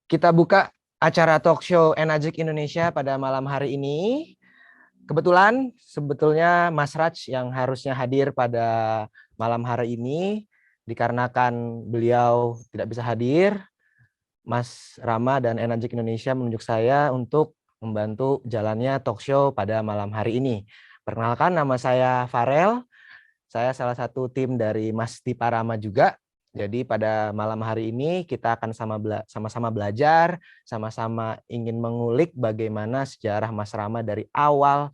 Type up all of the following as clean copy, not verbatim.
Kita buka acara talk show Enazik Indonesia pada malam hari ini. Kebetulan sebetulnya Mas Raj yang harusnya hadir pada malam hari ini, dikarenakan beliau tidak bisa hadir, Mas Rama dan Enazik Indonesia menunjuk saya untuk membantu jalannya talk show pada malam hari ini. Perkenalkan, nama saya Farel, saya salah satu tim dari Mas Dipa Rama juga. Jadi pada malam hari ini kita akan sama-sama belajar, sama-sama ingin mengulik bagaimana sejarah Mas Rama dari awal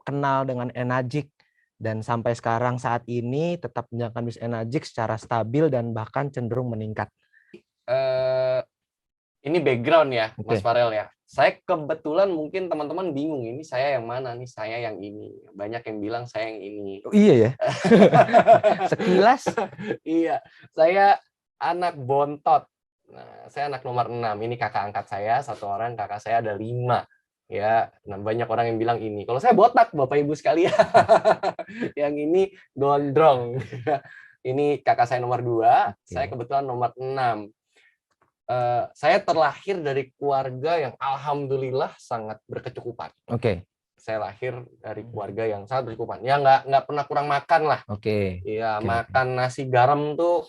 kenal dengan Enazik dan sampai sekarang saat ini tetap menjalankan bisnis Enazik secara stabil dan bahkan cenderung meningkat. Ini background ya, Mas Oke. Farel ya. Saya kebetulan mungkin teman-teman bingung, ini saya yang mana nih, saya yang ini. Banyak yang bilang saya yang ini. Oh, iya ya. Sekilas. Iya, saya anak bontot. Nah, saya anak nomor 6. Ini kakak angkat saya, satu orang, kakak saya ada 5. Ya, nah banyak orang yang bilang ini. Kalau saya botak, Bapak Ibu sekalian. Yang ini gondrong. Ini kakak saya nomor 2, saya kebetulan nomor 6. Saya terlahir dari keluarga yang alhamdulillah sangat berkecukupan. Oke. Saya lahir dari keluarga yang sangat berkecukupan. Ya nggak pernah kurang makan lah. Oke. Ya makan nasi garam tuh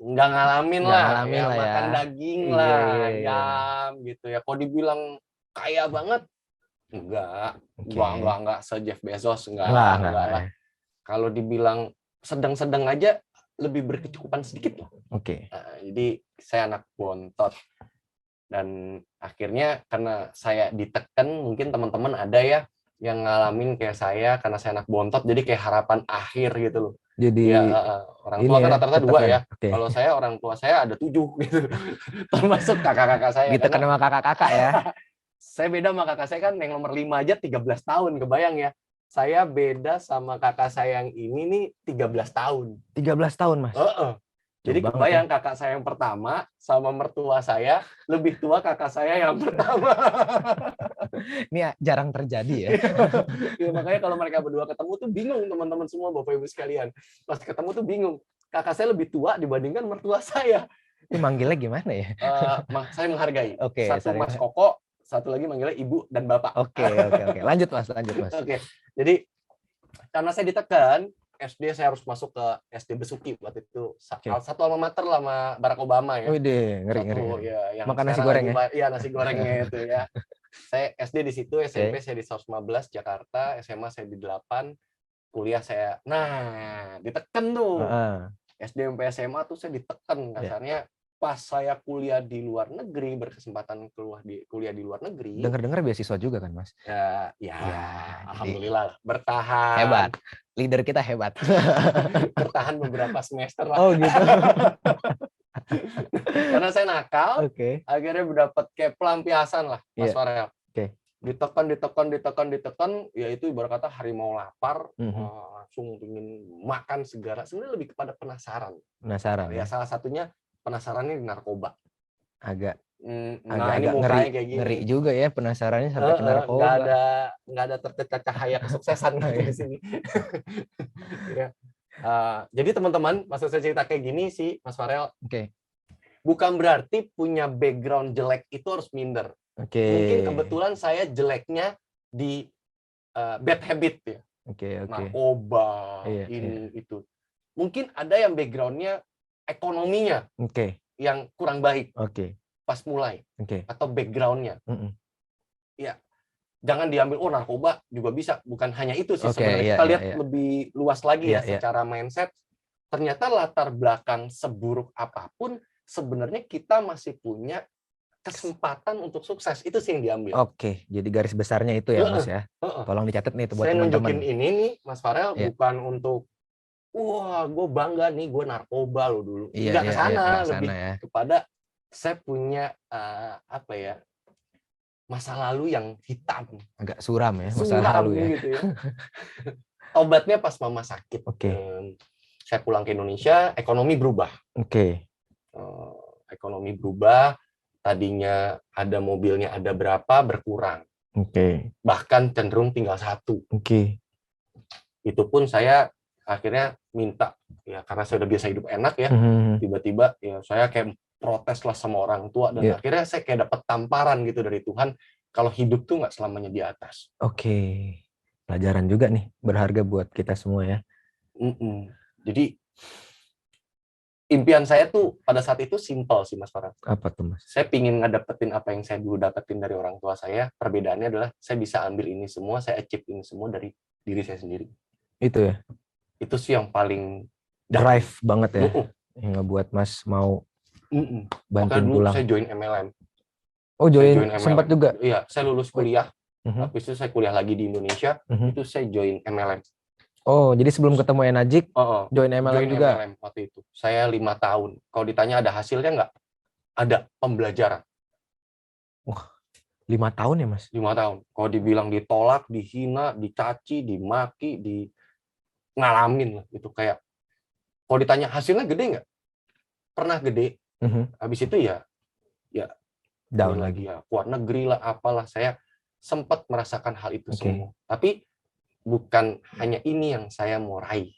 nggak ngalamin Nggak lah. ngalamin Ya lah ya. makan daging Iya, lah, iya. ayam gitu ya. Kalau dibilang kaya banget, enggak. Oke. Enggak se-Jeff Bezos, enggak Enggak lah. Kalau dibilang sedang-sedang aja, lebih berkecukupan sedikit lah. Oke. Nah, jadi saya anak bontot dan akhirnya karena saya ditekan, mungkin teman-teman ada ya yang ngalamin kayak saya karena saya anak bontot, jadi kayak harapan akhir gitu loh. Jadi ya, orang tua kan rata-rata 2 ya. Okay. Kalau saya orang tua saya ada 7 gitu, termasuk kakak-kakak saya. Ditekan sama kakak-kakak ya. Saya beda sama kakak saya kan yang nomor 5 aja 13 tahun, kebayang ya. Saya beda sama kakak saya yang ini nih 13 tahun. 13 tahun, Mas? Jadi kebayang ya? Kakak saya yang pertama sama mertua saya lebih tua kakak saya yang pertama. Ini jarang terjadi ya. Ya makanya kalau mereka berdua ketemu tuh bingung teman-teman semua, Bapak Ibu sekalian. Pas ketemu tuh bingung. Kakak saya lebih tua dibandingkan mertua saya. Ini manggilnya gimana ya? Saya menghargai. Oke, satu Mas Koko, satu lagi manggilnya Ibu dan Bapak. Oke. Lanjut Mas. Oke. Jadi karena saya ditekan, SD saya harus masuk ke SD Besuki waktu itu. Satu alma mater lah sama Barack Obama ya. Wih, ngeri. Ya, yang makan nasi goreng ya? Iya, nasi gorengnya itu ya. Saya SD di situ, SMP saya di 115 Jakarta, SMA saya di 8, kuliah saya. Nah, ditekan tuh. SD sampai SMA tuh saya ditekan kasarnya. Pas saya kuliah di luar negeri, berkesempatan kuliah di luar negeri. Dengar-dengar beasiswa juga kan, Mas? Ya, alhamdulillah bertahan. Hebat. Leader kita hebat. Bertahan beberapa semester lah. Oh gitu. Karena saya nakal, akhirnya mendapat kayak pelampiasan lah, Mas Farel. Ditekan, ya itu ibarat kata harimau lapar, langsung ingin makan segala. Sebenarnya lebih kepada penasaran. Ya, salah satunya penasarannya di narkoba. Agak ini ngeri juga ya penasarannya sampai ke narkoba. Nggak ada tercecah cahaya kesuksesan di sini. Ya. Jadi teman-teman, maksud saya cerita kayak gini sih, Mas Farel. Bukan berarti punya background jelek itu harus minder. Mungkin kebetulan saya jeleknya di bad habit ya. Narkoba, itu. Mungkin ada yang backgroundnya ekonominya yang kurang baik pas mulai atau backgroundnya. Ya, jangan diambil narkoba juga bisa, bukan hanya itu sih sebenarnya. Kita lihat lebih luas lagi ya secara mindset. Ternyata latar belakang seburuk apapun sebenarnya kita masih punya kesempatan untuk sukses. Itu sih yang diambil. Jadi garis besarnya itu ya, Mas ya. Tolong dicatat nih itu buat teman-teman. Saya nunjukin ini nih, Mas Farel, bukan untuk wah, gue bangga nih, gue narkoba lo dulu. Nggak kesana, lebih kepada saya punya masa lalu yang hitam. Agak suram ya, masa lalu ya. Gitu ya. Obatnya pas mama sakit. Saya pulang ke Indonesia, ekonomi berubah. Ekonomi berubah, tadinya ada mobilnya ada berapa, berkurang. Bahkan cenderung tinggal 1. Itu pun saya akhirnya minta, ya karena saya udah biasa hidup enak ya, tiba-tiba ya saya kayak protes lah sama orang tua, dan akhirnya saya kayak dapat tamparan gitu dari Tuhan kalau hidup tuh nggak selamanya di atas. Oke. Pelajaran juga nih, berharga buat kita semua ya. Jadi impian saya tuh pada saat itu simpel sih Mas Farhan. Apa tuh Mas? Saya pingin ngedapetin apa yang saya dulu dapetin dari orang tua saya. Perbedaannya adalah saya bisa ambil ini semua, saya achieve ini semua dari diri saya sendiri. Itu ya? Itu sih yang paling drive banget ya, yang ngebuat Mas mau bantuin dulu pulang. Saya join MLM. Oh, join sempat juga? Iya, saya lulus kuliah. Habis itu saya kuliah lagi di Indonesia, itu saya join MLM. Oh, jadi sebelum ketemu Enagic, join MLM juga? MLM waktu itu. Saya 5 tahun. Kalau ditanya ada hasilnya nggak? Ada pembelajaran. Wah, 5 tahun ya Mas? 5 tahun. Kalau dibilang ditolak, dihina, dicaci, dimaki, ngalamin lah. Itu kayak, kalau ditanya hasilnya gede nggak? Pernah gede. Habis itu ya down lagi. Ya, keluar negeri lah, apalah. Saya sempat merasakan hal itu semua. Tapi bukan hanya ini yang saya mau raih.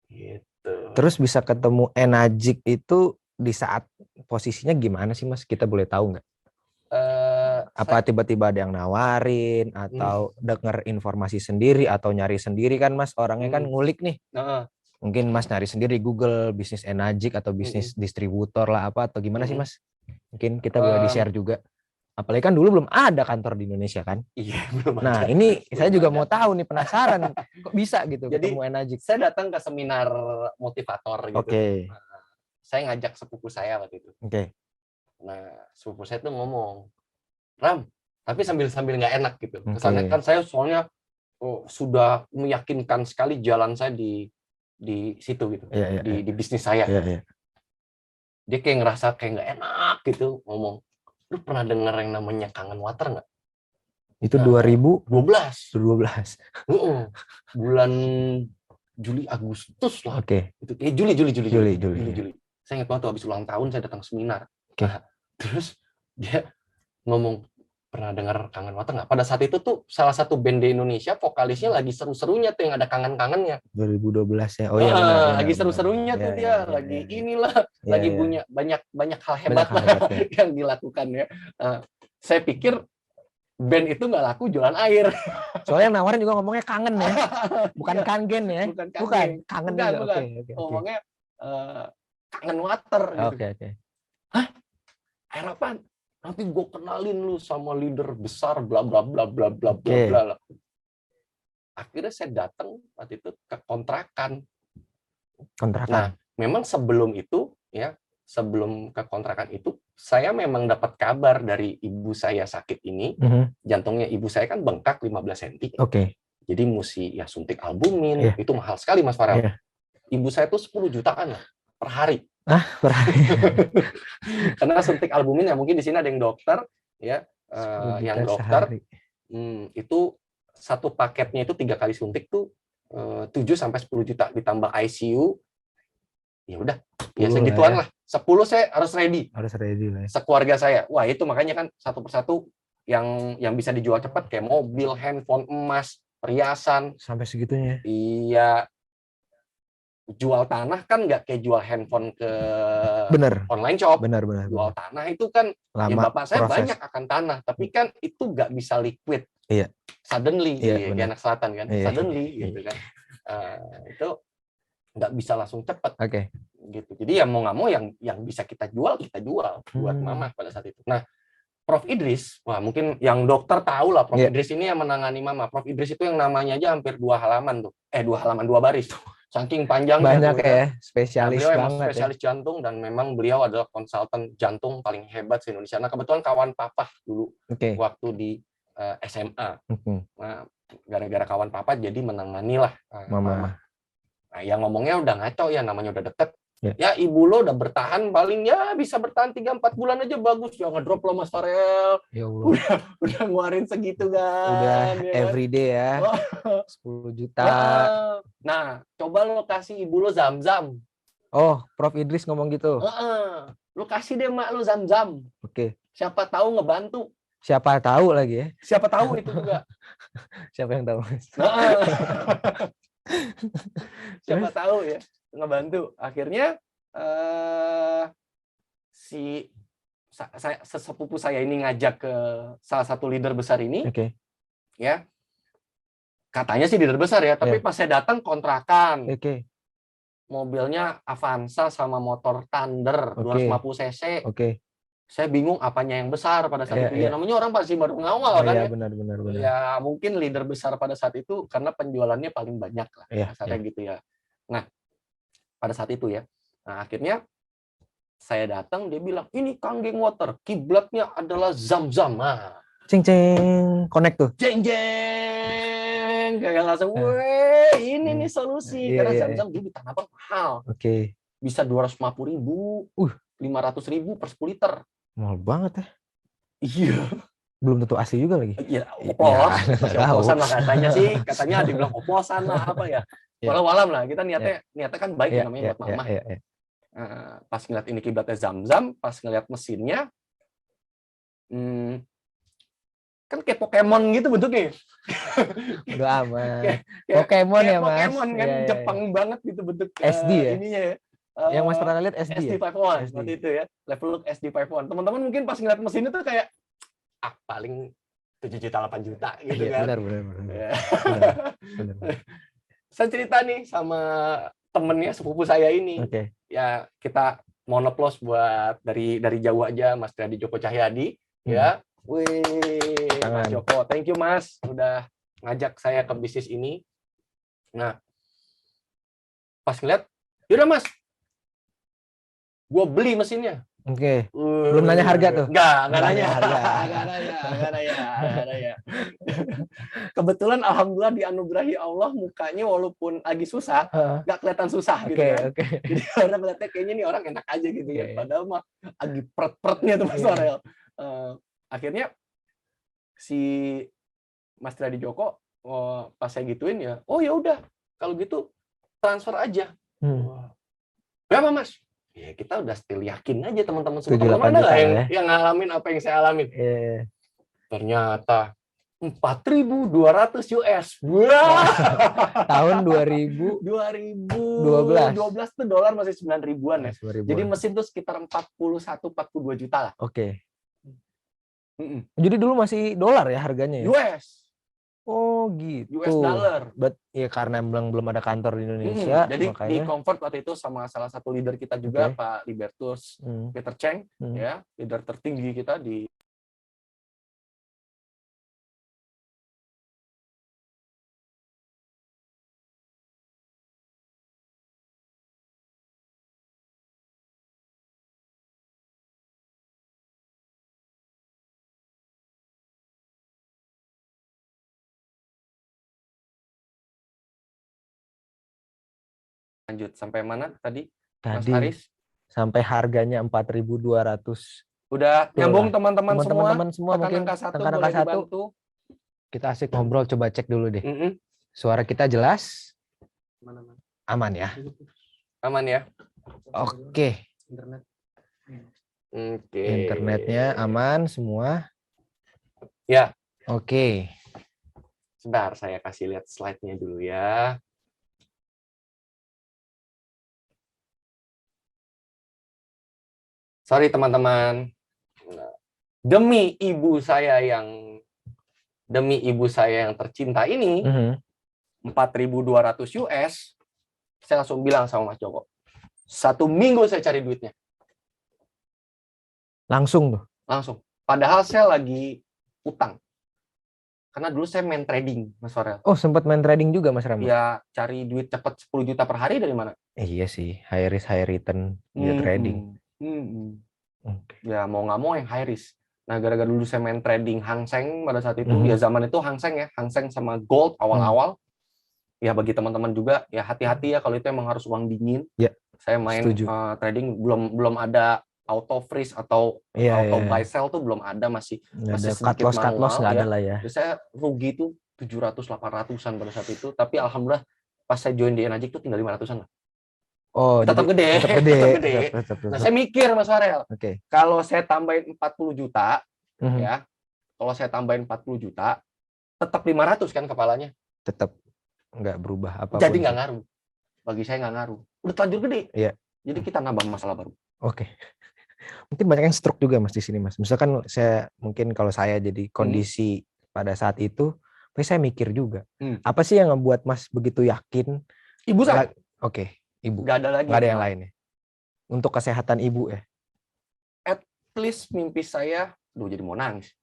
Gitu. Terus bisa ketemu Enagic itu di saat posisinya gimana sih Mas? Kita boleh tahu nggak? Apa tiba-tiba ada yang nawarin, atau dengar informasi sendiri, atau nyari sendiri kan Mas? Orangnya kan ngulik nih. Mungkin Mas nyari sendiri Google, bisnis Enagic, atau bisnis distributor lah apa, atau gimana sih Mas? Mungkin kita boleh di-share juga. Apalagi kan dulu belum ada kantor di Indonesia kan? Iya, belum ada. Nah, ini saya juga mau tahu nih, penasaran kok bisa gitu. Jadi, ketemu Enagic. Saya datang ke seminar motivator gitu. Saya ngajak sepupu saya waktu itu. Nah, sepupu saya tuh ngomong, Ram, tapi sambil nggak enak gitu. Kesannya kan saya soalnya sudah meyakinkan sekali jalan saya di situ gitu, di bisnis saya. Dia kayak ngerasa kayak nggak enak gitu ngomong. Lu pernah dengar yang namanya Kangen Water nggak? Itu 2012. Bulan Juli Agustus lah. Itu kayak Juli. Saya ingat waktu habis ulang tahun saya datang seminar. Nah, terus dia ngomong, pernah dengar Kangen Water nggak? Pada saat itu tuh salah satu band di Indonesia vokalisnya lagi seru-serunya tuh, yang ada kangen-kangennya. 2012 ya. Oh iya benar. Lagi seru-serunya tuh dia, lagi inilah, lagi punya banyak hal hebat yang dilakukan ya. Saya pikir band itu nggak laku jualan air. Soalnya nawarin juga ngomongnya kangen ya. Bukan kangen ya. Bukan kangen juga. Ngomongnya Kangen Water gitu. Hah? Air apaan? Nanti gue kenalin lu sama leader besar bla bla bla bla bla bla. Akhirnya saya datang waktu itu ke kontrakan. Nah, memang sebelum itu ya, sebelum ke kontrakan itu saya memang dapat kabar dari ibu saya sakit ini. Jantungnya ibu saya kan bengkak 15 cm. Jadi mesti ya suntik albumin, itu mahal sekali Mas Farel. Ibu saya tuh 10 jutaan lah per hari. Per hari. Karena suntik albumin ya, mungkin di sini ada yang dokter ya, yang dokter itu satu paketnya itu 3 kali suntik tuh 7 sampai 10 juta ditambah ICU. Ya udah, ya segituan lah. 10 saya harus ready lah. Sekeluarga saya. Wah, itu makanya kan satu persatu yang bisa dijual cepat kayak mobil, handphone, emas, perhiasan. Sampai segitunya. Iya. Jual tanah kan nggak kayak jual handphone ke online shop. Benar. Jual tanah itu kan, ya bapak saya banyak akan tanah, tapi kan itu nggak bisa liquid. Suddenly, kayak anak selatan kan, suddenly gitu kan. Itu nggak bisa langsung cepat. Gitu. Jadi ya mau nggak mau yang bisa kita jual buat mama pada saat itu. Nah, Prof Idris, wah mungkin yang dokter tahu lah, Prof Idris ini yang menangani mama. Prof Idris itu yang namanya aja hampir 2 halaman tuh. 2 halaman 2 baris. Saking panjangnya. Banyak ya, spesialis banget. Spesialis jantung, dan memang beliau adalah konsultan jantung paling hebat di Indonesia. Nah, kebetulan kawan papa dulu waktu di SMA. Nah, gara-gara kawan papa jadi menangani lah mama. Nah, yang ngomongnya udah ngaco ya, namanya udah deket. Ya ibu lo udah bertahan, paling ya bisa bertahan 3-4 bulan aja bagus. Ya ngedrop lo Mas Farel. Ya Allah. Udah ngeluarin segitu kan. Udah everyday ya. 10 juta. Nah, coba lo kasih ibu lo Zam-Zam. Oh, Prof Idris ngomong gitu. Lo kasih deh mak lo Zam-Zam. Siapa tahu ngebantu. Siapa tahu lagi ya. Siapa tahu itu juga. Siapa yang tahu? Siapa tahu ya ngebantu. Akhirnya sesepupu saya ini ngajak ke salah satu leader besar ini, ya katanya sih leader besar ya, tapi pas saya datang kontrakan, mobilnya Avanza sama motor Thunder 250 cc, saya bingung apanya yang besar pada saat itu. Ya namanya orang pasti baru ngawal kan ya. Benar. Ya mungkin leader besar pada saat itu karena penjualannya paling banyak lah, kasarnya gitu ya. Nah pada saat itu ya, nah akhirnya saya datang, dia bilang, ini Kanggeng Water, kiblatnya adalah Zam-Zam. Nah, ceng, connect tuh. Jeng, kayak langsung, weh, ini nih solusi. Karena Zam-Zam dulu di Tanah Abang mahal. Bisa 250.000, 500.000 per 10 liter. Mahal banget ya. Iya. Belum tentu asli juga lagi. Iya, oplosan lah katanya sih. Katanya dibilang oplosan lah, apa ya. Walau-walam lah, kita niatnya kan baik namanya buat mamah. Pas ngeliat ini kiblatnya Zam-Zam, pas ngeliat mesinnya, kan kayak Pokemon gitu bentuknya. Udah aman. Pokemon ya Mas. Pokemon kan Jepang banget gitu bentuk SD ya. Ininya ya. Yang Mas pernah lihat SD. SD51 seperti itu ya. Level look SD51. Teman-teman mungkin pas ngeliat mesin itu kayak paling 7 juta 8 juta gitu kan. Benar. Saya cerita nih sama temennya sepupu saya ini. Ya kita monoplos buat dari jauh aja Mas Triadi Djoko Cahyadi ya. Wih, Mas Joko, thank you Mas udah ngajak saya ke bisnis ini. Nah, pas ngeliat, yaudah Mas, gue beli mesinnya. Belum nanya harga tuh? Nggak nanya. Kebetulan alhamdulillah dianugerahi Allah, mukanya walaupun lagi susah, nggak kelihatan susah gitu kan. Jadi orang ngeliatnya kayaknya nih orang enak aja gitu ya. Padahal mah lagi pret-pretnya tuh Mas Farel. Akhirnya si Mas Triadi Djoko pas saya gituin ya, oh ya udah kalau gitu transfer aja. Berapa Mas? Ya kita udah still yakin aja teman-teman semua. Teman-teman ada yang ngalamin apa yang saya alamin. Ternyata 4.200 US. Wah. Tahun 2012 tuh dolar masih 9.000-an ya. Jadi mesin tuh sekitar 41-42 juta lah. Jadi dulu masih dolar ya harganya ya? US. Oh gitu. US dollar. Ya karena belum ada kantor di Indonesia. Jadi makanya... di convert waktu itu sama salah satu leader kita juga Pak Libertus Peter Cheng, ya leader tertinggi kita di. Lanjut sampai mana tadi? Mas Haris? Sampai harganya 4.200. Udah nyambung teman-teman semua mungkin tekan angka 1. Kita asik ngobrol, coba cek dulu deh. Suara kita jelas? Aman ya? Aman ya? Oke. Internetnya aman semua? Ya. Oke. Sebentar, saya kasih lihat slide-nya dulu ya. Sorry teman-teman. Demi ibu saya yang tercinta ini, 4.200 US, saya langsung bilang sama Mas Joko, 1 minggu saya cari duitnya. Langsung tuh? Langsung. Padahal saya lagi utang. Karena dulu saya main trading, Mas Farel. Oh, sempat main trading juga, Mas Rama? Ya, cari duit cepat 10 juta per hari dari mana? Iya sih, high risk, high return dia trading. Ya, mau nggak mau yang high risk. Nah, gara-gara dulu saya main trading Hang Seng pada saat itu, ya zaman itu Hang Seng ya, Hang Seng sama gold awal-awal. Ya, bagi teman-teman juga, ya hati-hati ya kalau itu emang harus uang dingin. Ya, saya main trading, belum ada auto freeze atau auto buy sell tuh belum ada, masih sedikit manual. Cut loss nggak ada lah ya. Jadi saya rugi tuh 700-800-an pada saat itu, tapi alhamdulillah pas saya join di Enagic tuh tinggal 500-an lah. Oh, tetap gede. Nah, saya mikir Mas Farel, kalau saya tambahin 40 juta, ya, kalau saya tambahin 40 juta, tetap 500 kan kepalanya? Tetap nggak berubah apa-apa. Jadi nggak ngaruh. Bagi saya nggak ngaruh. Udah terlanjur gede. Iya. Jadi kita nambah masalah baru. Oke. Mungkin banyak yang stroke juga Mas di sini Mas. Misalkan mungkin kalau saya jadi kondisi pada saat itu, tapi saya mikir juga. Apa sih yang membuat Mas begitu yakin? Ibu saya. Oke, ibu. Gak ada lagi. Gak ada yang lain ya. Untuk kesehatan ibu ya. At least mimpi saya, jadi mau nangis.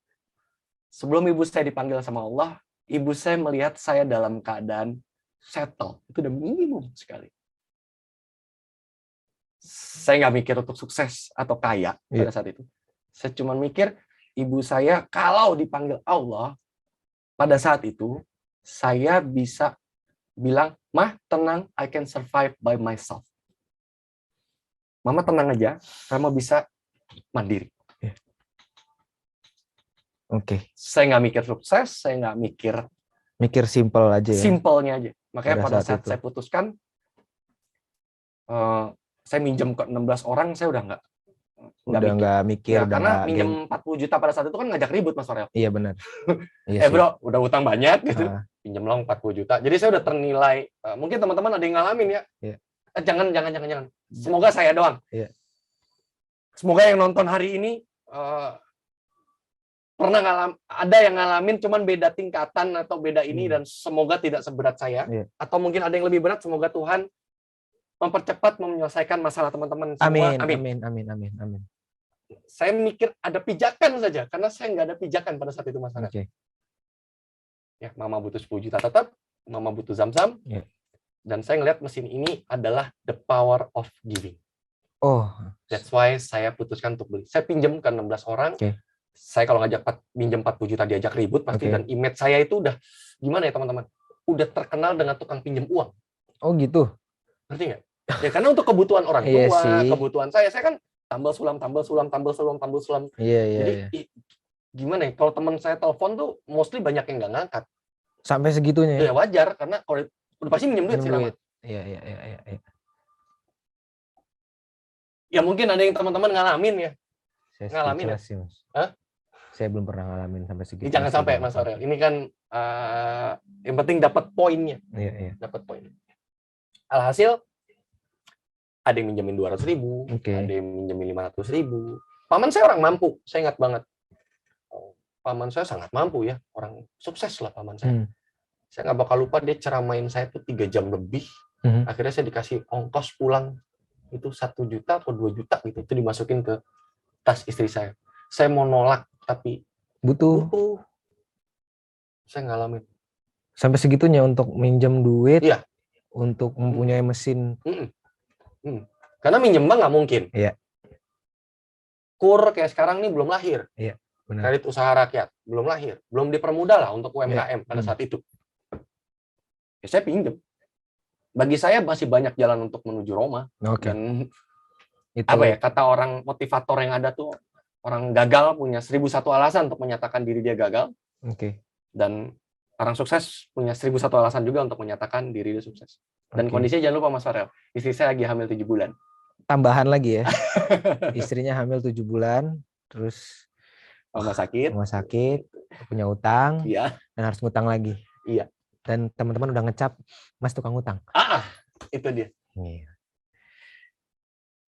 Sebelum ibu saya dipanggil sama Allah, ibu saya melihat saya dalam keadaan settle. Itu udah minimum sekali. Saya nggak mikir untuk sukses atau kaya pada saat itu. Saya cuma mikir, ibu saya kalau dipanggil Allah, pada saat itu, saya bisa bilang, Mah, tenang, I can survive by myself. Mama tenang aja, kamu bisa mandiri. Oke. Saya nggak mikir sukses, saya nggak mikir simple aja ya. Simpelnya aja. Makanya pada saat saya putuskan, saya minjem ke 16 orang, saya udah nggak mikir. Ya, karena minjem 40 juta pada saat itu kan ngajak ribut, Mas Farel. Iya benar. Iya bro, udah utang banyak gitu. Pinjem long 40 juta. Jadi saya udah ternilai. Mungkin teman-teman ada yang ngalamin ya. Iya. Jangan. Semoga saya doang. Iya. Semoga yang nonton hari ini pernah ada yang ngalamin, cuman beda tingkatan atau beda ini, dan semoga tidak seberat saya. Iya. Atau mungkin ada yang lebih berat, semoga Tuhan mempercepat menyelesaikan masalah teman-teman semua. Amin. Saya mikir ada pijakan saja, karena saya nggak ada pijakan pada saat itu, Mas Farel. Okay. Ya, Mama butuh 10 juta tetap, Mama butuh zam-zam, dan saya ngelihat mesin ini adalah the power of giving. Oh, that's why saya putuskan untuk beli. Saya pinjam ke 16 orang. Okay. Saya kalau ngajak pinjam 40 juta diajak ribut pasti, dan image saya itu udah gimana ya teman-teman? Udah terkenal dengan tukang pinjam uang. Oh gitu. Ngerti nggak? Ya karena untuk kebutuhan orang tua, kebutuhan saya kan tambal sulam. Iya. Jadi gimana ya? Kalau teman saya telepon tuh mostly banyak yang nggak ngangkat. Sampai segitunya ya? Ya wajar, karena kalau udah pasti minjem duit sih. Iya. Ya mungkin ada yang teman-teman ngalamin ya. Ngalamin ya? Hah? Saya belum pernah ngalamin sampai segitu. Jangan sampai, Mas Farel. Ini kan yang penting dapat poinnya. Iya. Dapat poinnya. Alhasil ada yang minjemin 200.000, ada yang minjemin 500.000. Paman saya orang mampu, saya ingat banget. Paman saya sangat mampu ya, orang sukses lah paman saya. Saya nggak bakal lupa, dia ceramain saya tuh 3 jam lebih. Akhirnya saya dikasih ongkos pulang itu 1 juta atau 2 juta gitu, itu dimasukin ke tas istri saya. Saya mau nolak tapi butuh. Saya ngalamin. Sampai segitunya untuk minjem duit, untuk mempunyai mesin. Karena minjem bank nggak mungkin. Iya. KUR kayak sekarang nih belum lahir. Iya. Benar. Kredit usaha rakyat belum lahir, belum dipermudah lah untuk UMKM pada saat itu. Ya, saya pinjem. Bagi saya masih banyak jalan untuk menuju Roma. Dan itu apa ya, kata orang motivator yang ada tuh, orang gagal punya 1001 alasan untuk menyatakan diri dia gagal. Dan orang sukses punya 1001 alasan juga untuk menyatakan diri dia sukses. Dan kondisinya jangan lupa, Mas Farel, istri saya lagi hamil 7 bulan. Tambahan lagi ya. Istrinya hamil 7 bulan, terus rumah sakit, punya utang, dan harus ngutang lagi. Iya. Dan teman-teman udah ngecap, Mas tukang utang. Itu dia. Iya.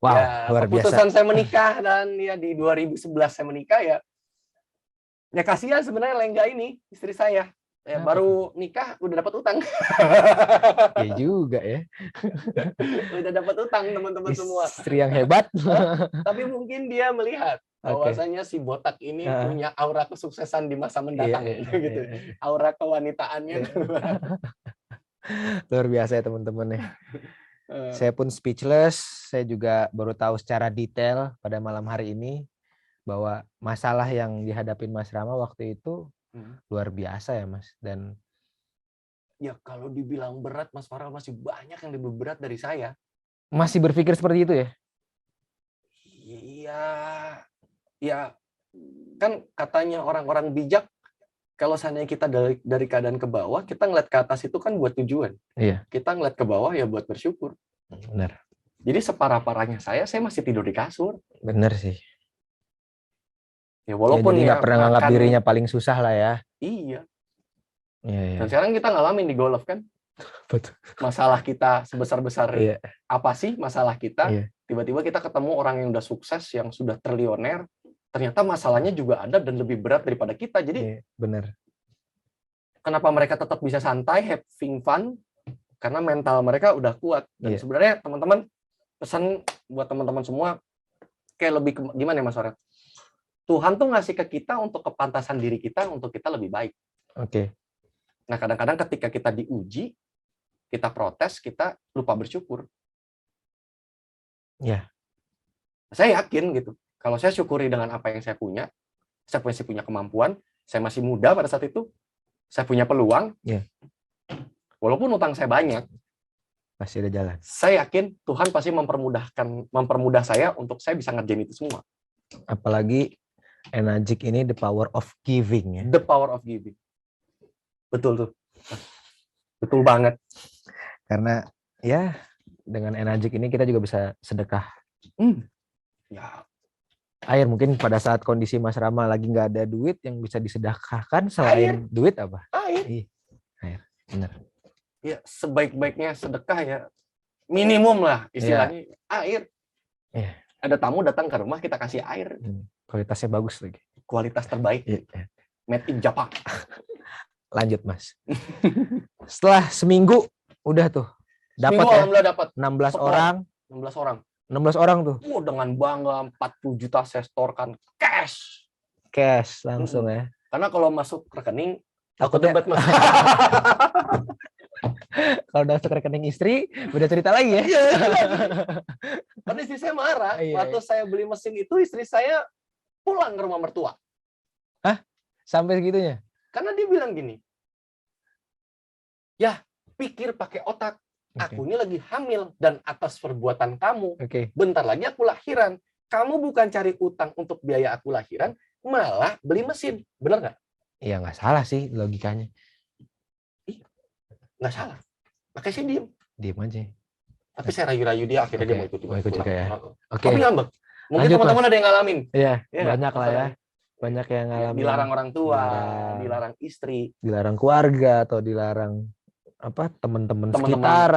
Wow, ya, luar biasa. Keputusan saya menikah, dan ya di 2011 saya menikah ya kasihan sebenarnya Lengga ini, istri saya. Ya, baru nikah udah dapat utang. Iya juga ya. Udah dapat utang teman-teman semua. Istri yang hebat. Tapi mungkin dia melihat bahwasanya si botak ini punya aura kesuksesan di masa mendatang, gitu. Aura kewanitaannya. Luar biasa ya teman-teman ya. Saya pun speechless. Saya juga baru tahu secara detail pada malam hari ini bahwa masalah yang dihadapin Mas Rama waktu itu luar biasa ya Mas. Dan ya kalau dibilang berat, Mas Farel, masih banyak yang lebih berat dari saya. Masih berpikir seperti itu ya? Iya, ya kan katanya orang-orang bijak, kalau seandainya kita dari keadaan ke bawah, kita ngeliat ke atas itu kan buat tujuan. Iya. Kita ngeliat ke bawah ya buat bersyukur. Benar. Jadi separah-parahnya saya masih tidur di kasur. Benar sih. Ya walaupun ya, nggak pernah nganggap dirinya paling susah lah ya. Iya. Dan sekarang kita ngalamin di golf kan. Betul. Masalah kita sebesar-besar apa sih masalah kita? Tiba-tiba kita ketemu orang yang udah sukses, yang sudah triliuner, ternyata masalahnya juga ada dan lebih berat daripada kita. Jadi benar. Kenapa mereka tetap bisa santai, having fun? Karena mental mereka udah kuat. Dan sebenarnya teman-teman, pesan buat teman-teman semua, kayak lebih gimana ya Mas Farel? Tuhan tuh ngasih ke kita untuk kepantasan diri kita, untuk kita lebih baik. Oke. Nah, kadang-kadang ketika kita diuji, kita protes, kita lupa bersyukur. Ya. Saya yakin gitu. Kalau saya syukuri dengan apa yang saya masih punya kemampuan, saya masih muda pada saat itu, saya punya peluang, walaupun utang saya banyak, pasti ada jalan. Saya yakin Tuhan pasti mempermudah saya untuk saya bisa ngerjain itu semua. Apalagi Enagic ini the power of giving ya. The power of giving. Betul tuh. Betul banget. Karena ya dengan Enagic ini kita juga bisa sedekah. Ya. Air mungkin pada saat kondisi Mas Rama lagi nggak ada duit yang bisa disedekahkan selain duit apa? Air. Air. Benar. Ya, sebaik-baiknya sedekah ya minimum lah istilahnya air. Ada tamu datang ke rumah kita kasih air. Kualitasnya bagus lagi. Kualitas terbaik. Made in Japan. Lanjut Mas. Setelah seminggu udah tuh dapat dapat 16 orang. 16 orang. 16 orang tuh. Dengan bangga 40 juta saya setorkan cash. Cash langsung ya. Karena kalau masuk rekening takut debat Mas. Kalau udah masuk rekening istri, udah cerita lagi ya. Karena istri saya marah. Waktu saya beli mesin itu, istri saya pulang ke rumah mertua. Hah? Sampai segitunya? Karena dia bilang gini, ya pikir pakai otak. Aku ini lagi hamil dan atas perbuatan kamu. Bentar lagi aku lahiran. Kamu bukan cari utang untuk biaya aku lahiran, malah beli mesin. Benar nggak? Iya nggak salah sih logikanya. Nggak salah. Makanya saya diem. Diem aja. Tapi saya rayu-rayu dia, akhirnya dia mau ikut juga ya. Tapi ngambek. Mungkin teman-teman ada yang ngalamin. Iya, banyak lah ya. Banyak yang ngalamin. Dilarang orang tua, dilarang istri. Dilarang keluarga, atau dilarang teman-teman sekitar,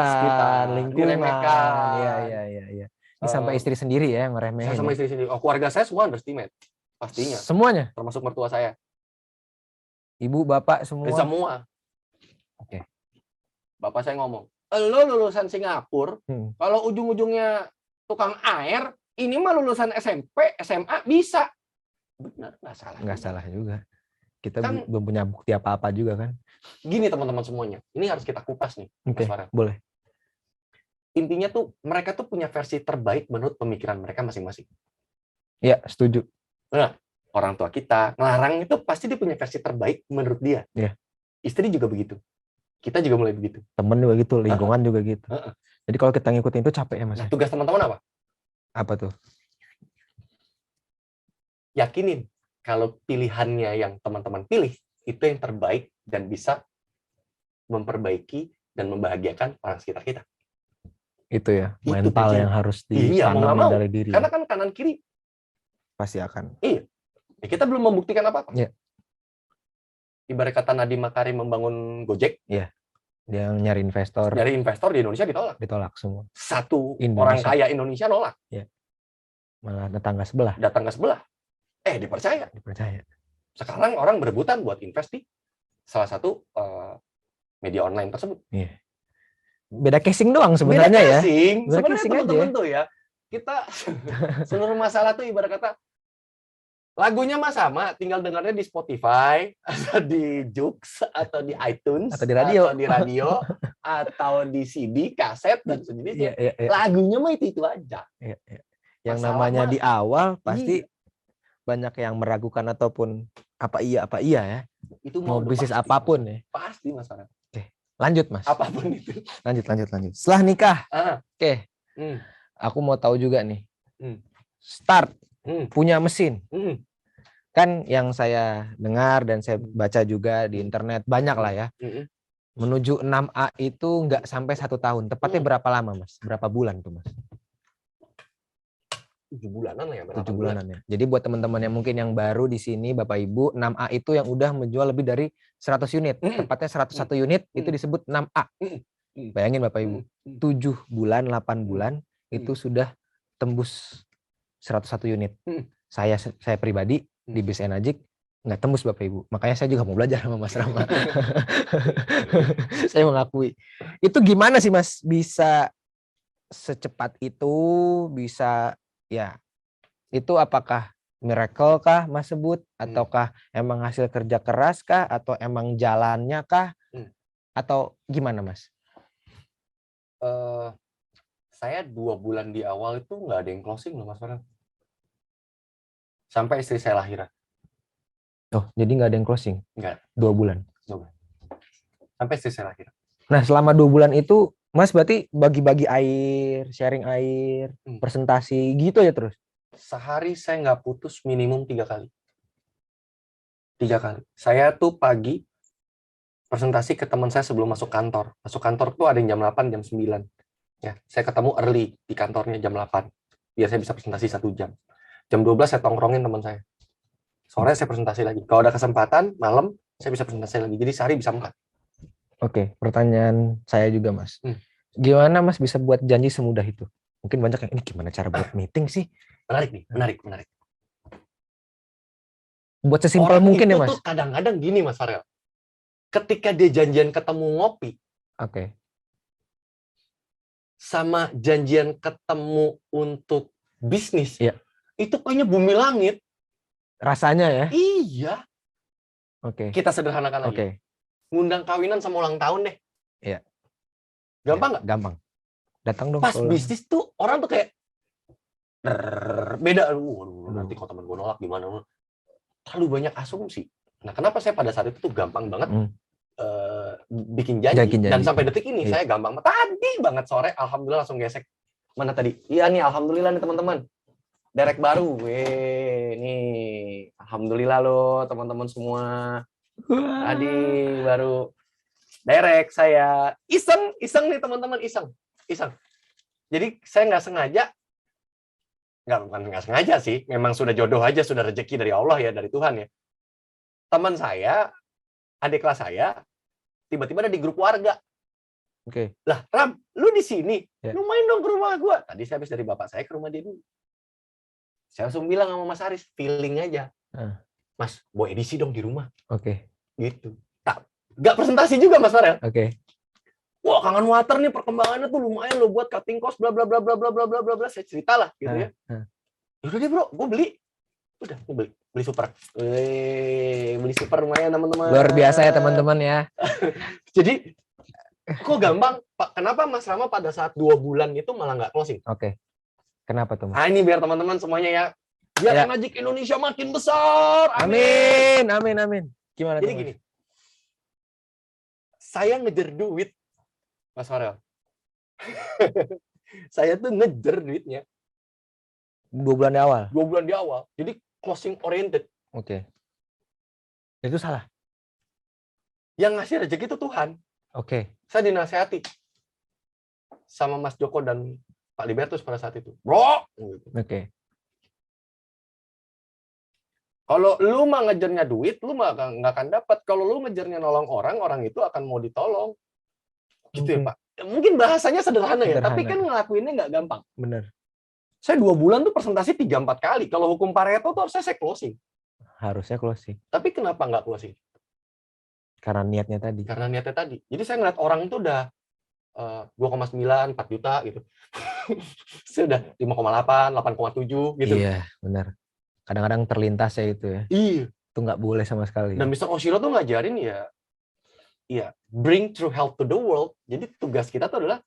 lingkungan. Iya. Ini sampai istri sendiri ya yang ngeremehin. Saya sama istri sendiri. Keluarga saya semua underestimate. Pastinya. Semuanya? Termasuk mertua saya. Ibu, bapak, semua? Semua. Bapak saya ngomong, lo lulusan Singapura, kalau ujung-ujungnya tukang air, ini mah lulusan SMP, SMA, bisa. Benar, nggak salah. Nggak salah juga. Kita belum punya bukti apa-apa juga kan. Gini teman-teman semuanya, ini harus kita kupas nih. Boleh. Intinya tuh, mereka tuh punya versi terbaik menurut pemikiran mereka masing-masing. Ya, setuju. Nah, orang tua kita, ngelarang itu pasti dia punya versi terbaik menurut dia. Istri juga begitu. Kita juga mulai begitu. Temen juga gitu, lingkungan juga gitu. Jadi kalau kita ngikutin itu capek ya Mas. Nah, tugas teman-teman apa? Apa tuh? Yakinin kalau pilihannya yang teman-teman pilih itu yang terbaik dan bisa memperbaiki dan membahagiakan orang sekitar kita. Itu ya, mental yang harus ditanam dari diri. Karena kan kanan kiri pasti akan. Iya. Kita belum membuktikan apa-apa. Iya. Ibarat kata Nadiem Makarim membangun Gojek. Iya. Dia nyari investor. Nyari investor di Indonesia ditolak. Ditolak semua. Satu orang kaya Indonesia nolak. Iya. Malah tetangga sebelah. Dipercaya. Dipercaya. Sekarang orang berebutan buat invest di salah satu media online tersebut. Iya. Beda casing doang sebenarnya ya. Sebenarnya teman-teman tuh ya. Kita seluruh masalah tuh ibarat kata lagunya mah sama, tinggal dengarnya di Spotify, atau di Joox, atau di iTunes, atau di radio, atau di CD, kaset, dan sejenisnya. Lagunya mah itu aja. Yang namanya di awal pasti banyak yang meragukan ataupun apa iya ya. Itu mau bisnis apapun ya. Pasti masalah. Lanjut Mas. Apapun itu. Lanjut. Setelah nikah. Aku mau tahu juga nih. Start. Punya mesin. Kan yang saya dengar dan saya baca juga di internet banyak lah ya. Menuju 6A itu nggak sampai 1 tahun. Tepatnya berapa lama Mas? Berapa bulan tuh Mas? 7 bulanan lah ya. 7 bulanan ya. Jadi buat teman-teman yang mungkin yang baru di sini Bapak Ibu, 6A itu yang udah menjual lebih dari 100 unit. Tepatnya 101 unit itu disebut 6A. Bayangin Bapak Ibu. 7 bulan, 8 bulan itu sudah tembus 101 unit. Saya pribadi di BIS Enagic nggak tembus Bapak Ibu. Makanya saya juga mau belajar sama Mas Rama. Saya mengakui. Itu gimana sih Mas bisa secepat itu, bisa ya itu apakah miracle kah Mas sebut, ataukah emang hasil kerja keras kah, atau emang jalannya kah, atau gimana Mas? Saya 2 bulan di awal itu nggak ada yang closing loh Mas Farel. Sampai istri saya lahiran. Oh, jadi nggak ada yang closing? Nggak. 2 bulan? 2 bulan. Sampai istri saya lahiran. Nah, selama 2 bulan itu, Mas berarti bagi-bagi air, sharing air, presentasi gitu ya terus? Sehari saya nggak putus minimum 3 kali. 3 kali. Saya tuh pagi presentasi ke teman saya sebelum masuk kantor. Masuk kantor tuh ada yang jam 8, jam 9. Ya, saya ketemu early di kantornya jam 8. Biar saya bisa presentasi 1 jam. Jam 12 saya tongkrongin teman saya. Sore saya presentasi lagi. Kalau ada kesempatan, malam saya bisa presentasi lagi. Jadi sehari bisa 4. Oke, pertanyaan saya juga Mas. Gimana Mas bisa buat janji semudah itu? Mungkin banyak yang, ini gimana cara buat meeting sih? Menarik nih, menarik. Buat sesimpel mungkin ya Mas? Orang itu tuh kadang-kadang gini Mas Farel. Ketika dia janjian ketemu ngopi, oke, sama janjian ketemu untuk bisnis, iya, itu kayaknya bumi langit. Rasanya ya? Iya. Oke. Kita sederhanakan lagi. Oke. Ngundang kawinan sama ulang tahun deh. Iya. Gampang nggak? Gampang. Datang dong. Pas bisnis tuh orang tuh kayak beda. Nanti kalau teman gue nolak gimana? Terlalu banyak asumsi. Nah, kenapa saya pada saat itu tuh gampang banget bikin janji. Dan sampai detik ini saya gampang. Tadi banget sore, alhamdulillah langsung gesek. Mana tadi? Iya nih, alhamdulillah nih teman-teman. Derek baru, nih, alhamdulillah loh teman-teman semua. Tadi baru derek saya iseng nih teman-teman, iseng. Jadi saya nggak sengaja sih, memang sudah jodoh aja, sudah rezeki dari Allah ya, dari Tuhan ya. Teman saya, adik kelas saya, tiba-tiba ada di grup warga. Oke. Lah, Ram, lu di sini, lu main dong ke rumah gua. Tadi saya habis dari bapak saya ke rumah dia dulu. Saya langsung bilang sama Mas Haris, feeling aja. Mas, bawa edisi dong di rumah. Oke. Gitu. Nggak presentasi juga Mas Farel. Oke. Wah, Kangen Water nih perkembangannya tuh lumayan lo buat cutting cost bla bla bla bla bla bla bla bla bla. Saya cerita lah gitu ya. Udah deh bro, gue beli. Udah, gue beli super. Beli super lumayan teman-teman. Luar biasa ya teman-teman ya. Jadi kok gampang, Pak? Kenapa Mas Rama pada saat 2 bulan itu malah nggak closing? Oke. Kenapa tuh Mas? Nah, ini biar teman-teman semuanya ya. Biar Enagic Indonesia makin besar. Amin. Amin. Gimana jadi gini. Saya ngejar duit, Mas Farel. Saya tuh ngejar duitnya. 2 bulan di awal? 2 bulan di awal. Jadi closing oriented. Oke. Itu salah? Yang ngasih rezeki itu Tuhan. Oke. Saya dinasehati sama Mas Joko dan Pak Libertus pada saat itu. Bro! Oke. Kalau lu mah ngejarnya duit, lu mah nggak akan dapat. Kalau lu ngejarnya nolong orang, orang itu akan mau ditolong. Gitu ya Pak. Mungkin bahasanya sederhana ya, tapi kan ngelakuinnya nggak gampang. Bener. Saya 2 bulan tuh presentasi 3-4 kali. Kalau hukum Pareto tuh harusnya saya closing. Harusnya closing. Tapi kenapa nggak closing? Karena niatnya tadi. Karena niatnya tadi. Jadi saya ngeliat orang itu udah 2,9, 4 juta gitu. Sudah 5,8, 8,7 gitu. Iya, benar. Kadang-kadang terlintas ya itu ya. Iya. Itu nggak boleh sama sekali. Dan Mr. Oshiro tuh ngajarin ya bring true health to the world. Jadi tugas kita tuh adalah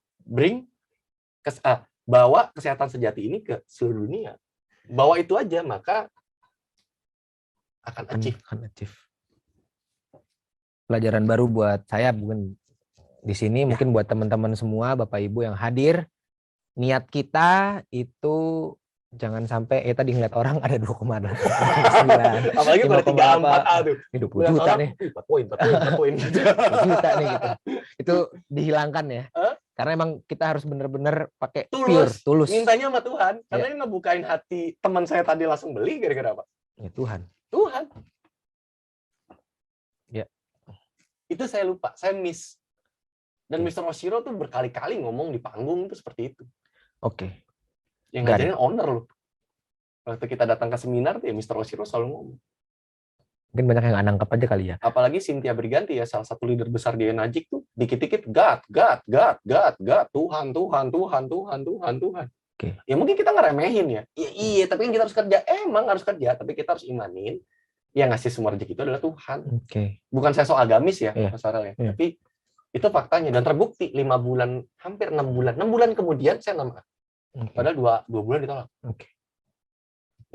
bawa kesehatan sejati ini ke seluruh dunia. Bawa itu aja, maka akan achieve. Pelajaran baru buat saya, bukan di sini, mungkin buat teman-teman semua, Bapak Ibu yang hadir, niat kita itu jangan sampai tadi ngeliat orang ada 2,9. Apalagi pada 3,4 tuh. Ini 20 juta nih. 4 poin. 20 juta nih gitu. Itu dihilangkan ya. Karena emang kita harus bener-bener pakai tulus. Mintanya sama Tuhan. Karena ini ngebukain hati teman saya tadi langsung beli gara-gara apa? Ya Tuhan. Ya. Itu saya lupa, saya miss. Dan Mr. Oshiro tuh berkali-kali ngomong di panggung itu seperti itu. Oke. Yang ngajarin owner loh. Waktu kita datang ke seminar tuh ya Mr. Oshiro selalu ngomong. Mungkin banyak yang nggak nangkep aja kali ya. Apalagi Cynthia Briganti ya, salah satu leader besar di Enagic tuh, dikit-dikit God, Tuhan. Oke. Ya mungkin kita ngeremehin ya. Iya, tapi kan kita harus kerja. Emang harus kerja, tapi kita harus imanin yang ngasih semua rezeki itu adalah Tuhan. Oke. Bukan saya so agamis ya, Iya. Mas Farel ya. Iya. Tapi itu faktanya dan terbukti 5 bulan, hampir 6 bulan. 6 bulan kemudian saya nambah. Padahal 2 bulan ditolak. Oke.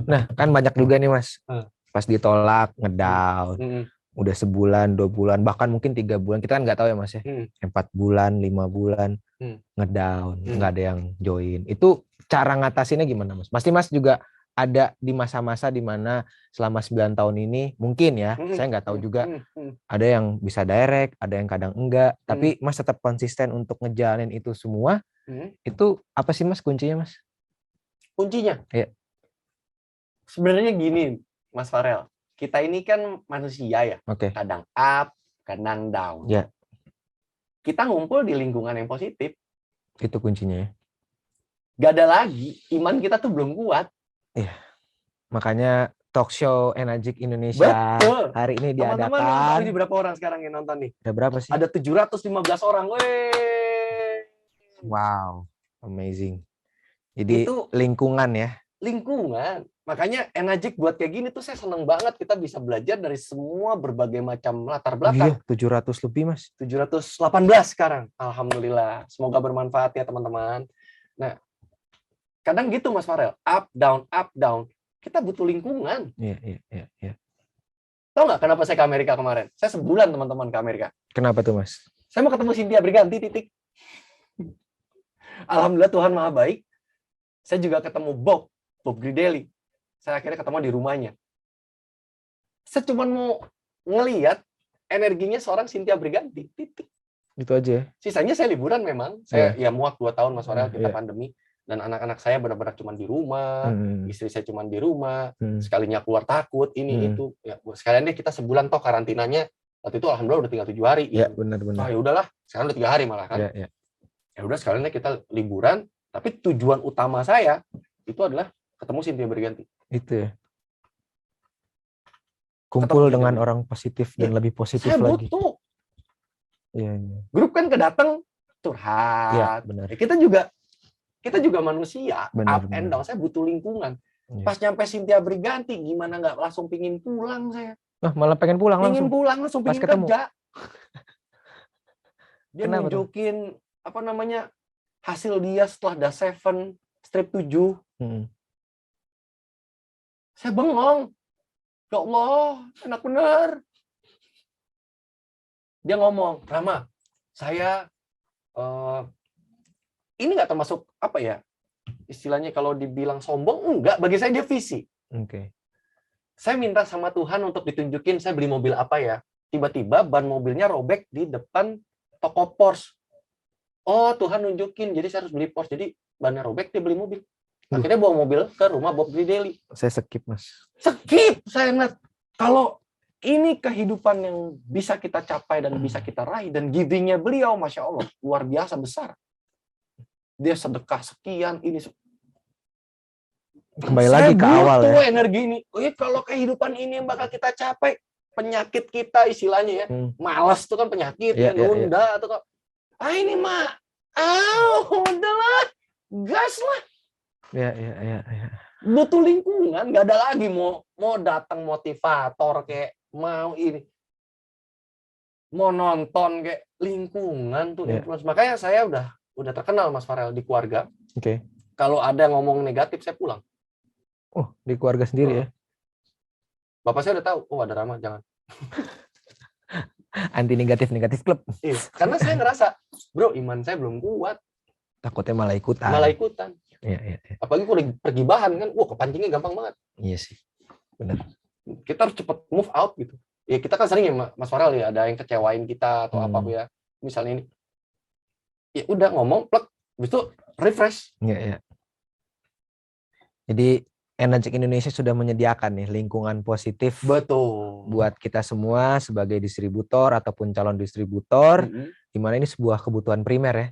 Nah, kan banyak juga nih Mas. Pas ditolak, ngedown. Udah sebulan, 2 bulan, bahkan mungkin 3 bulan. Kita kan nggak tahu ya Mas ya. 4 bulan, 5 bulan, ngedown. Nggak ada yang join. Itu cara ngatasinnya gimana Mas? Pasti Mas juga ada di masa-masa di mana selama 9 tahun ini, mungkin ya, saya nggak tahu juga. Ada yang bisa direct, ada yang kadang enggak. Tapi Mas tetap konsisten untuk ngejalanin itu semua. Itu apa sih Mas kuncinya Mas? Kuncinya? Iya. Sebenarnya gini, Mas Farel, kita ini kan manusia ya, kadang up, kadang down. Ya. Kita ngumpul di lingkungan yang positif. Itu kuncinya ya. Gak ada lagi, iman kita tuh belum kuat. Iya. Makanya talk show Enagic Indonesia hari ini diadakan. Teman-teman, ini berapa orang sekarang yang nonton nih? Ada berapa sih? Ada 715 orang. Wey. Wow, amazing. Jadi itu lingkungan ya. Lingkungan. Makanya Enagic buat kayak gini tuh saya seneng banget, kita bisa belajar dari semua berbagai macam latar belakang. Iya, 700 lebih Mas. 718 sekarang. Alhamdulillah. Semoga bermanfaat ya teman-teman. Nah, kadang gitu Mas Farel, up down. Kita butuh lingkungan. Iya. Tahu nggak kenapa saya ke Amerika kemarin? Saya sebulan teman-teman ke Amerika. Kenapa tuh Mas? Saya mau ketemu Cynthia Briganti, titik. Alhamdulillah Tuhan Maha baik. Saya juga ketemu Bob Gridelli. Saya akhirnya ketemu di rumahnya. Saya cuma mau ngelihat energinya seorang Cynthia Briganti, titik. Itu aja. Sisanya saya liburan memang. Saya ya muak 2 tahun Mas Farel, kita pandemi. Dan anak-anak saya benar-benar cuma di rumah, istri saya cuma di rumah, sekalinya keluar takut, ini itu. Ya, sekalian deh kita sebulan toh karantinanya. Waktu itu alhamdulillah udah tinggal 7 hari. Iya, benar-benar. Oh ya udahlah, sekarang udah 3 hari malah kan. Iya. Ya udah sekalian deh kita liburan, tapi tujuan utama saya itu adalah ketemu Cynthia Briganti. Itu ya. Kumpul dengan orang positif dan lebih positif saya lagi. Butuh. Iya. Grup kan kedateng curhat. Iya, benar. Kita juga manusia, benar, up and down. Saya butuh lingkungan. Ya. Pas nyampe Cynthia Briganti, gimana nggak langsung pingin pulang saya? Malah pengen pulang langsung. Pingin pulang langsung, pingin kerja. Dia kenapa nunjukin apa namanya hasil dia setelah The Seven, strip 7. Saya bengong. Ya Allah, enak bener. Dia ngomong, Rama, saya ini nggak termasuk apa ya istilahnya kalau dibilang sombong, enggak, bagi saya dia visi. Saya minta sama Tuhan untuk ditunjukin saya beli mobil apa ya, tiba-tiba ban mobilnya robek di depan toko Porsche. Oh, Tuhan nunjukin, jadi saya harus beli Porsche, jadi bannya robek, dia beli mobil. Akhirnya bawa mobil ke rumah Bob Gridelli. Saya skip Mas. Skip, saya ingat. Kalau ini kehidupan yang bisa kita capai dan bisa kita raih, dan giving-nya beliau, Masya Allah, luar biasa besar. Dia sedekah sekian, ini kembali lagi ke awal ya. Energi ini. Kalau kehidupan ini yang bakal kita capai, penyakit kita istilahnya ya, malas itu kan penyakit, nunda atau kok. Ini mah, udahlah, gas lah. Ya. Butuh lingkungan, nggak ada lagi mau datang motivator kayak mau ini, mau nonton kayak lingkungan tuh influence. Makanya saya udah terkenal Mas Farel di keluarga. Kalau ada ngomong negatif saya pulang. Oh, di keluarga sendiri ya? Bapak saya udah tahu. Oh, ada Rama, jangan. Anti negatif klub. Iya, karena saya ngerasa, bro, iman saya belum kuat. Takutnya malah ikutan. Iya. Apalagi kalau pergi bahan kan, kepancingnya gampang banget. Iya sih, benar. Kita harus cepet move out gitu. Ya kita kan sering ya Mas Farel ya, ada yang kecewain kita atau apa ya. Misalnya ini. Ya udah ngomong, plek, habis itu refresh. Iya. Jadi Enagic Indonesia sudah menyediakan nih lingkungan positif. Betul. Buat kita semua sebagai distributor ataupun calon distributor, di mana ini sebuah kebutuhan primer ya.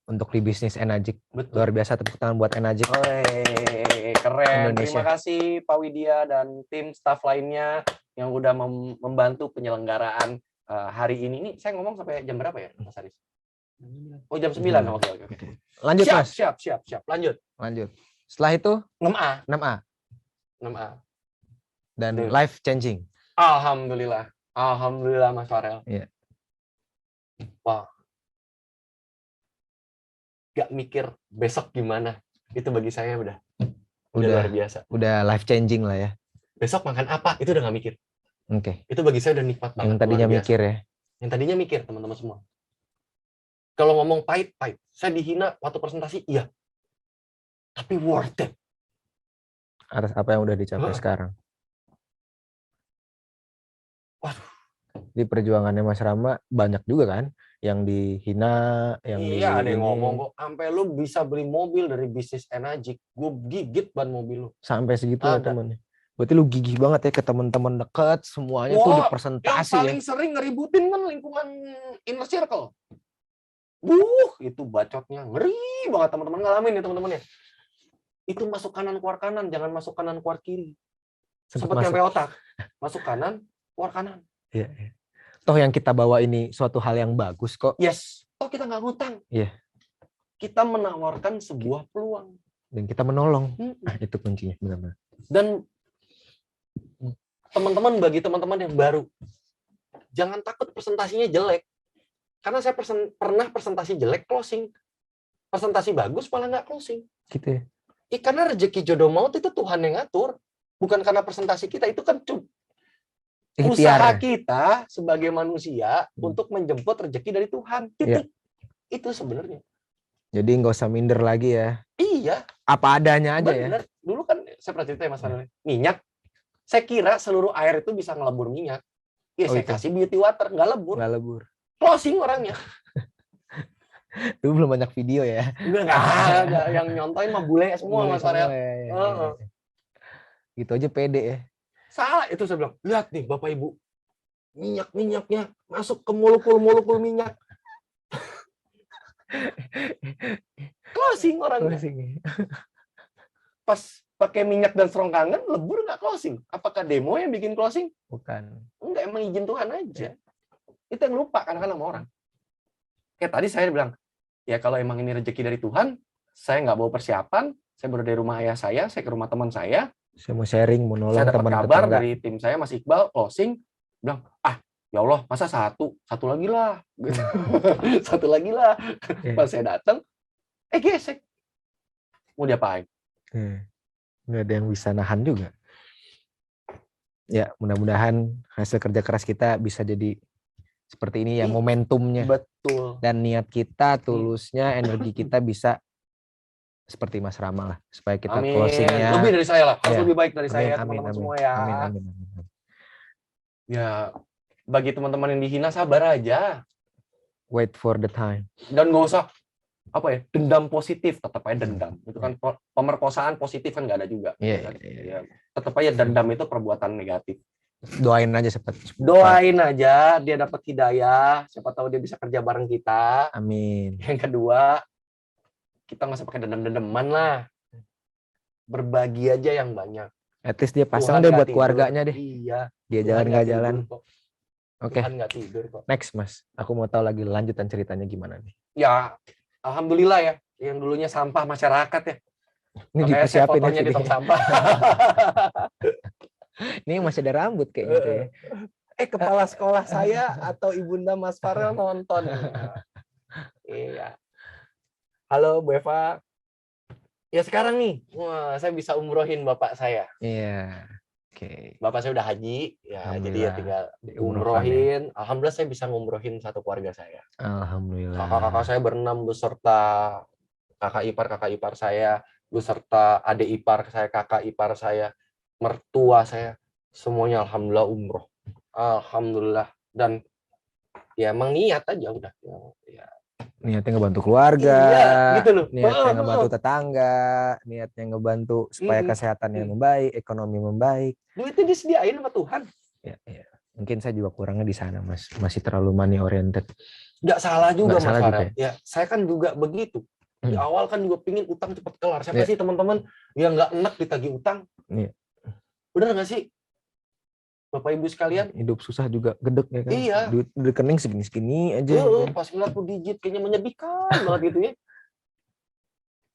untuk di bisnis Enagic. Betul. Luar biasa, tepuk tangan buat Enagic. Keren. Indonesia. Terima kasih Pak Widya dan tim staff lainnya yang udah membantu penyelenggaraan hari ini. Ini saya ngomong sampai jam berapa ya, Mas Aris? Oh, jam 9. Oke. Lanjut, Mas. Siap. Lanjut. Setelah itu 6A. 6A. Dan life changing. Alhamdulillah Mas Farel. Iya. Wah. Gak mikir besok gimana. Itu bagi saya udah luar biasa. Udah life changing lah ya. Besok makan apa? Itu udah gak mikir. Oke. Itu bagi saya udah nikmat banget. Yang tadinya mikir ya. Yang tadinya mikir, teman-teman semua. Kalau ngomong pahit. Saya dihina waktu presentasi, iya. Tapi worth it. Atas apa yang udah dicapai sekarang. Waduh. Di perjuangannya Mas Rama banyak juga kan yang dihina, yang iya, ada yang ngomong kok sampai lu bisa beli mobil dari bisnis Enagic, gue gigit ban mobil lu. Sampai segitu ya temennya. Berarti lu gigih banget ya ke teman-teman dekat, semuanya tuh dipresentasi ya. Yang paling sering ngeributin kan lingkungan inner circle. Itu bacotnya ngeri banget, teman-teman ngalamin ya teman-teman ya. Itu masuk kanan keluar kanan, jangan masuk kanan keluar kiri. Sempat nyampe otak. Masuk kanan, keluar kanan. Iya. Toh yang kita bawa ini suatu hal yang bagus kok. Yes. Toh kita nggak ngutang. Iya. Kita menawarkan sebuah peluang. Dan kita menolong. Nah, itu kuncinya benar-benar. Dan teman-teman, bagi teman-teman yang baru, jangan takut presentasinya jelek. Karena saya pernah presentasi jelek closing. Presentasi bagus malah nggak closing. Gitu ya. Karena rezeki jodoh maut itu Tuhan yang ngatur. Bukan karena presentasi kita, itu kan usaha kita sebagai manusia untuk menjemput rezeki dari Tuhan. Titik. Itu sebenarnya. Jadi nggak usah minder lagi ya. Iya. Apa adanya aja ya. Dulu kan saya pernah cerita ya Mas Farel. Minyak. Saya kira seluruh air itu bisa ngelebur minyak. Saya kasih beauty water, nggak lebur. Nggak lebur. Closing orangnya. Dulu belum banyak video ya. Nggak ada. Yang nyontoin mah bule semua Mas Farel. Gitu aja pede ya. Salah itu saya bilang, lihat nih Bapak Ibu, minyaknya masuk ke molekul minyak. Closing orangnya. Pas pakai minyak dan serongkangan, lebur nggak closing. Apakah demo yang bikin closing? Bukan. Enggak, emang izin Tuhan aja. Itu yang lupa kadang-kadang sama orang. Kayak tadi saya bilang, ya kalau emang ini rezeki dari Tuhan, saya nggak bawa persiapan, saya baru dari rumah ayah saya ke rumah teman saya. Saya mau sharing, mau nolong saya dapat teman kabar tetangga. dari tim saya, Mas Iqbal, closing, bilang, ya Allah, masa satu lagi lah. Satu lagi lah. Pas saya datang, gesek. Mau diapain? Nggak ada yang bisa nahan juga. Ya, mudah-mudahan hasil kerja keras kita bisa jadi seperti ini ya, momentumnya. Betul. Dan niat kita, tulusnya, energi kita bisa seperti Mas Rama lah, supaya kita closingnya lebih dari saya lah, harus lebih baik dari saya, teman-teman semua ya. Amin. Ya, bagi teman-teman yang dihina, sabar aja. Wait for the time. Dan nggak usah dendam positif, tetap aja dendam. Itu kan pemerkosaan positif kan nggak ada juga. Iya. Tetap aja dendam itu perbuatan negatif. Doain aja seperti. Doain aja dia dapat hidayah, siapa tahu dia bisa kerja bareng kita. Amin. Yang kedua, kita nggak usah pakai dendam-dendaman lah. Berbagi aja yang banyak. At least dia pasang deh buat keluarganya deh. Iya. Dia jalan nggak jalan. Oke. Nggak tidur kok. Next Mas, aku mau tahu lagi lanjutan ceritanya gimana nih. Ya, alhamdulillah ya. Yang dulunya sampah masyarakat ya. Ini dipersiapin fotonya di tong sampah. Ini masih ada rambut kayak gitu ya. Kepala sekolah saya atau Ibunda Mas Farel nonton. Iya. Halo Bu Eva. Ya sekarang nih, saya bisa umrohin bapak saya. Iya. Oke. Bapak saya udah haji, ya jadi ya tinggal umrohin. Ya. Alhamdulillah saya bisa ngumrohin satu keluarga saya. Alhamdulillah. Kakak-kakak saya berenam beserta kakak ipar saya, beserta adik ipar saya, kakak ipar saya, mertua saya, semuanya alhamdulillah umroh. Alhamdulillah. Dan ya emang niat aja udah. Ya. Niatnya ngebantu keluarga, gitu loh. Niatnya ngebantu tetangga, niatnya ngebantu supaya kesehatannya membaik, ekonomi membaik. Duitnya disediain sama Tuhan. Ya. Mungkin saya juga kurangnya di sana, Mas. Masih terlalu money oriented. Nggak salah juga, Nggak Mas salah Farel. juga Ya, saya kan juga begitu. Di awal kan juga pingin utang cepat kelar. Siapa sih teman-teman yang nggak enak ditagih utang? Bener nggak sih? Bapak Ibu sekalian, hidup susah juga gedek ya kan. Iya. Duit rekening segini-segini aja. Pas ngeliat tuh digit kayaknya menyedihkan banget gitu ya.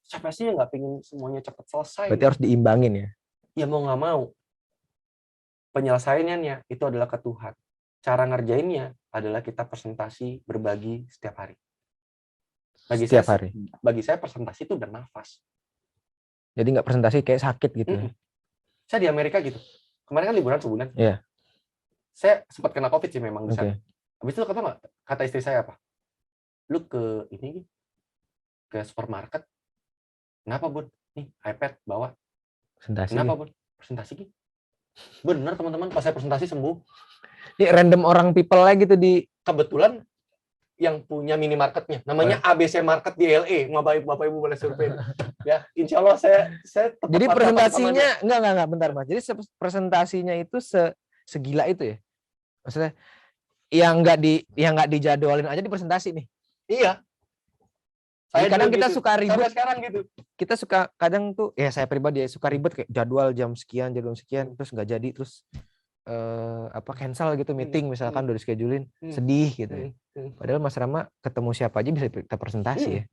Siapa sih yang nggak pingin semuanya cepat selesai? Berarti harus diimbangin ya. Ya mau nggak mau. Penyelesaiannya itu adalah ke Tuhan. Cara ngerjainnya adalah kita presentasi, berbagi setiap hari. Bagi saya presentasi itu udah nafas. Jadi nggak presentasi kayak sakit gitu. Saya di Amerika gitu. Kemarin kan liburan sebulan. Iya. Saya sempat kena COVID sih memang di sana. Okay. Habis itu kata istri saya apa? Lu ke ini, ke supermarket. Kenapa, Bun? Nih, iPad bawa. Presentasi. Kenapa, Bun? Presentasi gitu. Bener, teman-teman. Pas saya presentasi sembuh. Ini random orang people lagi gitu di... Kebetulan yang punya minimarketnya. Namanya ABC Market di LA. Bapak Ibu boleh survei. Ya, insya Allah saya Jadi presentasinya, enggak, bentar Mas. Jadi presentasinya itu segila itu ya? Maksudnya, yang nggak dijadwalin aja di presentasi nih? Iya. Kadang kita suka ribet. Sampai sekarang gitu. Kita suka kadang tuh, ya saya pribadi ya suka ribet kayak jadwal jam sekian, terus nggak jadi, terus cancel gitu meeting misalkan udah di-schedulein, sedih gitu ya. Padahal Mas Rama ketemu siapa aja bisa kita presentasi ya.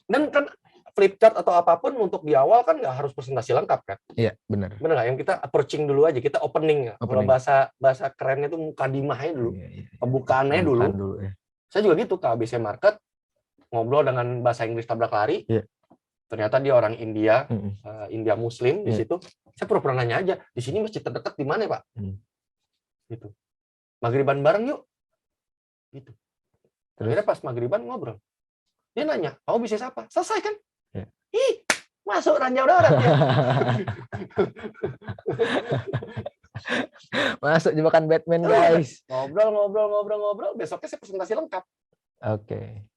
Dan kan flip chart atau apapun untuk di awal kan nggak harus presentasi lengkap kan? Iya, benar. Benar nggak? Yang kita approaching dulu aja, kita opening. Kalau bahasa kerennya itu mukadimahnya dulu, pembukaannya dulu. Ya. Saya juga gitu ke ABC Market, ngobrol dengan bahasa Inggris tabrak lari. Yeah. Ternyata dia orang India, India Muslim di situ. Saya pura-pura nanya aja, di sini masjid terdekat di mana, Pak? Gitu. Maghriban bareng yuk. Gitu. Akhirnya pas maghriban ngobrol. Dia nanya, kamu bisnis apa? Selesai kan? Yeah. Ih, masuk ranjau darat ya. Masuk jebakan Batman, guys. Ngobrol. Besoknya saya presentasi lengkap. Oke.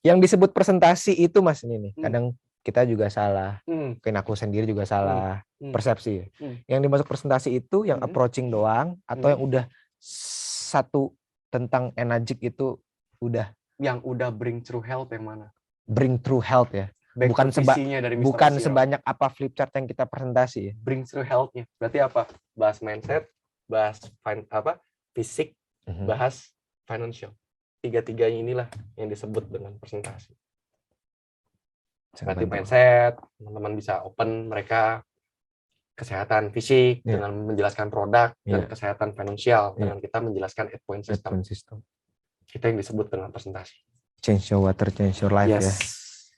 Yang disebut presentasi itu Mas ini nih, kadang kita juga salah, mungkin aku sendiri juga salah persepsi. Yang dimaksud presentasi itu yang approaching doang, atau yang udah satu tentang enagic itu udah. Yang udah bring true health yang mana? Bring true health ya. Bukan sebanyak apa flip chart yang kita presentasi ya. Bring true health-nya. Berarti apa? Bahas mindset, bahas fisik, bahas financial. Tiga-tiganya inilah yang disebut dengan presentasi. Berarti mindset, teman-teman bisa open mereka, kesehatan fisik dengan menjelaskan produk, dan kesehatan finansial dengan kita menjelaskan 8 point system. Kita yang disebut dengan presentasi. Change your water, change your life ya.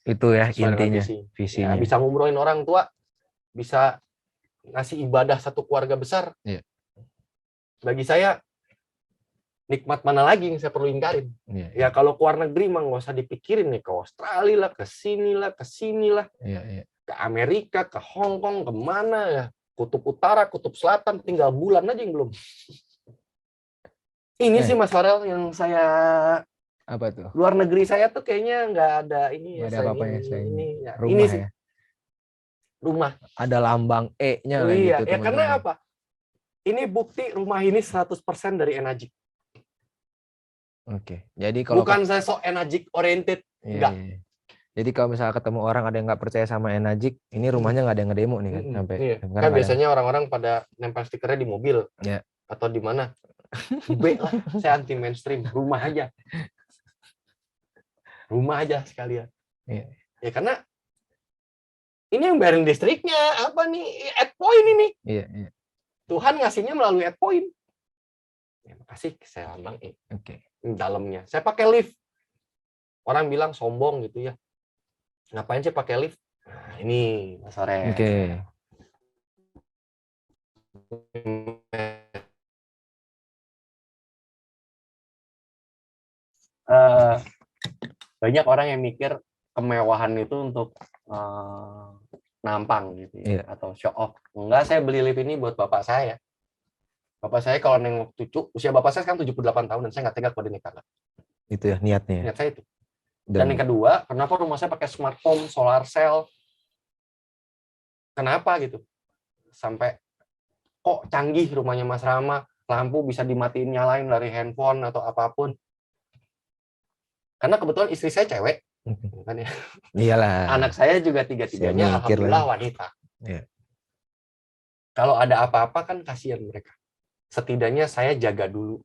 Itu ya intinya, visinya. Ya, bisa ngumrohin orang tua, bisa ngasih ibadah satu keluarga besar. Bagi saya, nikmat mana lagi yang saya perlu ingkarin? Ya kalau ke luar negeri mah nggak usah dipikirin nih, ke Australia lah, ke sini lah, ke Amerika, ke Hong Kong, kemana ya, kutub utara, kutub selatan, tinggal bulan aja yang belum. Ini sih Mas Farel yang saya apa tuh? Luar negeri saya tuh kayaknya nggak ada ini ya. Ada apa-apanya ini sih. Ya. Rumah. Ada lambang E-nya lah iya, gitu. Ya karena apa? Ini bukti rumah ini 100% dari enagic. Oke. Jadi kalau bukan saya sok enagic oriented, enggak. Iya. Jadi kalau misalnya ketemu orang ada yang nggak percaya sama enagic, ini rumahnya nggak ada yang ngedemo nih kan sampai. Kan biasanya orang-orang pada nempel stikernya di mobil atau di mana. B lah, saya anti mainstream, rumah aja sekalian. Ya karena ini yang bayarin listriknya apa nih, add point ini. Tuhan ngasihnya melalui add point. Ya, makasih saya lambang dalamnya. Saya pakai lift. Orang bilang sombong gitu ya. Ngapain sih pakai lift? Nah, ini Mas Farel. Banyak orang yang mikir kemewahan itu untuk nampang gitu ya, atau show off. Enggak, saya beli lift ini buat bapak saya. Bapak saya kalau nengok cucu, usia bapak saya sekarang 78 tahun dan saya nggak tega kalau dia nikah. Itu ya niatnya. Niat saya itu. Dan yang kedua, kenapa rumah saya pakai smart home, solar cell? Kenapa gitu? Sampai kok canggih rumahnya Mas Rama, lampu bisa dimatiin nyalain dari handphone atau apapun. Karena kebetulan istri saya cewek, kan ya. Iyalah. Anak saya juga tiga-tiganya alhamdulillah wanita. Yeah. Kalau ada apa-apa kan kasihan mereka. Setidaknya saya jaga dulu.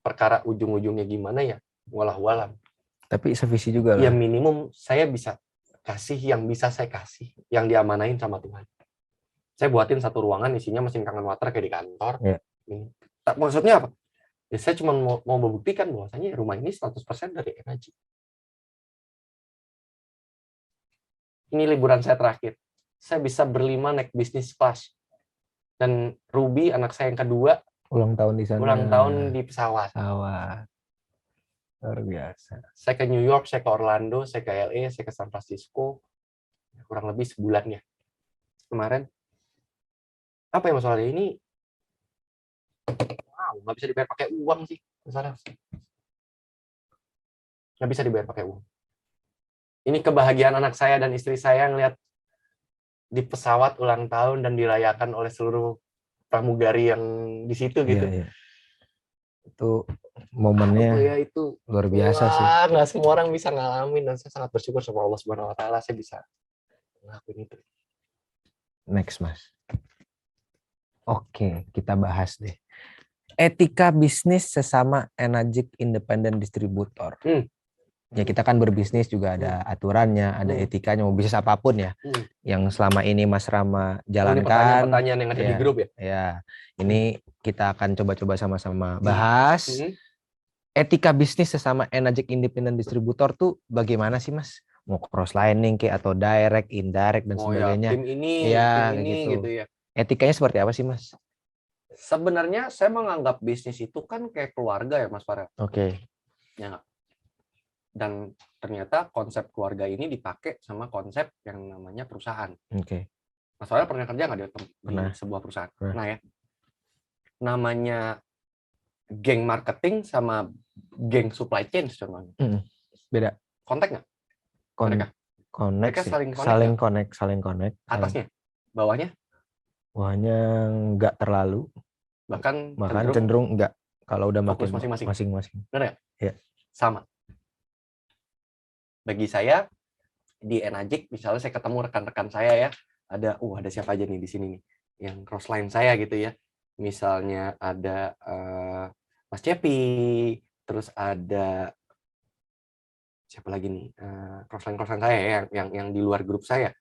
Perkara ujung-ujungnya gimana ya, walah-walam. Tapi sevisi juga lah. Ya minimum saya bisa kasih yang bisa saya kasih, yang diamanain sama Tuhan. Saya buatin satu ruangan isinya mesin kangen water kayak di kantor. Yeah. Maksudnya apa? Ya saya cuma mau membuktikan bahwasanya rumah ini 100% dari energi. Ini liburan saya terakhir. Saya bisa berlima naik bisnis class. Dan Ruby, anak saya yang kedua, ulang tahun di sana. Ulang tahun di pesawat. Luar biasa. Saya ke New York, saya ke Orlando, saya ke LA, saya ke San Francisco. Kurang lebih sebulan ya. Kemarin. Apa ya masalahnya ini? Wow, nggak bisa dibayar pakai uang sih. Masalah. Nggak bisa dibayar pakai uang. Ini kebahagiaan anak saya dan istri saya ngelihat di pesawat ulang tahun dan dirayakan oleh seluruh pramugari yang di situ gitu. Iya. Itu momennya ya, itu luar biasa sih. Nggak semua orang bisa ngalamin dan saya sangat bersyukur sama Allah Subhanahu Wa Taala saya bisa ngelakuin itu. Next, Mas. Oke, kita bahas deh. Etika bisnis sesama Enagic Independent Distributor. Ya kita kan berbisnis juga ada aturannya, ada etikanya, mau bisnis apapun ya. Yang selama ini Mas Rama jalankan. Ini pertanyaan yang ada di grup ya? Ya, ini kita akan coba-coba sama-sama bahas. Etika bisnis sesama Enagic Independent Distributor tuh bagaimana sih Mas? Mau cross-lining kayak atau direct, indirect dan sebagainya. Ya, tim ini gitu ya. Etikanya seperti apa sih Mas? Sebenarnya saya menganggap bisnis itu kan kayak keluarga ya Mas Farel. Oke. Ya. Dan ternyata konsep keluarga ini dipakai sama konsep yang namanya perusahaan. Oke. Mas Farel pernah kerja nggak di sebuah perusahaan? Nah ya. Namanya geng marketing sama geng supply chain contohnya. Beda. Kontak nggak? Mereka saling connect. Atasnya? Bawahnya? Bawahnya nggak terlalu. Bahkan cenderung nggak. Kalau udah makin masing-masing. Benar nggak? Ya. Sama. Bagi saya di Enagic misalnya saya ketemu rekan-rekan saya ya, ada siapa aja nih di sini nih yang crossline saya gitu ya. Misalnya ada Mas Cepi, terus ada siapa lagi nih crossline saya ya, yang di luar grup saya.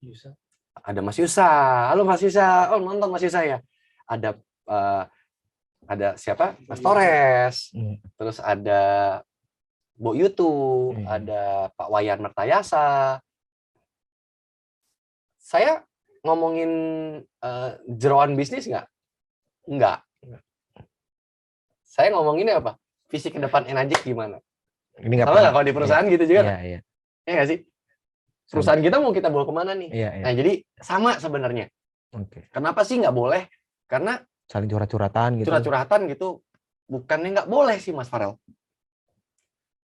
Yusa. Ada Mas Yusa. Halo Mas Yusa. Oh nonton Mas Yusa ya. Ada siapa? Mas Torres. Terus ada Bo Yutu, ada Pak Wayan Mertayasa. Saya ngomongin jeroan bisnis nggak? Nggak. Saya ngomonginnya apa? Visi ke depan Enagic gimana? Ini nggak kalau di perusahaan gitu juga. Iya. Ya nggak sih? Perusahaan kita mau kita bawa kemana nih? Iya. Nah jadi sama sebenarnya. Kenapa sih nggak boleh? Karena saling curhat-curhatan gitu. Curhat-curhatan gitu. Bukannya nggak boleh sih Mas Farel.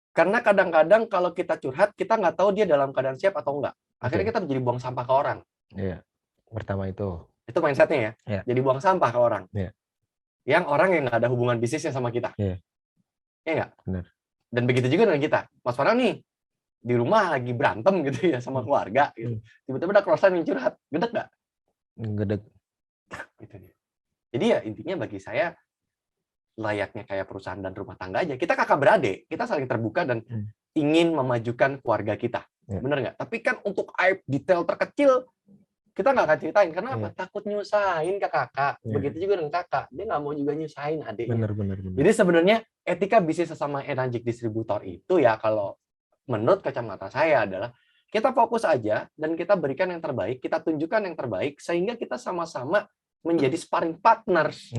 Karena kadang-kadang kalau kita curhat, kita nggak tahu dia dalam keadaan siap atau enggak. Akhirnya kita menjadi buang sampah ke orang. Iya, pertama itu. Itu mindset-nya ya. Iya. Jadi buang sampah ke orang. Iya. Yang orang yang nggak ada hubungan bisnisnya sama kita. Iya. Iya nggak? Benar. Dan begitu juga dengan kita. Mas Farel nih, di rumah lagi berantem gitu ya sama keluarga. Gitu. Tiba-tiba ada crossline yang curhat. Gedek nggak? Gedek. Gitu dia. Jadi ya intinya bagi saya, layaknya kayak perusahaan dan rumah tangga aja. Kita kakak beradik, kita saling terbuka dan ingin memajukan keluarga kita. Ya. Bener nggak? Tapi kan untuk aib detail terkecil, kita nggak akan ceritain. Karena apa? Takut nyusahin ke kakak. Ya. Begitu juga dengan kakak. Dia nggak mau juga nyusahin adiknya. Bener. Jadi sebenarnya etika bisnis sesama Enagic distributor itu ya kalau menurut kacamata saya adalah kita fokus aja dan kita berikan yang terbaik, kita tunjukkan yang terbaik, sehingga kita sama-sama menjadi sparring partners.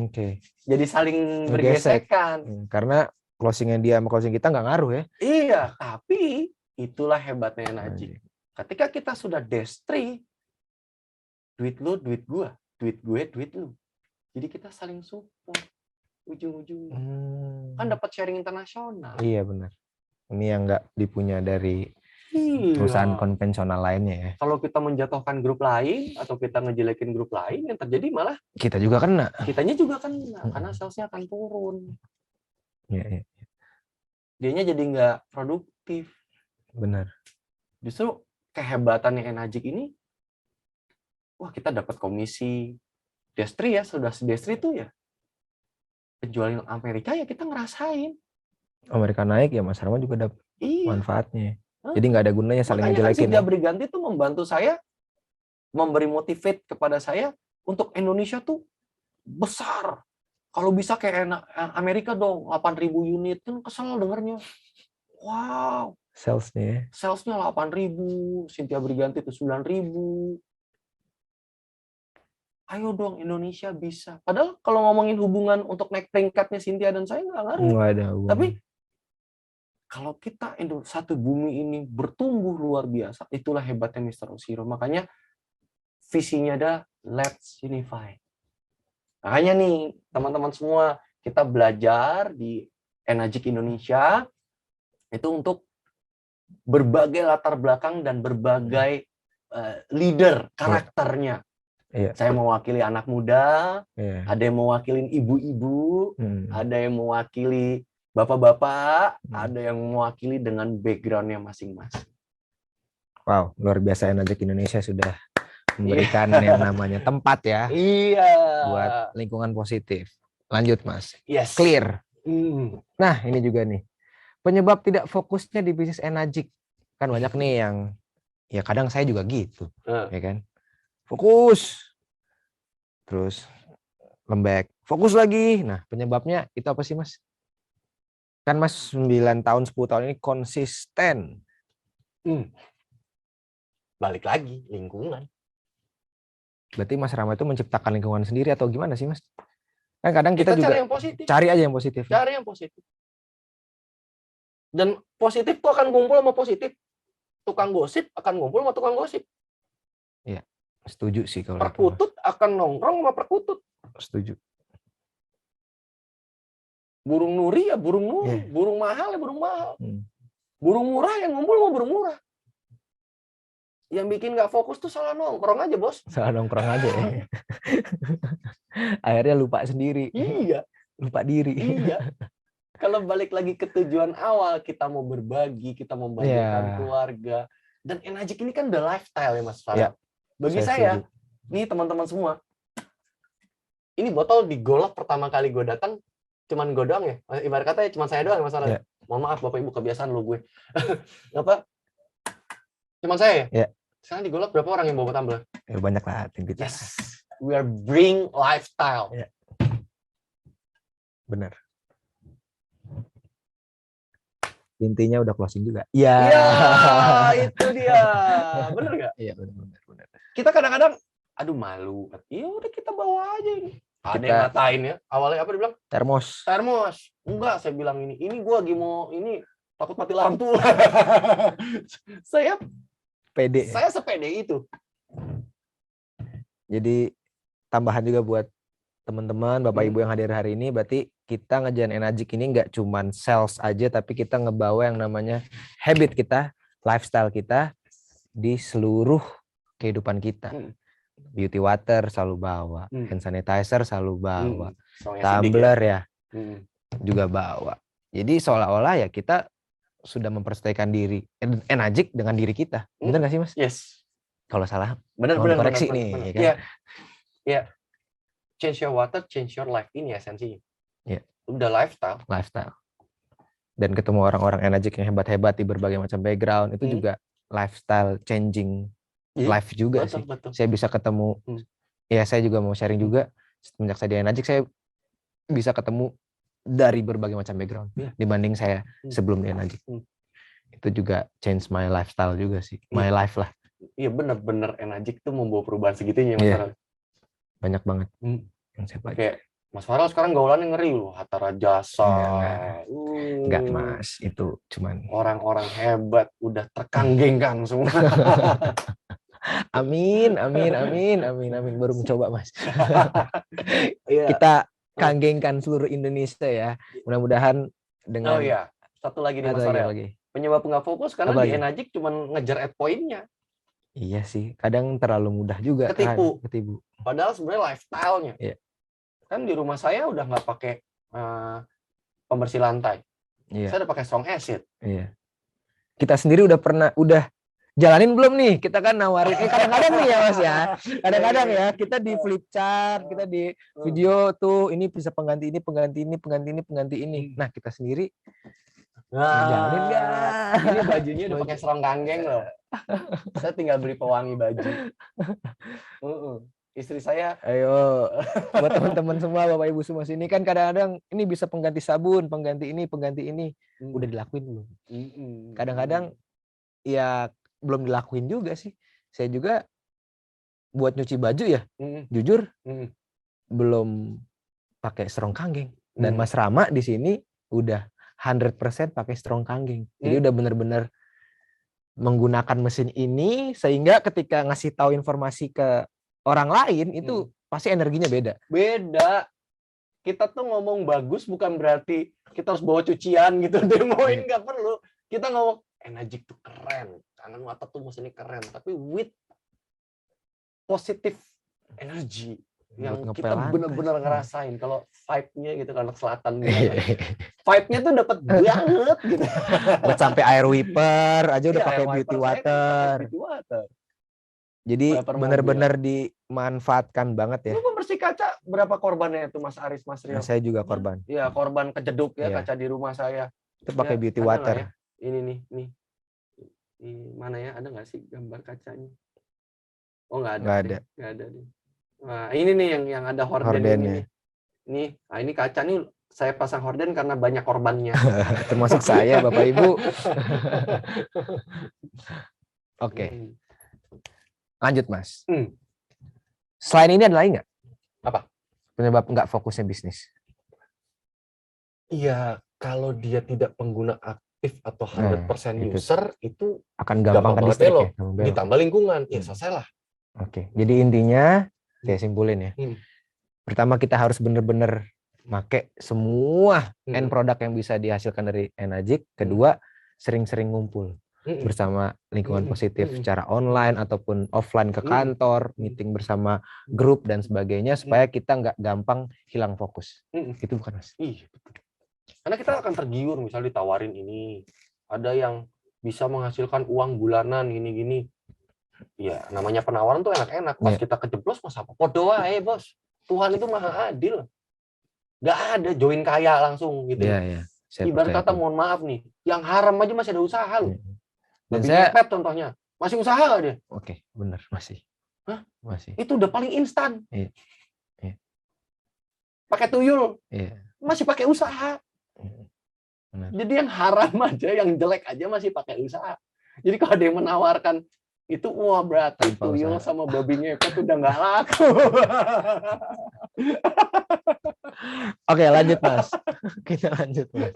Jadi saling bergesekan. Karena closingnya dia sama closing kita nggak ngaruh ya. Iya, tapi itulah hebatnya Enagic. Ketika kita sudah destri, duit lu, duit gua, duit gue, duit lu. Jadi kita saling support ujung-ujungnya. Kan dapat sharing internasional. Iya benar. Ini yang nggak dipunya dari perusahaan konvensional lainnya ya. Kalau kita menjatuhkan grup lain atau kita ngejelekin grup lain, yang terjadi malah kita juga kena. Kitanya juga kena karena salesnya akan turun. Ya. Dianya jadi nggak produktif. Benar. Justru kehebatannya Enagic ini, wah kita dapat komisi. Destri ya, sudah Destri tuh ya penjualan Amerika ya kita ngerasain. Amerika naik ya Mas Rama juga dapat manfaatnya. Jadi nggak ada gunanya saling ngejelekin. Makanya Briganti tuh membantu saya, memberi motivate kepada saya untuk Indonesia tuh besar. Kalau bisa kayak Amerika dong, 8.000 unit. Kan kesel dengernya. Wow. Salesnya 8.000, Cynthia Briganti itu 9.000. Ayo dong Indonesia bisa. Padahal kalau ngomongin hubungan untuk naik peringkatnya Cynthia dan saya nggak ngaruh. Nggak ada hubungan. Tapi kalau kita satu bumi ini bertumbuh luar biasa, itulah hebatnya Mr. Oshiro. Makanya visinya ada Let's Unify. Makanya nih teman-teman semua, kita belajar di Enagic Indonesia itu untuk berbagai latar belakang dan berbagai leader karakternya. Iya. Saya mewakili anak muda, ada yang mewakili ibu-ibu, ada yang mewakili bapak-bapak, ada yang mewakili dengan background-nya masing-masing. Wow, luar biasa Enagic Indonesia sudah memberikan yang namanya tempat ya. Iya. Buat lingkungan positif. Lanjut Mas. Yes. Clear. Nah ini juga nih. Penyebab tidak fokusnya di bisnis Enagic. Kan banyak nih yang, ya kadang saya juga gitu. Ya kan. Fokus. Terus lembek. Fokus lagi. Nah penyebabnya itu apa sih Mas? Kan Mas 9 tahun, 10 tahun ini konsisten. Balik lagi, lingkungan. Berarti Mas Rama itu menciptakan lingkungan sendiri atau gimana sih Mas? Kan kadang kita juga cari yang positif. Cari aja yang positif. Cari yang positif. Dan positif tuh akan ngumpul sama positif. Tukang gosip akan ngumpul sama tukang gosip. Iya, setuju sih kalau perkutut itu, akan nongkrong sama perkutut. Setuju. Burung nuri ya burung nuri, burung mahal ya burung mahal. Burung murah yang ngumpul sama burung murah. Yang bikin nggak fokus tuh salah nongkrong aja, Bos. Salah nongkrong aja ya. Akhirnya lupa sendiri. Iya. Lupa diri. Iya. Kalau balik lagi ke tujuan awal, kita mau berbagi, kita membagikan keluarga. Dan Enagic ini kan the lifestyle ya, Mas Farel. Bagi saya, nih teman-teman semua, ini botol digolok pertama kali gue datang, cuman gue doang ya. Ibarat kata ya, cuman saya doang, Mas Farel. Mohon maaf, Bapak Ibu, kebiasaan lo gue. Apa? Cuman saya ya? Sekarang digolok berapa orang yang bawa tumbler? Ya, banyak lah tim kita. Yes. We are bring lifestyle. Ya. Benar. Intinya udah closing juga. Iya. Ya, itu dia. Bener nggak? Iya, benar. Kita kadang-kadang, aduh malu. Iya udah kita bawa aja ini. Ada yang ngatain ya. Awalnya apa dibilang? Termos. Enggak, saya bilang ini. Ini gue lagi mau ini takut mati lampu. Saya pede. Saya sepede itu. Jadi tambahan juga buat teman-teman, Bapak Ibu yang hadir hari ini, berarti kita ngejalan Enagic ini nggak cuman sales aja, tapi kita ngebawa yang namanya habit kita, lifestyle kita di seluruh kehidupan kita. Beauty water selalu bawa, hand sanitizer selalu bawa, tumbler ya juga bawa. Jadi seolah-olah ya kita sudah mempersetaikan diri Enagic dengan diri kita. Benar nggak sih Mas? Yes. Kalau salah, benar koreksi nih. Benar. Kan? Ya. Change your water, change your life, ini esensinya. Ya. Udah lifestyle. Dan ketemu orang-orang Enagic yang hebat-hebat di berbagai macam background, itu juga lifestyle changing life juga sih. Betul. Saya bisa ketemu, ya saya juga mau sharing juga, semenjak saya di Enagic, saya bisa ketemu dari berbagai macam background dibanding saya sebelum di Enagic. Itu juga change my lifestyle juga sih, my life lah. Iya benar-benar Enagic tuh membawa perubahan segitunya Mas Farel. Banyak banget yang saya baca. Kayak Mas Farel sekarang gaulannya ngeri loh, Hatta Rajasa. Enggak Mas, itu cuman orang-orang hebat udah terkanggengkan semua. Amin. Baru mencoba Mas. Kita kanggengkan seluruh Indonesia ya. Mudah-mudahan dengan satu lagi nih Mas Farel. Penyebab nggak fokus karena Apa di lagi? Enagic cuma ngejar ad point-nya. Iya sih, kadang terlalu mudah juga Ketipu. kan, ketipu. Padahal sebenarnya lifestyle-nya. Iya. Kan di rumah saya udah nggak pakai pembersih lantai. Iya. Saya udah pakai strong acid. Iya. Kita sendiri udah jalanin belum nih? Kita kan nawarin kadang-kadang nih ya Mas ya. Kadang-kadang ya kita di flip chart, kita di video tuh ini bisa pengganti ini, pengganti ini, pengganti ini, pengganti ini. Nah, kita sendiri jalanin nggak? Ini bajunya udah pakai serong kanggeng loh. Saya tinggal beli pewangi baju. Istri saya, ayo buat teman-teman semua, Bapak Ibu semua sini kan kadang-kadang ini bisa pengganti sabun, pengganti ini, udah dilakuin belum? Kadang-kadang ya belum dilakuin juga sih. Saya juga buat nyuci baju ya, jujur belum pakai strong kanggeng. Dan Mas Rama di sini udah 100% pakai strong kanggeng. Jadi udah bener-bener menggunakan mesin ini sehingga ketika ngasih tahu informasi ke orang lain itu pasti energinya beda. Beda. Kita tuh ngomong bagus bukan berarti kita harus bawa cucian gitu demoin, nggak perlu. Kita ngomong Enagic tuh keren, kangen mata tuh mesinnya keren, tapi with positive energy yang kita benar-benar ngerasain kalau vibe-nya gitu kan, anak selatan gitu. Vibe-nya tuh dapat banget gitu. Buat sampai air wiper aja udah pakai beauty water. Jadi benar-benar dimanfaatkan banget ya. Lu pembersih kaca berapa korbannya itu Mas Aris, Mas Rio? Nah, saya juga korban. Iya, korban kejeduk ya kaca di rumah saya. Itu pakai beauty water. Ya? Ini nih. Ini mana ya? Ada nggak sih gambar kacanya? Oh, nggak ada. Nggak ada nih. Nah, ini nih yang ada horden ini. Ini kaca nih saya pasang horden karena banyak korbannya. Termasuk saya, Bapak Ibu. Oke. Lanjut, Mas. Selain ini ada lagi nggak? Apa? Penyebab nggak fokusnya bisnis? Iya, kalau dia tidak pengguna aktif atau 100% user, itu akan gampang ke distrik ya? Ditambah lingkungan, ya selesai lah. Oke, jadi intinya saya simpulin ya. Pertama kita harus benar-benar make semua end produk yang bisa dihasilkan dari Enagic. Kedua, sering-sering ngumpul bersama lingkungan positif secara online ataupun offline ke kantor, meeting bersama grup dan sebagainya supaya kita nggak gampang hilang fokus. Itu bukan Mas? Iya, betul. Karena kita akan tergiur misalnya ditawarin ini, ada yang bisa menghasilkan uang bulanan gini-gini. Ya, namanya penawaran tuh enak-enak. Pas kita kejeblos, mas apa? Podo aja, bos. Tuhan itu maha adil. Gak ada join kaya langsung gitu. Iya. Ibarat kata, mohon maaf nih, yang haram aja masih ada usaha loh. Dan saya ngepet contohnya, masih usaha gak dia? Oke, benar masih. Hah? Masih. Itu udah paling instan. Iya. Pakai tuyul, masih pakai usaha. Benar. Jadi yang haram aja, yang jelek aja masih pakai usaha. Jadi kalau ada yang menawarkan itu, wah berarti tuyul sama babi ngepet udah nggak laku. Oke, lanjut Mas. Kita lanjut Mas.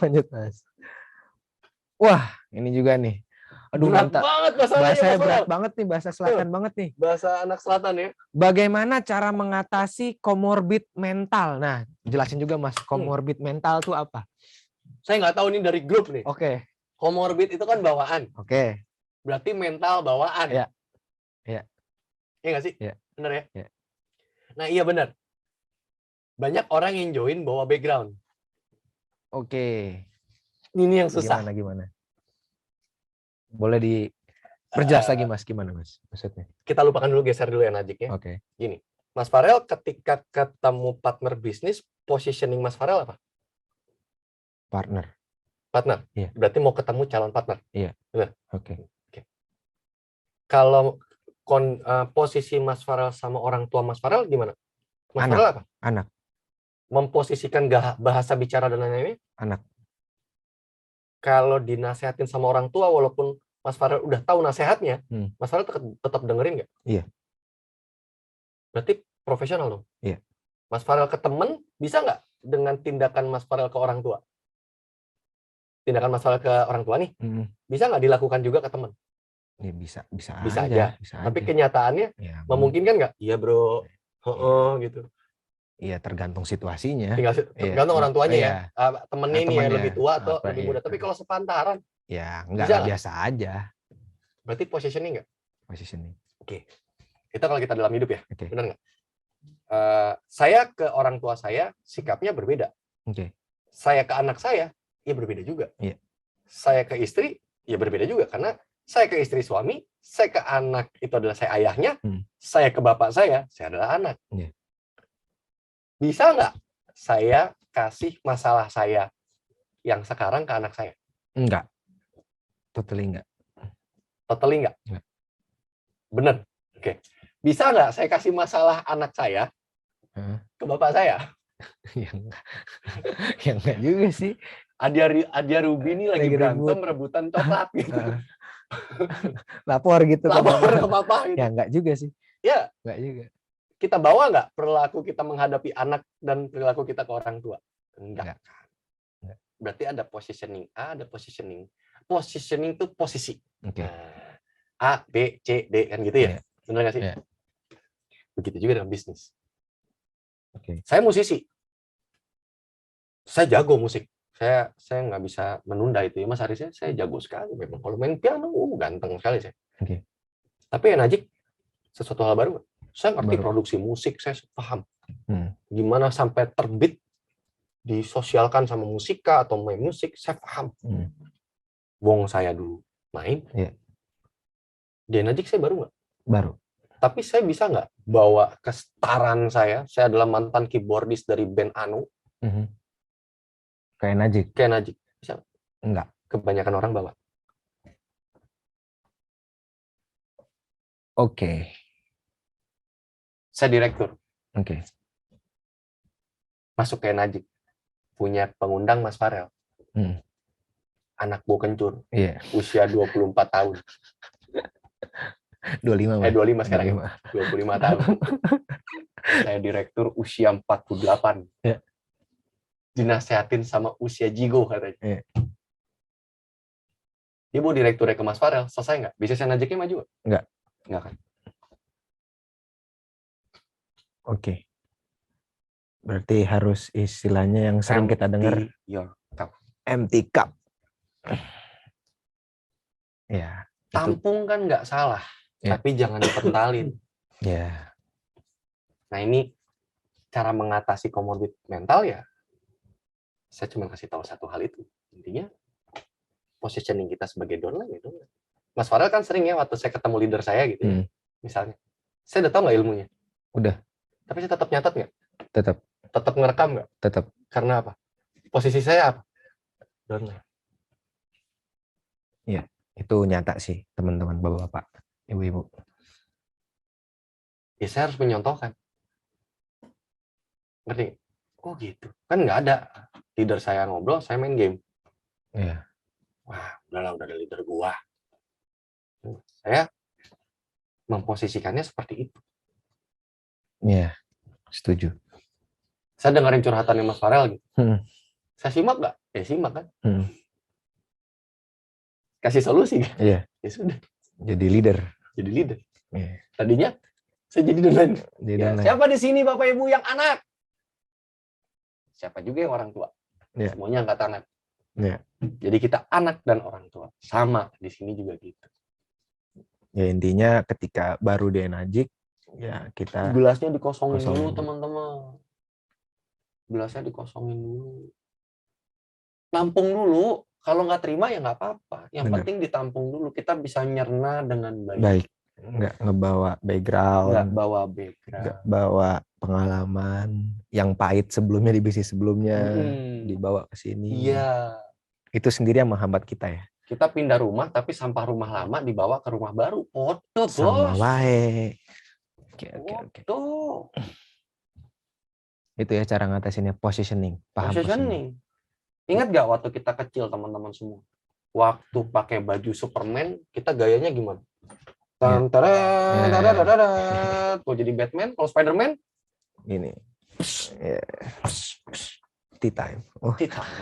Lanjut Mas. Wah, ini juga nih. Aduh, berat banget bahasanya berat banget nih, bahasa selatan banget nih. Bahasa anak selatan ya. Bagaimana cara mengatasi komorbid mental? Nah, jelasin juga Mas, komorbid mental itu apa? Saya nggak tahu ini dari grup nih. Oke. Komorbid itu kan bawaan. Oke. Berarti mental bawaan. Iya. Iya nggak sih? Iya. Benar ya? Iya. Nah, iya benar. Banyak orang yang join bawa background. Oke. Ini yang susah. Gimana? Boleh diperjelas lagi Mas, gimana Mas maksudnya? Kita lupakan dulu, geser dulu Enagic ya. Oke. Gini, Mas Farel ketika ketemu partner bisnis, positioning Mas Farel apa? Partner. Iya. Berarti mau ketemu calon partner. Iya. Benar. Oke. Kalau posisi Mas Farel sama orang tua Mas Farel gimana? Mas Farel apa? Anak. Memposisikan bahasa bicara dan lain-lainnya? Anak. Kalau dinasehatin sama orang tua, walaupun Mas Farel udah tahu nasihatnya, Mas Farel tetap dengerin nggak? Iya. Berarti profesional dong? Iya. Mas Farel ke temen, bisa nggak dengan tindakan Mas Farel ke orang tua? Tindakan Mas Farel ke orang tua nih, bisa nggak dilakukan juga ke teman? Ya, bisa aja. Tapi kenyataannya memungkinkan nggak? Iya bro, gitu. Iya, tergantung situasinya. Tergantung orang tuanya ya. Temennya ini yang lebih tua atau lebih muda. Tapi kalau sepantaran, ya enggak biasa aja. Berarti positioning nggak? Positioning. Oke. Itu kalau kita dalam hidup ya. Benar nggak? Saya ke orang tua saya sikapnya berbeda. Saya ke anak saya, ya berbeda juga. Saya ke istri, ya berbeda juga. Karena saya ke istri suami, saya ke anak itu adalah saya ayahnya, saya ke bapak saya adalah anak. Bisa nggak saya kasih masalah saya yang sekarang ke anak saya? Enggak. Totally enggak. Totally enggak? Bener. Oke. Bisa nggak saya kasih masalah anak saya ke bapak saya? Ya enggak juga sih. Adia Ruby ini lagi berantem rebutan coklat gitu. Lapor gitu. Lapor ke papa gitu. Ya enggak juga sih. Ya. Enggak juga. Kita bawa nggak perilaku kita menghadapi anak dan perilaku kita ke orang tua? Enggak. Berarti ada positioning A, ada positioning. Positioning itu posisi. A, B, C, D kan gitu ya. Benar nggak sih? Begitu juga dengan bisnis. Saya musisi. Saya jago musik. Saya nggak bisa menunda itu ya, Mas Haris. Saya jago sekali. Memang kalau main piano, ganteng sekali saya. Tapi ya Najik, sesuatu hal baru. Saya ngerti produksi musik, saya paham. Gimana sampai terbit, disosialkan sama musika atau main musik, saya paham. Wong saya dulu main. Di Najik saya baru nggak? Baru. Tapi saya bisa nggak bawa kesetaraan saya adalah mantan keyboardis dari band Anu. Kayak Najik? Kayak Najik. Bisa nggak? Enggak. Kebanyakan orang bawa. Saya direktur. Masuk kayak Najik. Punya pengundang Mas Farel. Anak Bo Kencur. Usia 24 tahun. 25 sekarang. 25 tahun. Saya direktur usia 48. Dinasehatin sama usia Jigo katanya. Dia mau direkturnya ke Mas Farel, selesai nggak? Bisnisnya Najiknya maju nggak? Nggak kan? Berarti harus istilahnya yang sering kita dengar. Empty cup. Ya. Tampung kan nggak salah, tapi jangan dipentalin. Nah ini cara mengatasi komorbid mental ya. Saya cuma kasih tahu satu hal itu. Intinya positioning kita sebagai downline itu. Mas Farel kan sering ya waktu saya ketemu leader saya gitu ya. Misalnya. Saya udah tahu nggak ilmunya? Udah. Tapi saya tetap nyatat nggak? Tetap. Tetap ngerekam nggak? Tetap. Karena apa? Posisi saya apa? Downline. Iya, itu nyata sih teman-teman, bapak-bapak, ibu-ibu. Ya saya harus menyontohkan. Ngerti? Oh gitu. Kan nggak ada leader saya ngobrol, saya main game. Wah, udah ada leader gua. Saya memposisikannya seperti itu. Setuju. Saya dengerin curhatannya Mas Farel gitu. Saya simak nggak? Ya simak kan. Kasih solusi kan? Ya sudah. Jadi leader. Tadinya saya jadi downline. Siapa di sini Bapak Ibu yang anak? Siapa juga yang orang tua? Semuanya angkat tangan. Jadi kita anak dan orang tua. Sama di sini juga gitu. Ya intinya ketika baru di Najik, ya kita gelasnya dikosongin dulu teman-teman. Gelasnya dikosongin dulu. Tampung dulu. Kalau nggak terima ya nggak apa-apa. Yang penting ditampung dulu. Kita bisa nyerna dengan baik. Nggak ngebawa background. Nggak bawa pengalaman yang pahit sebelumnya di bisnis sebelumnya. Dibawa ke sini. Itu sendiri yang menghambat kita ya. Kita pindah rumah tapi sampah rumah lama dibawa ke rumah baru. Podo, bos. Sama wae. Oke. Itu ya cara ngatasinnya, positioning. Positioning. Ingat gak waktu kita kecil teman-teman semua? Waktu pakai baju Superman, kita gayanya gimana? Tuh jadi Batman, kalau Spiderman gini. Tea time. Tea time.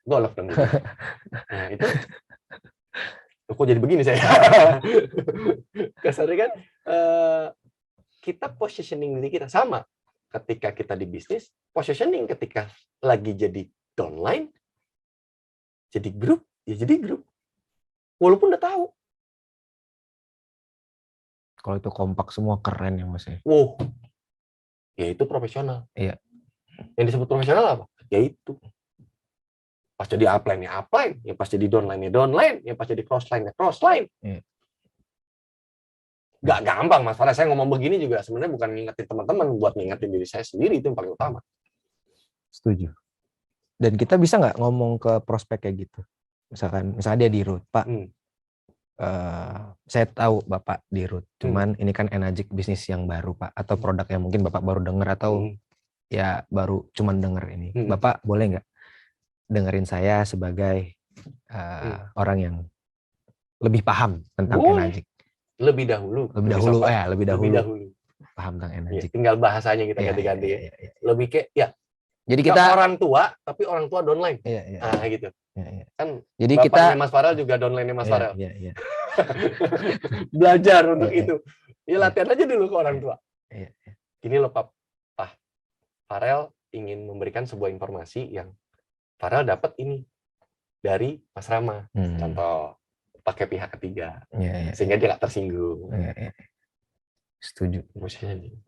Golok dong. Nah, itu kok jadi begini saya. Kasarnya kan kita positioning diri kita sama. ketika kita di bisnis, positioning ketika lagi jadi downline, jadi grup, ya jadi grup. Walaupun udah tahu. Kalau itu kompak semua keren ya Mas ya. Wow, ya itu profesional. Iya. Yang disebut profesional apa? Ya itu. Pas jadi upline ya upline, ya pas jadi downline ya downline, ya pas jadi crossline ya crossline. Iya. Gak gampang Mas Farel. Saya ngomong begini juga sebenarnya bukan ngingetin teman-teman, buat ngingetin diri saya sendiri, itu yang paling utama. Setuju. Dan kita bisa nggak ngomong ke prospek kayak gitu? Misalkan dia di root, Pak. Saya tahu Bapak di root, cuman ini kan Enagic bisnis yang baru Pak, atau produk yang mungkin Bapak baru dengar atau ya baru cuman denger ini. Bapak boleh nggak dengerin saya sebagai orang yang lebih paham tentang Enagic? Lebih dahulu paham tentang Enagic. Ya, tinggal bahasanya kita ganti-ganti ya. Lebih kayak ya. Jadi kita orang tua, tapi orang tua downline. Nah, gitu. Kan jadi bapaknya Mas Farel juga downline-nya Mas Farel. Belajar untuk itu. Ya latihan aja dulu ke orang tua. Gini loh Pak Farel ingin memberikan sebuah informasi yang Farel dapat ini dari Mas Rama. Contoh pakai pihak ketiga. Sehingga dia nggak tersinggung. Setuju.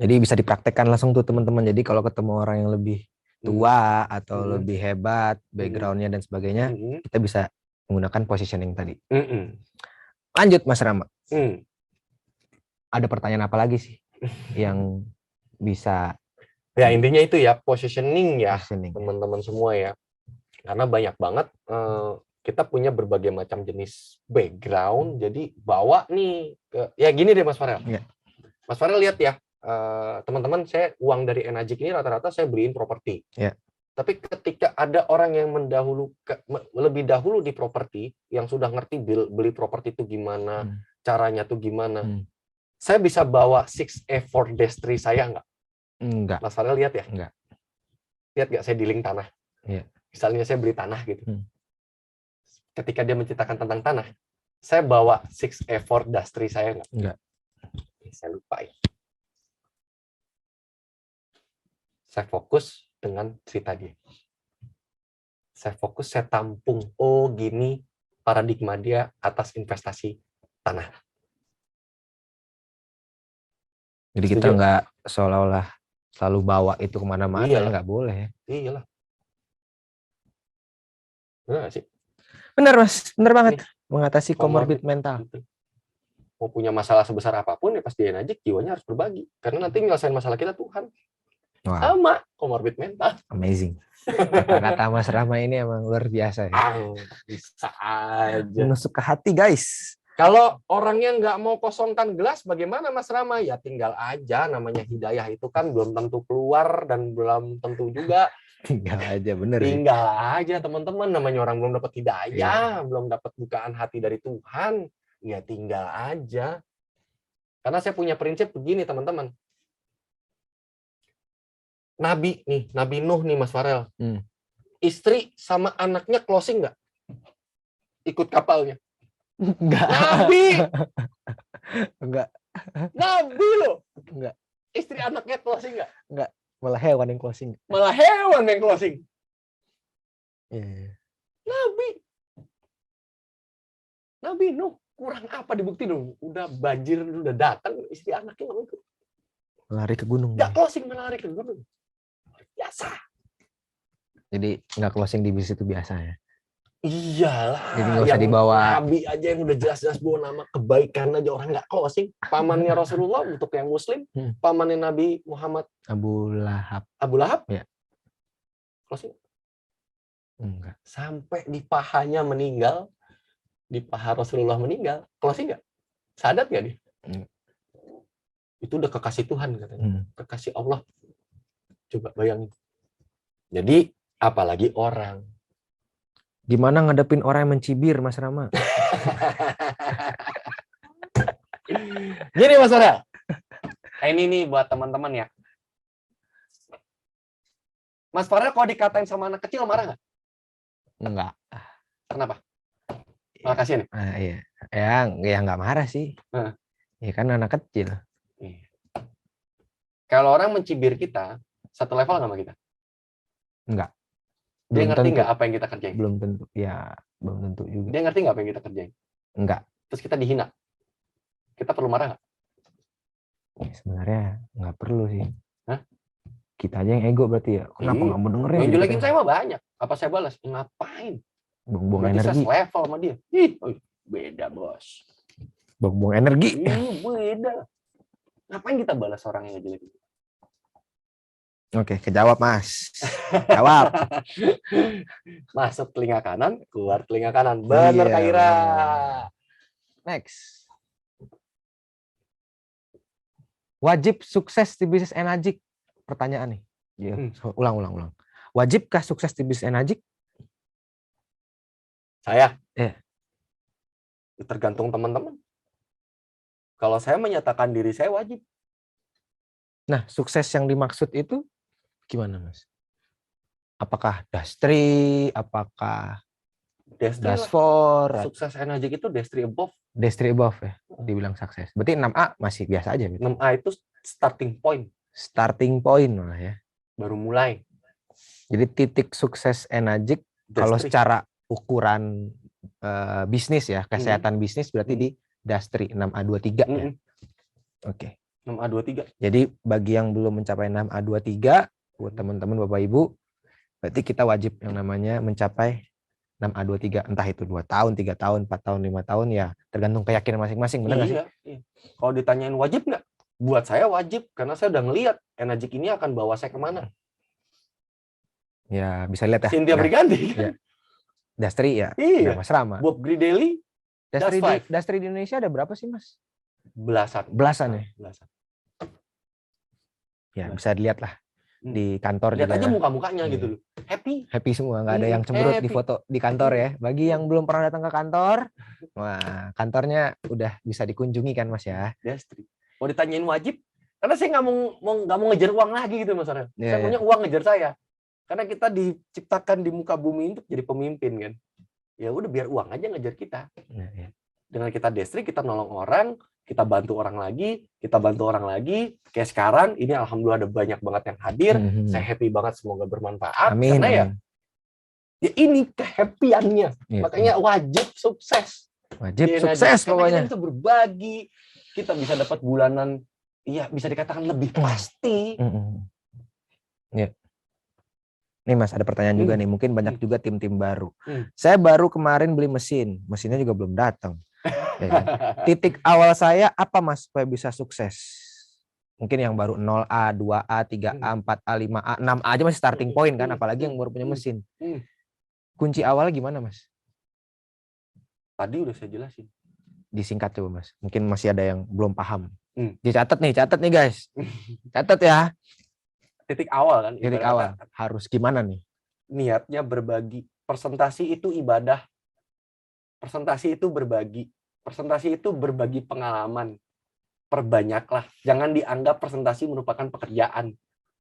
Jadi bisa dipraktekkan langsung tuh teman-teman. Jadi kalau ketemu orang yang lebih tua atau lebih hebat backgroundnya dan sebagainya, kita bisa menggunakan positioning tadi. Lanjut Mas Rama. Ada pertanyaan apa lagi sih yang bisa? Ya intinya itu ya positioning ya teman-teman semua ya. Karena banyak banget kita punya berbagai macam jenis background. Jadi bawa nih ya gini deh Mas Farel. Mas Farel lihat ya. Teman-teman, saya uang dari Enagic ini rata-rata saya beliin properti. Tapi ketika ada orang yang lebih dahulu di properti, yang sudah ngerti beli properti itu gimana, caranya tuh gimana, saya bisa bawa 6A4 Destry saya nggak? Enggak. Mas Farel lihat ya? Enggak. Lihat nggak saya dealing tanah? Misalnya saya beli tanah gitu. Ketika dia menceritakan tentang tanah, saya bawa 6A4 Destry saya nggak? Enggak. Saya lupain. Saya fokus dengan cerita dia. Saya fokus, saya tampung. Oh, gini paradigma dia atas investasi tanah. Jadi kita nggak seolah-olah selalu bawa itu kemana-mana, nggak boleh. Iyalah. Benar nggak sih? Benar Mas, benar banget. Mengatasi comorbid mental. Mau punya masalah sebesar apapun, ya pasti Enagic jiwanya harus berbagi. Karena nanti nyelesain masalah kita Tuhan. Sama comorbid mental. Amazing. Kata Mas Rama ini emang luar biasa ya. Bisa aja. Menusuk ke hati guys. Kalau orangnya nggak mau kosongkan gelas, bagaimana Mas Rama? Ya tinggal aja, namanya hidayah itu kan belum tentu keluar dan belum tentu juga. Tinggal aja, bener. Tinggal aja teman-teman, namanya orang belum dapat hidayah, belum dapat bukaan hati dari Tuhan. Ya tinggal aja. Karena saya punya prinsip begini teman-teman. Nabi Nuh nih Mas Farel. Istri sama anaknya closing nggak? Ikut kapalnya? Enggak. Nabi. Enggak. Nabi loh. Enggak. Istri anaknya closing nggak? Enggak. Malah hewan yang closing. Malah hewan yang closing. Nabi Nuh. Kurang apa dibukti dong? Udah banjir, udah datang, istri anaknya nggak ikut. Lari ke gunung. Nggak closing, malah lari ke gunung. Biasa. Jadi nggak closing di bisnis itu biasa ya? Iyalah. Jadi nggak usah dibawa. Nabi aja yang udah jelas-jelas bawa nama kebaikan aja orang nggak closing. Pamannya Rasulullah untuk yang Muslim, pamannya Nabi Muhammad. Abu Lahab. Abu Lahab? Ya. Closing? Enggak. Sampai di pahanya meninggal, di paha Rasulullah meninggal, closing nggak? Sadat nggak dia? Itu udah kekasih Tuhan katanya, kekasih Allah. Coba bayangin. Jadi apalagi orang. Gimana ngadepin orang yang mencibir, Mas Rama? Gini Mas Farel. Ini nih buat teman-teman ya. Mas Farel kalau dikatain sama anak kecil marah nggak? Enggak. Kenapa? Malah kasihan ya? Ya nggak marah sih. Ya kan anak kecil. Kalau orang mencibir kita, satu level nggak sama kita? Enggak. Dia ngerti nggak apa yang kita kerjain? Belum tentu. Ya, belum tentu juga. Dia ngerti nggak apa yang kita kerjain? Enggak. Terus kita dihina. Kita perlu marah nggak? Ya, sebenarnya nggak perlu sih. Hah? Kita aja yang ego berarti ya. Kenapa nggak mau dengerin? Yang gitu jelekin kan? saya mah banyak. Apa saya balas? Ngapain? Buang-buang Berarti energi. saya level sama dia. Ih, beda bos. Buang-buang energi. Beda. Ngapain kita balas orang yang ngejelekin? Oke, kejawab Mas. Jawab. Masuk telinga kanan, keluar telinga kanan. Bener Iya, Kak Ira. Next. Wajib sukses di bisnis Enagic? Pertanyaan nih. Ya, ulang. Wajibkah sukses di bisnis Enagic? Saya? Tergantung teman-teman. Kalau saya menyatakan diri saya wajib. Nah, sukses yang dimaksud itu gimana, Mas? Apakah Dastri? Apakah Dasfor? Sukses Enagic itu Dastri above. Dastri above ya, dibilang sukses. Berarti 6A masih biasa aja. Gitu. 6A itu starting point. Starting point lah ya. Baru mulai. Jadi titik sukses Enagic kalau secara ukuran bisnis ya, kesehatan bisnis berarti di Dastri 6A23 ya. Oke. 6A23. Jadi bagi yang belum mencapai 6A23, buat teman-teman Bapak Ibu, berarti kita wajib yang namanya mencapai 6A23, entah itu 2 tahun, 3 tahun, 4 tahun, 5 tahun, ya tergantung keyakinan masing-masing, benar nggak sih? Iya. Kalau ditanyain wajib nggak? Buat saya wajib, karena saya udah ngelihat Enagic ini akan bawa saya kemana. Ya, bisa lihat ya. Cynthia Briganti kan? Ya. Dastri ya, iya. Mas Rama. Bob Gridelli, Dastri di Indonesia ada berapa sih, Mas? Belasan ya? Belasan. Ya, bisa dilihat lah. Di kantor lihat juga aja ya. Muka-mukanya gitu loh. Happy semua, nggak ada yang cemberut di foto di kantor ya. Bagi yang belum pernah datang ke kantor, wah, kantornya udah bisa dikunjungi kan Mas ya. Dastri. Mau ditanyain wajib, karena saya nggak mau ngejar uang lagi gitu Mas Arel. Saya maunya uang ngejar saya. Karena kita diciptakan di muka bumi untuk jadi pemimpin kan. Ya udah biar uang aja ngejar kita. Dengan kita Dastri, kita nolong orang, kita bantu orang lagi, kayak sekarang ini alhamdulillah ada banyak banget yang hadir. Saya happy banget, semoga bermanfaat. Amin. Karena ya ini kehappiannya. Makanya wajib sukses. Wajib sukses pokoknya. Kita bisa berbagi, kita bisa dapat bulanan, ya bisa dikatakan lebih pasti. Ya. Nih Mas, ada pertanyaan juga nih, mungkin banyak juga tim-tim baru. Saya baru kemarin beli mesinnya juga belum datang. Ya kan? Titik awal saya apa Mas supaya bisa sukses? Mungkin yang baru 0A, 2A, 3A, 4A, 5A, 6A aja masih starting point kan, apalagi yang baru punya mesin. Kunci awalnya gimana Mas? Tadi udah saya jelasin. Disingkat coba Mas, mungkin masih ada yang belum paham. Catat nih guys. Catat ya. Titik awal kan. Titik awal harus gimana nih? Niatnya berbagi. Presentasi itu ibadah. Presentasi itu berbagi. Presentasi itu berbagi pengalaman. Perbanyaklah. Jangan dianggap presentasi merupakan pekerjaan.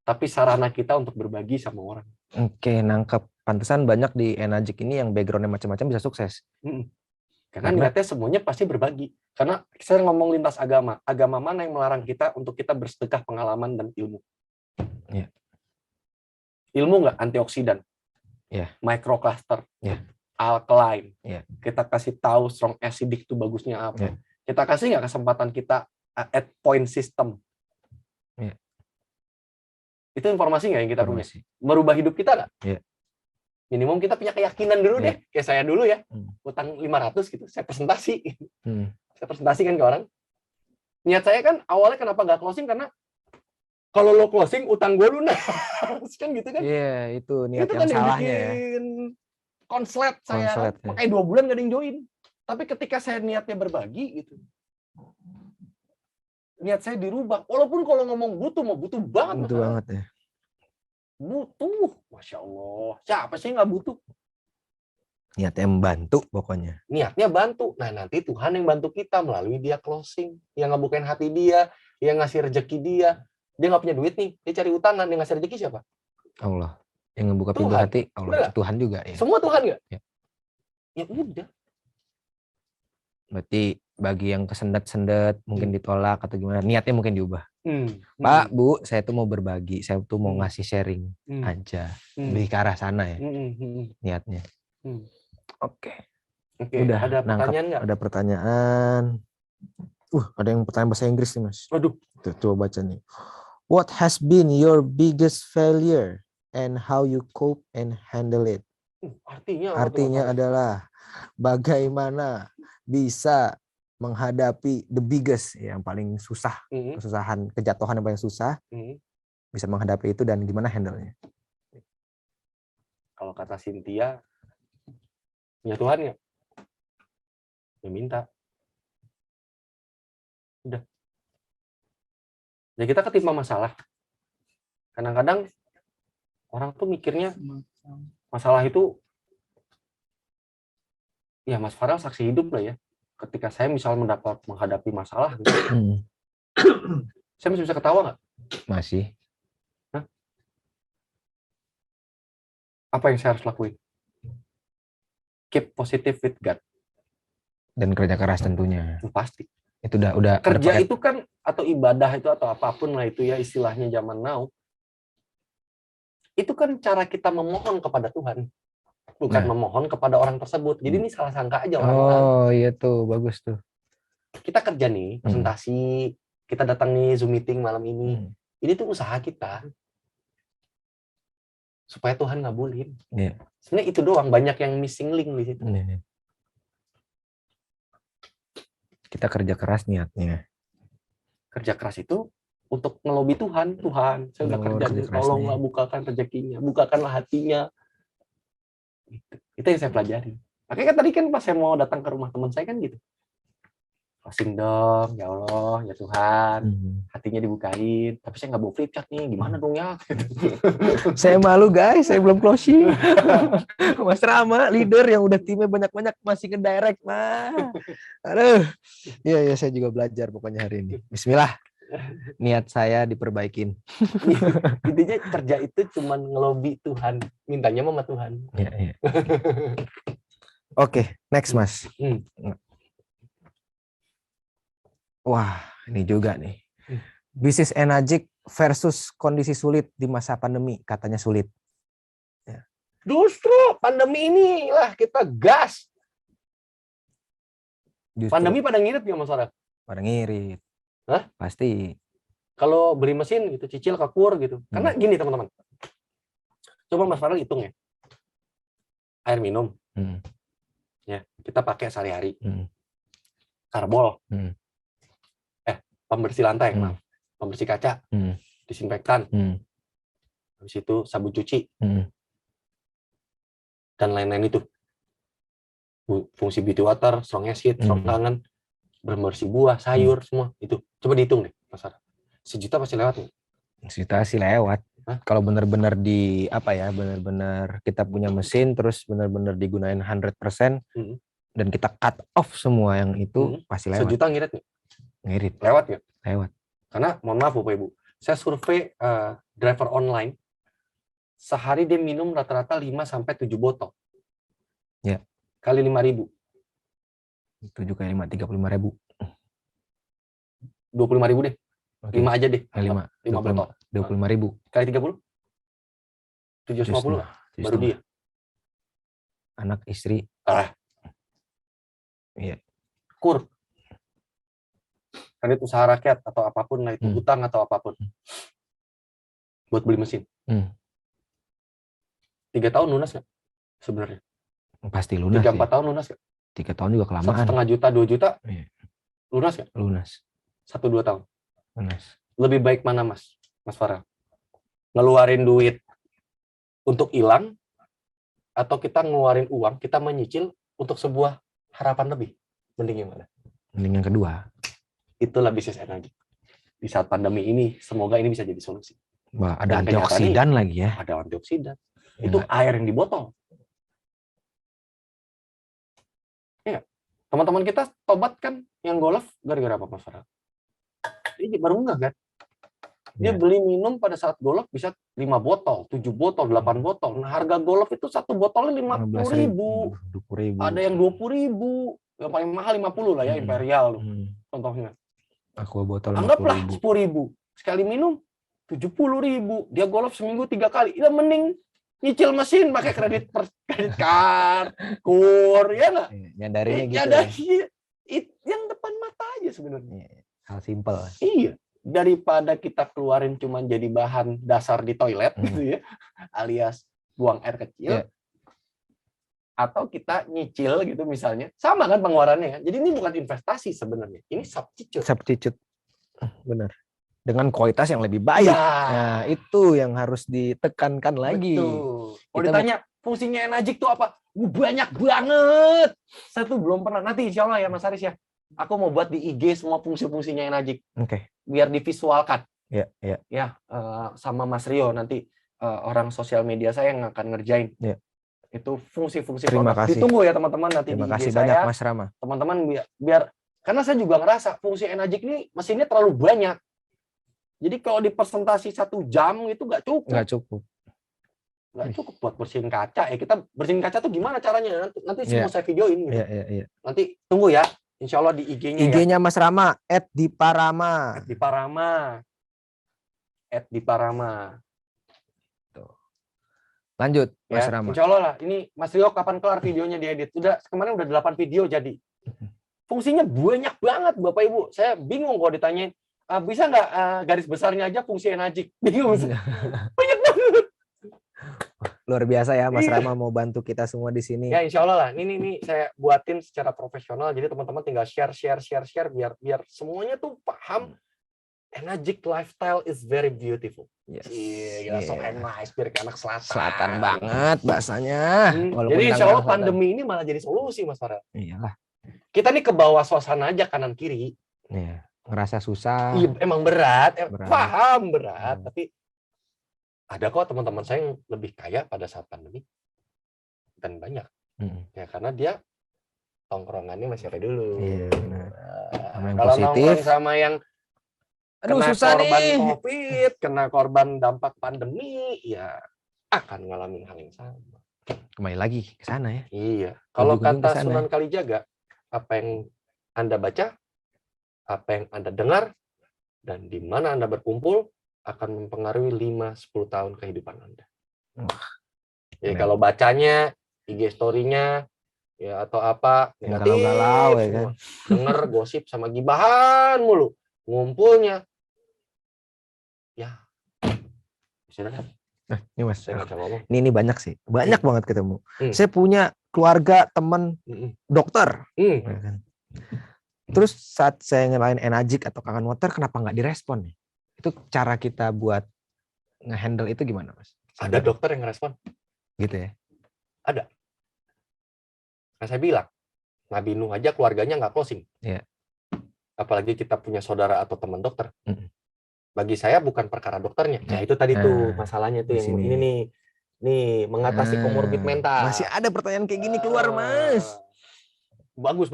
Tapi sarana kita untuk berbagi sama orang. Oke, nangkep. Pantesan banyak di Enagic ini yang backgroundnya macam-macam bisa sukses. Karena niatnya semuanya pasti berbagi. Karena saya ngomong lintas agama. Agama mana yang melarang kita untuk kita bersedekah pengalaman dan ilmu? Ya. Ilmu nggak? Antioksidan. Ya. Microcluster. Ya. Alkaline. Ya. Kita kasih tahu strong acidic itu bagusnya apa. Ya. Kita kasih nggak kesempatan kita at point system. Ya. Itu informasi nggak yang kita punya? Merubah hidup kita nggak? Ya. Minimum kita punya keyakinan dulu deh. Kayak saya dulu ya. Utang 500 gitu. Saya presentasi. Saya presentasikan ke orang. Niat saya kan awalnya kenapa nggak closing? Karena kalau lo closing, utang gue lunas. Kan gitu kan? Iya, itu niat itu yang kan salahnya ya. Konslet saya. Makanya 2 bulan gak ada yang join. Tapi ketika saya niatnya berbagi gitu. Niat saya dirubah. Walaupun kalau ngomong butuh, mau butuh banget. Butuh banget ya. Butuh. Masya Allah. Siapa sih nggak butuh? Niatnya membantu pokoknya. Niatnya bantu. Nah nanti Tuhan yang bantu kita melalui dia closing. Yang ngebukain hati dia. Yang ngasih rezeki dia. Dia nggak punya duit nih, dia cari utangan, yang ngasih rezeki siapa? Allah. Yang ngebuka pintu hati, Allah. Tuhan juga ya. Semua Tuhan nggak? Ya udah. Berarti bagi yang kesendet-sendet, mungkin ditolak atau gimana, niatnya mungkin diubah. Pak, Bu, saya tuh mau berbagi, saya tuh mau ngasih sharing aja. Lebih ke arah sana ya, niatnya. Oke. Udah, ada pertanyaan nggak? Ada pertanyaan. Ada yang pertanyaan bahasa Inggris nih, Mas. Waduh. Tuh, coba baca nih. What has been your biggest failure and how you cope and handle it? Artinya adalah bagaimana bisa menghadapi the biggest, yang paling susah, kesusahan, kejatuhan yang paling susah, bisa menghadapi itu dan gimana handle-nya. Kalau kata Cynthia, punya Tuhan ya? Ya minta. Udah. Ya kita ketimpa masalah. Kadang-kadang orang tuh mikirnya masalah itu, ya Mas Farel saksi hidup lah ya. Ketika saya misalnya menghadapi masalah, gitu, saya masih bisa ketawa nggak? Masih. Hah? Apa yang saya harus lakuin? Keep positive with God. Dan kerja keras tentunya. Pasti. Itu udah kerja itu kan, atau ibadah itu, atau apapun lah itu ya istilahnya zaman now. Itu kan cara kita memohon kepada Tuhan. Bukan memohon kepada orang tersebut. Jadi ini salah sangka aja orang-orang. Oh iya tuh, bagus tuh. Kita kerja nih, presentasi, kita datang nih Zoom meeting malam ini. Ini tuh usaha kita. Supaya Tuhan ngabulin. Sebenarnya itu doang, banyak yang missing link di situ. Kita kerja keras niatnya. Kerja keras itu untuk ngelobi Tuhan. Tuhan, saya udah kerja nih, tolonglah bukakan rezekinya, bukakanlah hatinya. Itu yang saya pelajari. Makanya kan tadi kan pas saya mau datang ke rumah teman saya kan gitu. Closing dong, ya Allah, ya Tuhan, hatinya dibukain. Tapi saya nggak bawa flip chart nih, gimana dong ya? Saya malu guys, saya belum closing. Mas Rama, leader yang udah timnya banyak-banyak masih nge-direct, mah. Aduh, iya saya juga belajar pokoknya hari ini. Bismillah, niat saya diperbaikin. Intinya kerja itu cuma ngelobi Tuhan, mintanya sama Tuhan. Iya. Oke, next Mas. Wah, ini juga nih. Bisnis energik versus kondisi sulit di masa pandemi, katanya sulit. Ya. Justru pandemi inilah kita gas. Pandemi pada ngirit nggak Mas Farel? Pada ngirit. Hah? Pasti. Kalau beli mesin gitu, cicil kekur gitu. Karena gini teman-teman. Coba Mas Farel hitung ya. Air minum. Ya, kita pakai sehari-hari. Karbol. Pembersih lantai, pembersih kaca, disinfektan, habis itu sabun cuci, dan lain-lain itu. Fungsi beauty water, strong acid, strong tangan, bersih buah, sayur, semua itu. Coba dihitung deh, Mas Farel. 1 juta pasti lewat nih. 1 juta sih lewat. Kalau benar-benar benar-benar kita punya mesin, terus benar-benar digunain 100%, dan kita cut off semua yang itu, pasti lewat. 1 juta ngirit nih? Ngirit. Lewat ya? Lewat. Karena mohon maaf Bapak Ibu, saya survei driver online, sehari dia minum rata-rata 5-7 botol. Ya. Kali 5.000. 7 kali 5, 35.000. 25.000 deh. Okay. 5 aja deh. 5 botol. 25.000. Kali 30? 750 lah. Baru dia. Anak, istri. Iya. Kur. Kredit usaha rakyat atau apapun lah itu, utang atau apapun. Buat beli mesin. 3 tahun lunas nggak? Sebenarnya. Pasti lunas. 3-4 tahun lunas nggak? 3 tahun juga kelamaan. 1,5 juta, 2 juta. Iya. Lunas nggak? Lunas. 1-2 tahun. Lunas. Lebih baik mana Mas Farel? Ngeluarin duit untuk hilang, atau kita ngeluarin uang, kita menyicil untuk sebuah harapan lebih? Mending yang mana? Mending yang kedua. Itulah bisnis energi. Di saat pandemi ini, semoga ini bisa jadi solusi. Wah, ada antioksidan lagi ya. Ada antioksidan. Itu air yang di botol. Ya, teman-teman kita tobat kan yang golf gara-gara apa Mas Farel? Ini baru enggak kan? Dia beli minum pada saat golf bisa 5 botol, 7 botol, 8 botol. Nah, harga golf itu 1 botolnya 50.000. Ada yang 20.000. Yang paling mahal 50 lah ya, Imperial. Contohnya. Aqua botol 50.000. Anggaplah 10.000. sekali minum 70.000, dia golf seminggu 3 kali. Ya mending nyicil mesin pakai kredit card, kur, ya nggak? Nyadarinya gitu. Nyadari yang depan mata aja sebenarnya. Hal simpel. Iya, daripada kita keluarin cuma jadi bahan dasar di toilet gitu ya, alias buang air kecil, atau kita nyicil gitu misalnya, sama kan pengeluarannya kan. Jadi ini bukan investasi sebenarnya, ini substitute. Substitute, benar. Dengan kualitas yang lebih baik. Ya. Nah, itu yang harus ditekankan lagi. Betul. Kalau ditanya fungsinya Enagic itu apa? Banyak banget. Saya tuh belum pernah. Nanti insya Allah ya Mas Haris ya. Aku mau buat di IG semua fungsi-fungsinya Enagic. Oke. Biar divisualkan. Ya, ya. Ya, sama Mas Rio nanti orang sosial media saya yang akan ngerjain. Ya. Itu fungsi-fungsi Terima produk. kasih. Ditunggu ya teman-teman nanti Terima di IG kasih saya. banyak Mas Rama. Teman-teman biar karena saya juga ngerasa fungsi Enagic ini mesinnya terlalu banyak. Jadi kalau dipresentasi 1 jam itu nggak cukup. Nggak cukup buat bersihin kaca. Ya kita bersihin kaca tuh gimana caranya? Nanti semua saya videoin. Gitu. Nanti tunggu ya. Insya Allah di IG-nya. IG-nya Mas Rama @diparama. @diparama. Tuh. Lanjut Mas ya, Rama. Insya Allah lah. Ini Mas Rio kapan kelar videonya diedit? Kemarin udah 8 video jadi. Fungsinya banyak banget Bapak Ibu. Saya bingung kalau ditanyain. Bisa nggak garis besarnya aja fungsi Enagic? Bingung. Banyak banget. Luar biasa ya Mas Rama mau bantu kita semua di sini. Ya insya Allah lah. Ini saya buatin secara profesional. Jadi teman-teman tinggal share biar semuanya tuh paham. Enagic lifestyle is very beautiful. Yes. So nice biar kayak anak selatan. Selatan banget bahasanya. Jadi insya Allah pandemi ini malah jadi solusi Mas Farel. Iyalah. Kita nih ke bawah suasana aja kanan kiri. Iya. Ngerasa susah. Iya, emang berat. Paham berat. Tapi ada kok teman-teman saya yang lebih kaya pada saat pandemi. Dan banyak. Ya karena dia tongkrongannya masih apa dulu. Iya, kalau nongkrong sama yang kena susah korban nih. COVID, kena korban dampak pandemi, ya akan ngalamin hal yang sama. Kembali lagi ke sana ya. Iya. Kalau kata Sunan Kalijaga, apa yang Anda baca, apa yang Anda dengar, dan di mana Anda berkumpul akan mempengaruhi 5-10 tahun kehidupan Anda. Jadi kalau bacanya, IG story-nya, ya atau apa, negatif, galau-galau, ya kan? denger gosip sama gibahan mulu, ngumpulnya, ya, silakan. Ini Mas, saya nggak ngomong. Ini banyak sih, banyak banget ketemu. Saya punya keluarga, teman, dokter. Ya kan? Terus saat saya ngelain Enagic atau Kangen Water, kenapa nggak direspon? Itu cara kita buat nge-handle itu gimana, Mas? Ada dokter yang ngerespon. Gitu ya? Ada. Nah, saya bilang, Nabi Nuh aja keluarganya nggak closing. Yeah. Apalagi kita punya saudara atau teman dokter. Bagi saya bukan perkara dokternya. Nah, itu tadi tuh masalahnya tuh yang ini nih mengatasi komorbid mental. Masih ada pertanyaan kayak gini keluar, Mas. Bagus.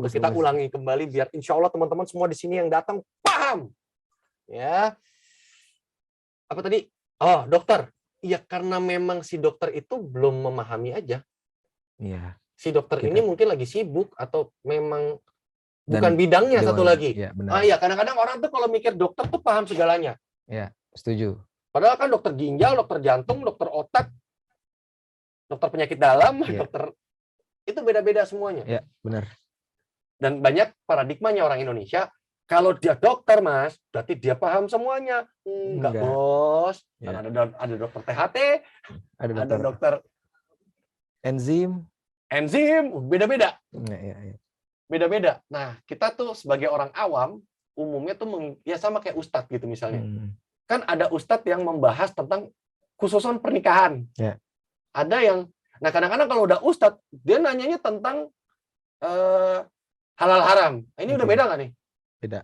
Kita ulangi kembali biar insya Allah teman-teman semua di sini yang datang paham. Ya. Apa tadi? Oh, dokter. Ya karena memang si dokter itu belum memahami aja. Iya. Si dokter ini mungkin lagi sibuk atau memang bukan bidangnya satu lagi. Ya, benar. Kadang-kadang orang tuh kalau mikir dokter tuh paham segalanya. Ya, setuju. Padahal kan dokter ginjal, dokter jantung, dokter otak, dokter penyakit dalam, dokter itu beda-beda semuanya. Ya, benar. Dan banyak paradigmanya orang Indonesia, kalau dia dokter, Mas, berarti dia paham semuanya. Enggak, Bos. Ya. Ada dokter THT, ada dokter enzim, beda-beda. Ya. Beda-beda. Nah, kita tuh sebagai orang awam, umumnya tuh sama kayak ustadz gitu misalnya. Kan ada ustadz yang membahas tentang khususan pernikahan. Ya. Ada yang, nah kadang-kadang kalau udah ustadz, dia nanyanya tentang halal haram. Ini udah beda nggak nih? Beda.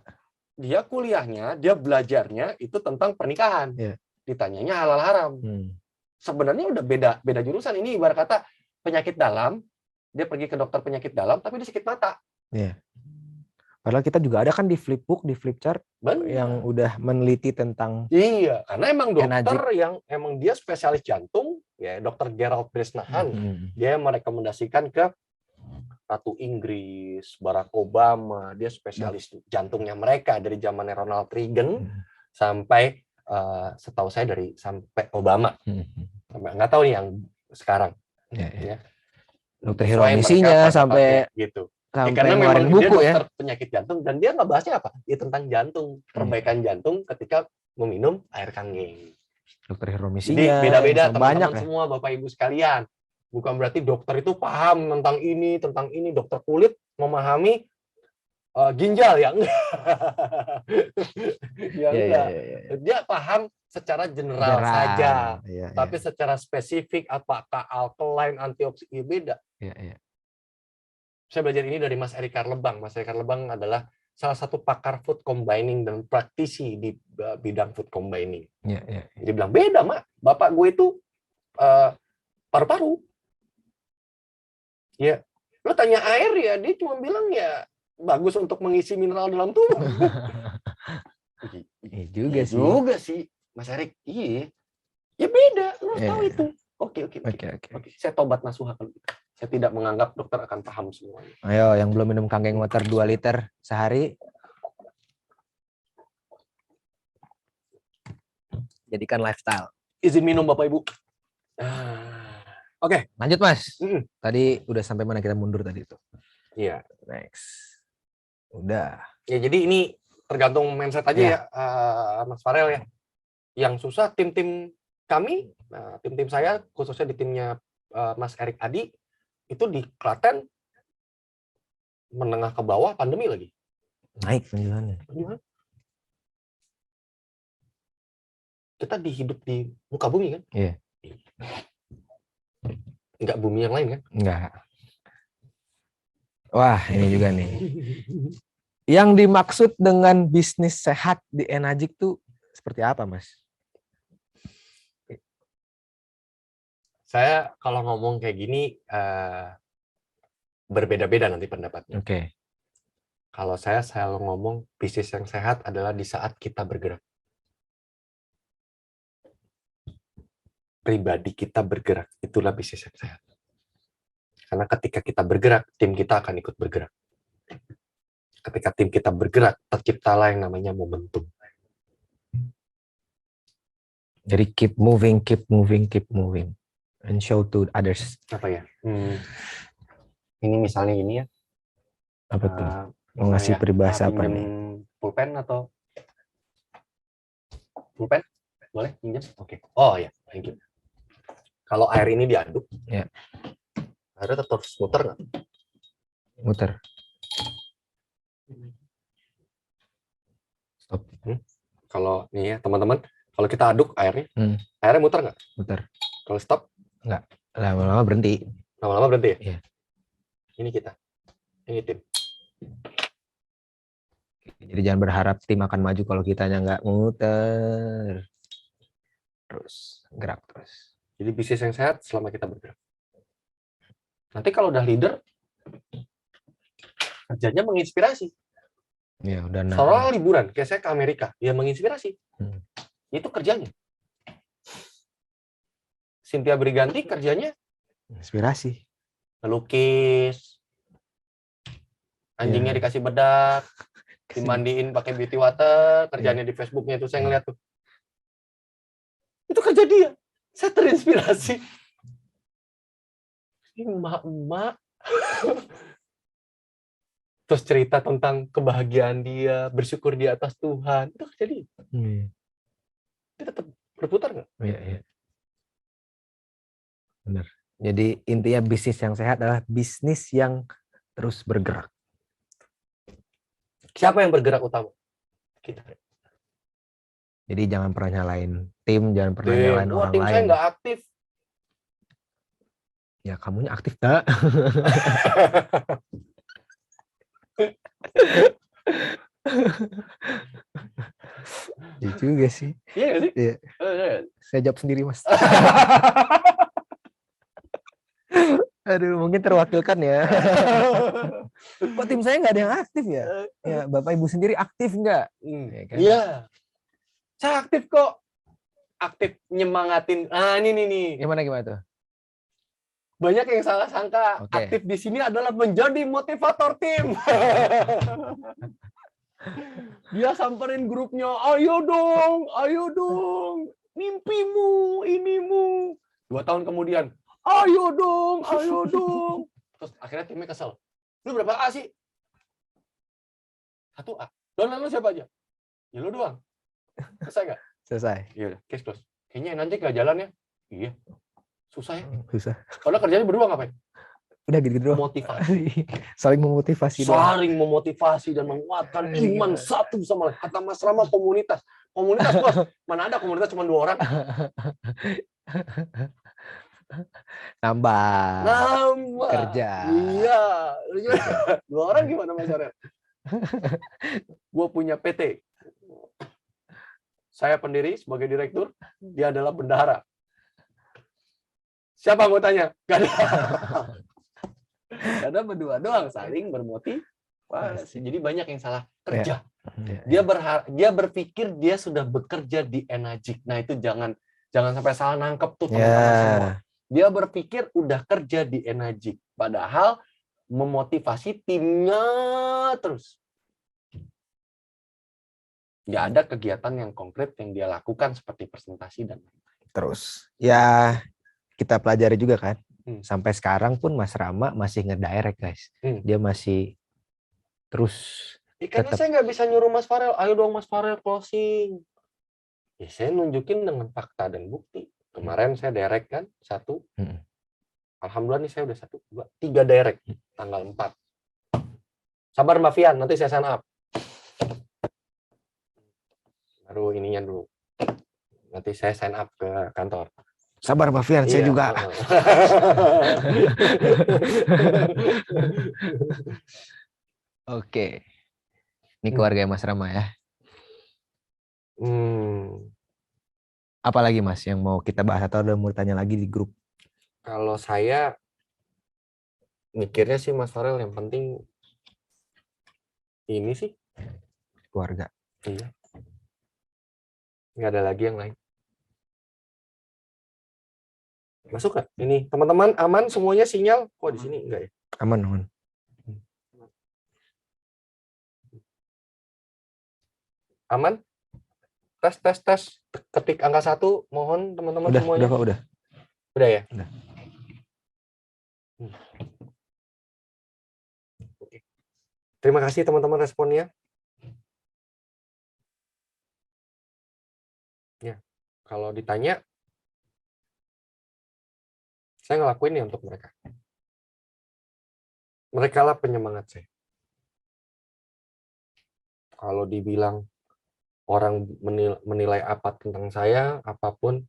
Dia kuliahnya, dia belajarnya itu tentang pernikahan. Ya. Ditanyanya halal haram. Sebenarnya udah beda jurusan. Ini ibarat kata penyakit dalam, dia pergi ke dokter penyakit dalam, tapi dia sakit mata. Iya. Padahal kita juga ada kan di Flipbook, di Flipchart yang udah meneliti tentang. Iya, karena emang dokter yang emang dia spesialis jantung, ya Dokter Gerald Bresnahan, dia merekomendasikan ke Ratu Inggris, Barack Obama, dia spesialis jantungnya mereka dari zamannya Ronald Reagan sampai setahu saya sampai Obama. Nggak tahu nih yang sekarang. Ya. Dokter Hiromisinya sampai gitu. Sampai karena memang dia buku dokter penyakit jantung dan dia nggak bahasnya apa? Ya tentang jantung, perbaikan jantung ketika meminum air kangen. Dokter Hiromisinya. Jadi beda-beda teman-teman ya? semua, Bapak Ibu sekalian. Bukan berarti dokter itu paham tentang ini. Dokter kulit memahami ginjal ya enggak. Enggak. Dia paham secara general saja. Tapi secara spesifik apakah alkaline, antioksidan beda. Saya belajar ini dari Mas Erik Karlebang. Mas Erik Karlebang adalah salah satu pakar food combining dan praktisi di bidang food combining. Dia bilang, beda, Mak. Bapak gue itu paru-paru. Ya, lo tanya air ya, dia cuma bilang ya bagus untuk mengisi mineral dalam tubuh. Juga sih, Mas Erik. Iya. Ya beda, lo tahu itu. Oke. Saya tobat nasuha kalau gitu. Saya tidak menganggap dokter akan paham semuanya. Ayo, yang belum minum Kanggeng Water 2 liter sehari, jadikan lifestyle. Izin minum, Bapak Ibu. Oke. Lanjut, Mas. Tadi udah sampai mana kita mundur tadi itu? Iya. Next. Udah. Ya, jadi ini tergantung mindset aja ya, Mas Farel ya. Yang susah tim-tim kami, tim-tim saya, khususnya di timnya Mas Erik Adi, itu di Klaten menengah ke bawah pandemi lagi. Naik penjualannya. Kita hidup di muka bumi kan? Iya. Enggak bumi yang lain kan? Enggak. Wah, ini juga nih. Yang dimaksud dengan bisnis sehat di Enagic tuh seperti apa, Mas? Saya kalau ngomong kayak gini berbeda-beda nanti pendapatnya. Oke. Kalau saya selalu ngomong bisnis yang sehat adalah di saat kita bergerak. Pribadi kita bergerak, itulah bisnis yang sehat. Karena ketika kita bergerak, tim kita akan ikut bergerak. Ketika tim kita bergerak, terciptalah yang namanya momentum. Jadi keep moving, and show to others. Apa ya? Ini misalnya ini ya. Apa tuh? Mau ngasih peribahasa apa nih? Pulpen atau pulpen? Boleh pinjam? Oke. Oh ya, thank you. Kalau air ini diaduk, ya. Airnya tetap muter nggak? Muter. Stop. Kalau nih ya teman-teman, kalau kita aduk airnya, airnya muter nggak? Muter. Kalau stop? Nggak. Lama-lama berhenti. Lama-lama berhenti ya? Iya. Ini kita. Ini tim. Jadi jangan berharap tim akan maju kalau kitanya nggak muter. Terus, gerak terus. Jadi bisnis yang sehat selama kita bergerak. Nanti kalau udah leader, kerjanya menginspirasi. Ya, udah. Soal liburan, kayak saya ke Amerika, dia menginspirasi. Itu kerjanya. Cynthia Briganti kerjanya inspirasi. Melukis, anjingnya dikasih bedak, dimandiin pakai beauty water, kerjanya di Facebooknya itu saya ngeliat tuh. Itu kerja dia. Saya terinspirasi. Ini emak-emak. Terus cerita tentang kebahagiaan dia, bersyukur di atas Tuhan. Itu kerja dia. Dia tetap berputar nggak? Iya. Benar. Jadi intinya bisnis yang sehat adalah bisnis yang terus bergerak. Siapa yang bergerak utama? Kita. Jadi jangan pernah nyalain tim, jangan pernah nyalain orang tim lain. Saya nggak aktif. Ya kamunya aktif tak? Ya juga sih. Iya nggak sih? Iya. Saya jawab sendiri, Mas. Aduh, mungkin terwakilkan ya. Kok tim saya nggak ada yang aktif ya? Ya, Bapak Ibu sendiri aktif nggak? Iya. Saya aktif kok. Aktif nyemangatin. Ini nih. Gimana tuh? Banyak yang salah sangka. Aktif di sini adalah menjadi motivator tim. Dia samperin grupnya, ayo dong, mimpimu, inimu. 2 tahun kemudian, ayo dong. Terus akhirnya timnya kesel. Lu berapa A sih? 1 A. Downline lu siapa aja? Ya lu doang. Selesai nggak? Selesai. Iya udah, case close. Kayaknya nanti nggak jalan ya? Iya. Susah ya? Susah. Padahal kerjanya berdua ngapain? Udah gitu-gitu doang. Motivasi. Saling memotivasi doang. Saling memotivasi dan menguatkan iman satu sama lain. Kata Mas Rama komunitas. Komunitas bos. Mana ada komunitas cuma 2 orang? Nambah. Kerja. Iya. 2 orang gimana Mas Arel? Gue punya PT. Saya pendiri sebagai direktur. Dia adalah bendahara. Siapa anggotanya? Gak ada. Karena berdua doang saling bermotivasi. Jadi banyak yang salah kerja. Dia berpikir dia sudah bekerja di Enagic. Nah itu jangan sampai salah nangkep tuh teman-teman semua. Dia berpikir udah kerja di Enagic, padahal memotivasi timnya terus. Nggak ada kegiatan yang konkret yang dia lakukan seperti presentasi dan lain-lain. Terus ya kita pelajari juga kan. Sampai sekarang pun Mas Rama masih ngedirect guys. Dia masih terus. Karena saya nggak bisa nyuruh Mas Farel, ayo dong Mas Farel closing. Ya saya nunjukin dengan fakta dan bukti. Kemarin saya direct kan 1. Alhamdulillah nih saya udah 1, 2, 3 direct tanggal 4. Sabar Mbak Fian, nanti saya sign up. Baru ininya dulu. Nanti saya sign up ke kantor. Sabar Mbak Fian, saya juga. Oke. Ini keluarga Mas Rama ya. Apalagi Mas yang mau kita bahas atau ada mau tanya lagi di grup? Kalau saya mikirnya sih Mas Farel yang penting ini sih keluarga. Iya. Nggak ada lagi yang lain. Masuk nggak? Ini teman-teman aman semuanya sinyal? Kok di sini enggak ya? Aman. Aman? Tes. Ketik angka 1, mohon teman-teman semuanya. Udah. Udah ya? Udah. Oke. Terima kasih teman-teman responnya. Ya, kalau ditanya, saya ngelakuin ya untuk mereka. Mereka lah penyemangat saya. Kalau dibilang orang menilai apa tentang saya, apapun,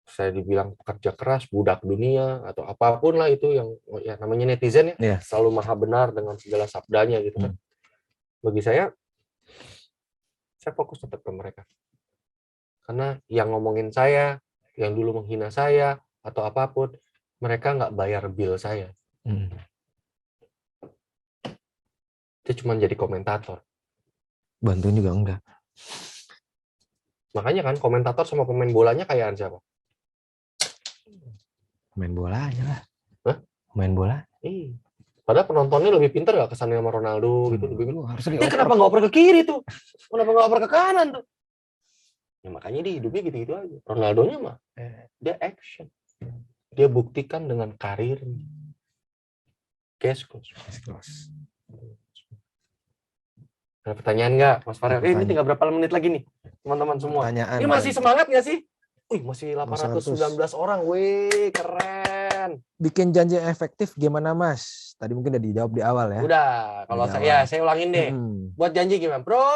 saya dibilang pekerja keras, budak dunia, atau apapun lah itu yang ya namanya netizen ya, selalu maha benar dengan segala sabdanya gitu kan. Bagi saya fokus tetap ke mereka. Karena yang ngomongin saya, yang dulu menghina saya, atau apapun, mereka nggak bayar bill saya. Dia cuma jadi komentator. Bantuin juga enggak. Makanya kan komentator sama pemain bolanya kayaan siapa? Main bolanya lah. Hah? Main bola. Iya. Padahal penontonnya lebih pintar gak kesannya sama Ronaldo gitu. Dia kenapa nggak oper ke kiri tuh? Kenapa nggak oper ke kanan tuh? Ya makanya dia hidupnya gitu-gitu aja. Ronaldonya mah dia action. Dia buktikan dengan karir. Case close. Ada pertanyaan nggak, Mas Farel? Ini tinggal berapa menit lagi nih, teman-teman semua? Pertanyaan. Ini masih semangat nggak sih? Masih 819 orang. Wih, keren. Bikin janji efektif gimana, Mas? Tadi mungkin udah dijawab di awal ya. Udah, kalau saya ulangin deh. Buat janji gimana? Bro,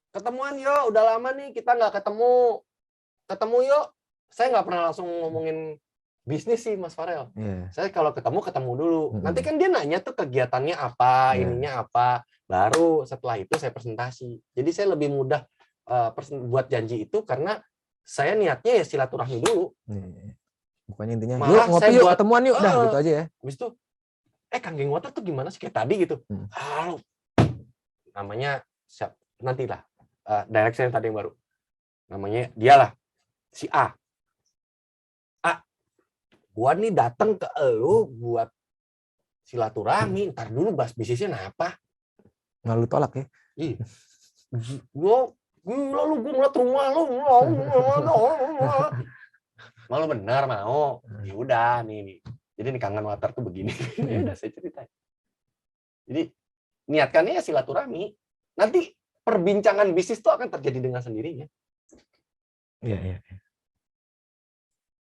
ketemuan yuk. Udah lama nih kita nggak ketemu. Ketemu yuk. Saya nggak pernah langsung ngomongin bisnis sih, Mas Farel. Saya kalau ketemu dulu. Nanti kan dia nanya tuh kegiatannya apa, ininya apa. Baru setelah itu saya presentasi. Jadi saya lebih mudah buat janji itu karena saya niatnya ya silaturahmi dulu. Bukannya intinya, yuk ngopi yuk, ketemuan yuk, dah gitu aja ya. Habis itu, Kang Geng Water tuh gimana sih kayak tadi gitu. Namanya nantilah direct saya tadi yang baru. Namanya dialah si A. Gua nih datang ke elu buat silaturahmi, ntar dulu bahas bisnisnya apa. Nggak lu tolak ya? Iya. Gue ngeliat rumah lu. Malu benar mau. Ya udah nih. Jadi nih Kangen Water tuh begini. Ya udah saya ceritain. Jadi niatkannya ya silaturahmi. Nanti perbincangan bisnis tuh akan terjadi dengan sendirinya. Iya.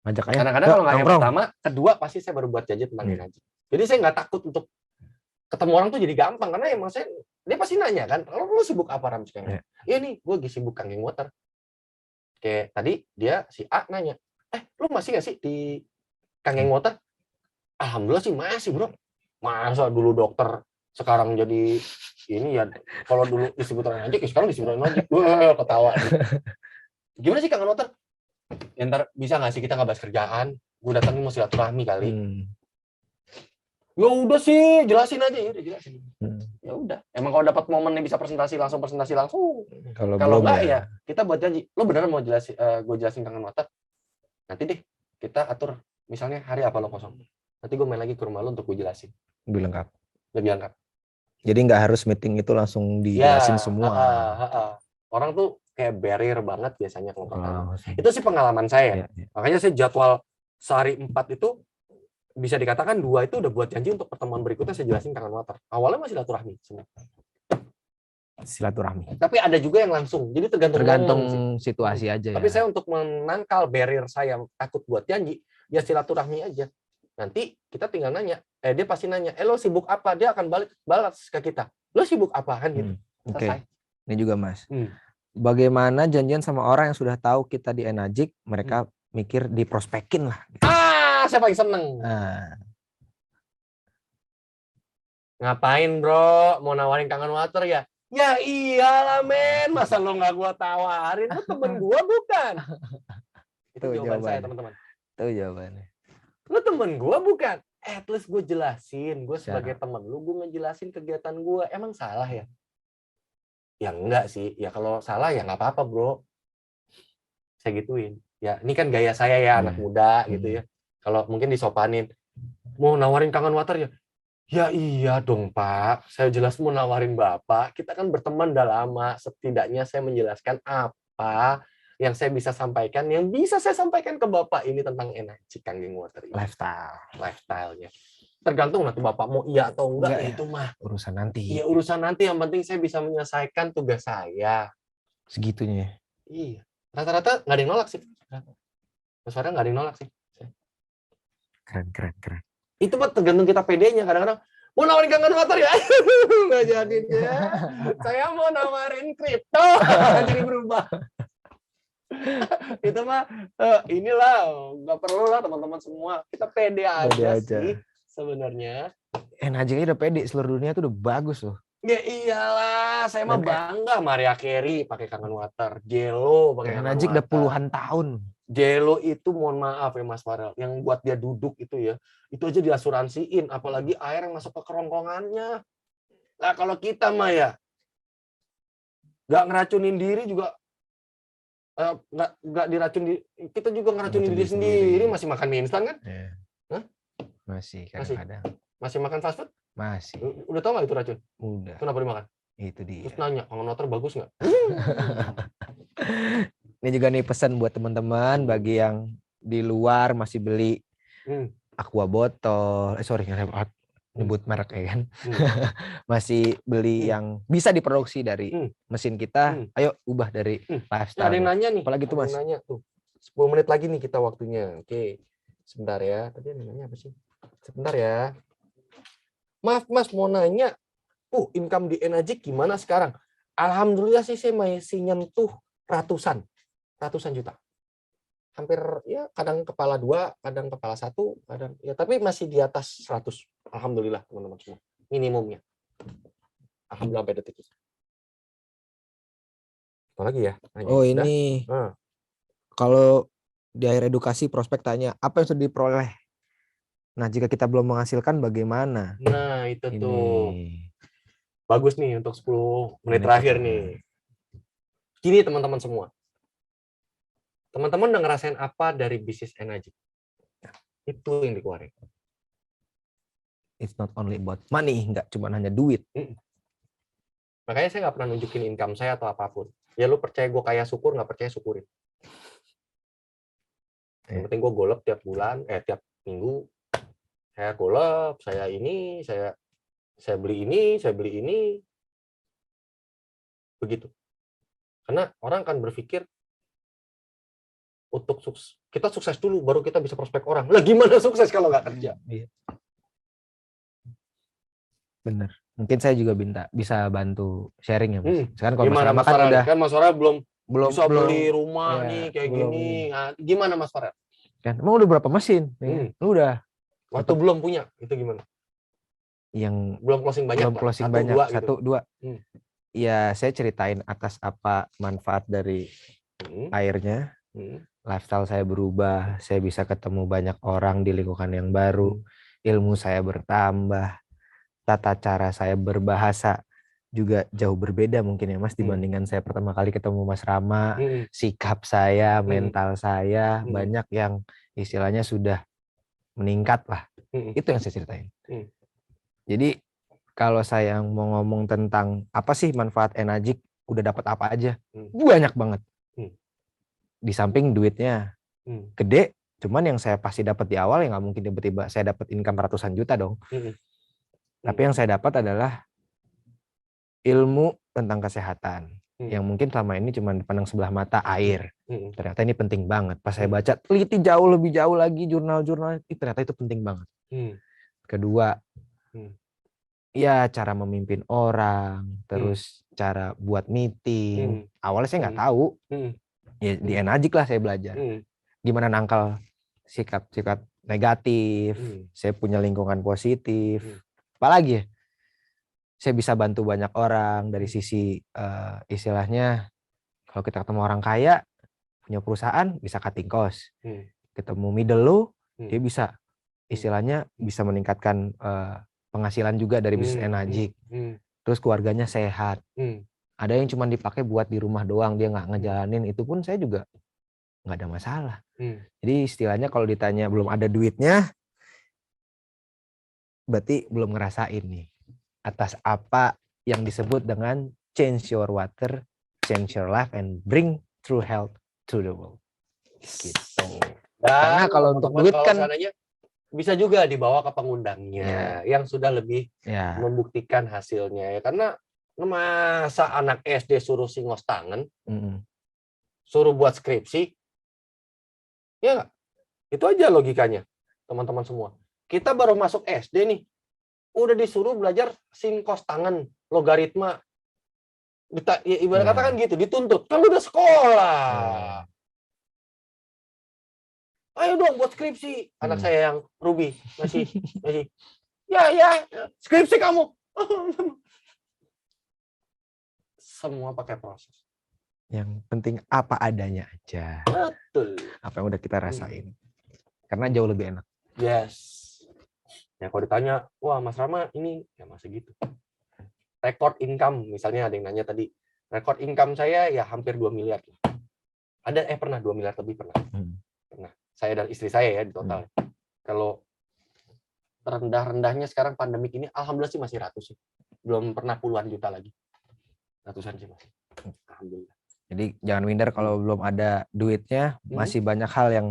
Ngajak aja. Kadang-kadang kalau nggak yang pertama, kedua pasti saya baru buat janji tentang energi. Jadi saya nggak takut untuk ketemu orang tuh jadi gampang karena emang dia pasti nanya kan, lu sibuk apa Ram sekarang? Iya nih, gue lagi sibuk Kangen Water. Kayak tadi dia si A nanya, lu masih nggak sih di Kangen Water? Alhamdulillah sih masih bro. Masa dulu dokter sekarang jadi ini ya, kalau dulu disebut orang aja, sekarang disebut orang aja. Wah, ketawa. Gimana sih Kangen Water? Ya, ntar bisa nggak sih kita nggak bahas kerjaan? Gue datang mau silaturahmi kali. Ya udah sih, jelasin aja ya, udah jelasin. Ya udah. Emang kalau dapat momennya bisa presentasi langsung. Kalau enggak ya kita buat janji. Lo beneran mau jelasin, gue jelasin Kangen Water? Nanti deh kita atur misalnya hari apa lo kosong. Nanti gue main lagi ke rumah lo untuk gue jelasin. Lebih lengkap. Jadi nggak harus meeting itu langsung dijelasin semua. Orang tuh kayak barrier banget biasanya kalau pertama. Itu sih pengalaman saya. Makanya saya jadwal sehari 4 itu bisa dikatakan 2 itu udah buat janji untuk pertemuan berikutnya saya jelasin Kangen Water. Awalnya masih silaturahmi. Tapi ada juga yang langsung. Jadi tergantung situasi aja. Tapi saya untuk menangkal barrier saya takut buat janji, ya silaturahmi aja. Nanti kita tinggal nanya. Dia pasti nanya, lo sibuk apa? Dia akan balas ke kita. Lo sibuk apa kan gitu. Oke. Ini juga Mas. Bagaimana janjian sama orang yang sudah tahu kita di Enagic, mereka mikir diprospekin lah. Gitu. Saya paling seneng. Ngapain bro? Mau nawarin Kangen Water ya? Ya iyalah men. Masa lo nggak gua tawarin? Lo temen gua bukan? Itu jawaban saya teman-teman. Itu jawabannya. Lo temen gua bukan? At least gue jelasin. Gue sebagai temen lu, gue ngejelasin kegiatan gue. Emang salah ya? Ya enggak sih. Ya kalau salah ya nggak apa-apa bro. Saya gituin. Ya ini kan gaya saya ya anak muda gitu ya. Kalau mungkin disopanin. Mau nawarin Kangen Water ya? Ya iya dong Pak. Saya jelas mau nawarin Bapak. Kita kan berteman udah lama. Setidaknya saya menjelaskan apa yang saya bisa sampaikan, yang bisa saya sampaikan ke Bapak ini tentang energi Kangen Water ini. Lifestyle-nya. Tergantung nanti Bapak mau iya atau enggak ya, itu mah urusan nanti. Iya, urusan nanti. Yang penting saya bisa menyelesaikan tugas saya. Segitunya. Iya. Rata-rata nggak ada yang nolak sih. Suara nggak ada yang nolak sih. Keren. Itu mah tergantung kita PD-nya. Kadang-kadang mau nawarin Kangen Water ya? Nggak jadi ya. Saya mau nawarin kripto. Jadi berubah. Itu mah inilah nggak perlu lah teman-teman semua. Kita pede aja sih sebenarnya. Enagic udah pede, seluruh dunia tuh udah bagus loh. Ya iyalah, saya mah bangga Mariah Carey pakai Kangen Water, Jello pakai Kangen Water. Enagic udah puluhan tahun. Jello itu mohon maaf ya Mas Farel, yang buat dia duduk itu ya, itu aja diasuransiin, apalagi air yang masuk ke kerongkongannya. Nah kalau kita mah ya nggak ngeracunin diri juga. Nggak diracun kita juga ngeracunin diri sendiri. Masih makan mie instan kan? Hah? Masih kadang-kadang. Masih makan fast food? Masih. Udah tau nggak itu racun? Udah. Kenapa dimakan? Itu dia. Terus nanya, Kangen Water bagus nggak? Ini juga nih pesan buat teman-teman bagi yang di luar masih beli aqua botol, nyebut merek ya kan. Masih beli yang bisa diproduksi dari mesin kita. Ayo ubah dari lifestyle. Ada yang nanya nih. Apalagi tuh Mas. Nanya tuh. 10 menit lagi nih kita waktunya. Oke. Sebentar ya. Tadi ada yang nanya apa sih? Sebentar ya. Maaf Mas, mau nanya. Income di Enagic gimana sekarang? Alhamdulillah sih saya masih nyentuh ratusan juta. Hampir ya kadang kepala 2, kadang kepala 1, kadang ya tapi masih di atas 100. Alhamdulillah teman-teman semua. Minimumnya. Alhamdulillah sampai detik ini. Apa lagi ya? Ini. Kalau di akhir edukasi prospek tanya, apa yang sudah diperoleh? Nah, jika kita belum menghasilkan bagaimana? Nah, itu tuh. Bagus nih untuk 10 menit terakhir nih. Gini teman-teman semua. Teman-teman udah ngerasain apa dari bisnis Enagic? Itu yang dikeluarin. It's not only about money, nggak cuma hanya duit. Makanya saya nggak pernah nunjukin income saya atau apapun. Ya lu percaya gue kaya syukur, nggak percaya syukurin. Yang penting gue golep tiap bulan, tiap minggu. Saya golep, saya beli ini, saya beli ini. Begitu. Karena orang akan berpikir, untuk kita sukses dulu, baru kita bisa prospek orang. Lah gimana sukses kalau nggak kerja? Iya. Bener. Mungkin saya juga bisa bantu sharing ya, Mas. Sekarang kalau gimana Mas Farel kan Mas Farel belum bisa beli belum rumah nih kayak gini. Nah, gimana Mas Farel? Kan emang udah berapa mesin? Lu udah. Waktu belum punya, itu gimana? Yang belum closing banyak. Belum closing banyak, satu, dua. Ya, saya ceritain atas apa manfaat dari airnya. Lifestyle saya berubah, saya bisa ketemu banyak orang di lingkungan yang baru, ilmu saya bertambah, tata cara saya berbahasa juga jauh berbeda mungkin ya Mas dibandingkan saya pertama kali ketemu Mas Rama. Sikap saya, mental saya banyak yang istilahnya sudah meningkat lah. Itu yang saya ceritain. Jadi kalau saya mau ngomong tentang apa sih manfaat Enagic, udah dapat apa aja, banyak banget. Di samping duitnya gede, cuman yang saya pasti dapat di awal ya nggak mungkin tiba-tiba saya dapat income ratusan juta dong. Tapi yang saya dapat adalah ilmu tentang kesehatan yang mungkin selama ini cuma dipandang sebelah mata, air. Ternyata ini penting banget. Pas saya baca teliti lebih jauh lagi jurnal-jurnal, ternyata itu penting banget. Kedua, ya cara memimpin orang, terus cara buat meeting. Awalnya saya nggak tahu. Ya di Enagic lah saya belajar. Gimana nangkal sikap-sikap negatif. Saya punya lingkungan positif. Apalagi ya? Saya bisa bantu banyak orang dari sisi istilahnya kalau kita ketemu orang kaya, punya perusahaan bisa cutting cost. Ketemu middle low, dia bisa istilahnya bisa meningkatkan penghasilan juga dari bisnis Enagic. Terus keluarganya sehat. Ada yang cuma dipakai buat di rumah doang, dia nggak ngejalanin, itu pun saya juga nggak ada masalah. Jadi istilahnya kalau ditanya belum ada duitnya, berarti belum ngerasain nih atas apa yang disebut dengan change your water, change your life, and bring true health to the world. Gitu. Karena kalau untuk duit kan bisa juga dibawa ke pengundangnya yang sudah lebih membuktikan hasilnya ya. Karena masa anak SD suruh singos tangan, suruh buat skripsi, ya nggak? Itu aja logikanya, teman-teman semua. Kita baru masuk SD nih, udah disuruh belajar singkos tangan, logaritma. Ibarat kata kan gitu, dituntut. Kan udah sekolah. Ayo dong buat skripsi. Anak saya yang Ruby masih. Ya, skripsi kamu. Semua pakai proses. Yang penting apa adanya aja. Betul. Apa yang udah kita rasain. Karena jauh lebih enak. Yes. Ya kalau ditanya, wah Mas Rama ini ya masih gitu. Record income, misalnya ada yang nanya tadi. Record income saya ya hampir 2 miliar. Ada pernah 2 miliar lebih pernah. Pernah. Saya dan istri saya ya di total. Kalau rendah-rendahnya sekarang pandemik ini, alhamdulillah sih masih ratus sih. Belum pernah puluhan juta lagi. Ratusan sih masih. Alhamdulillah. Jadi jangan minder kalau belum ada duitnya, masih banyak hal yang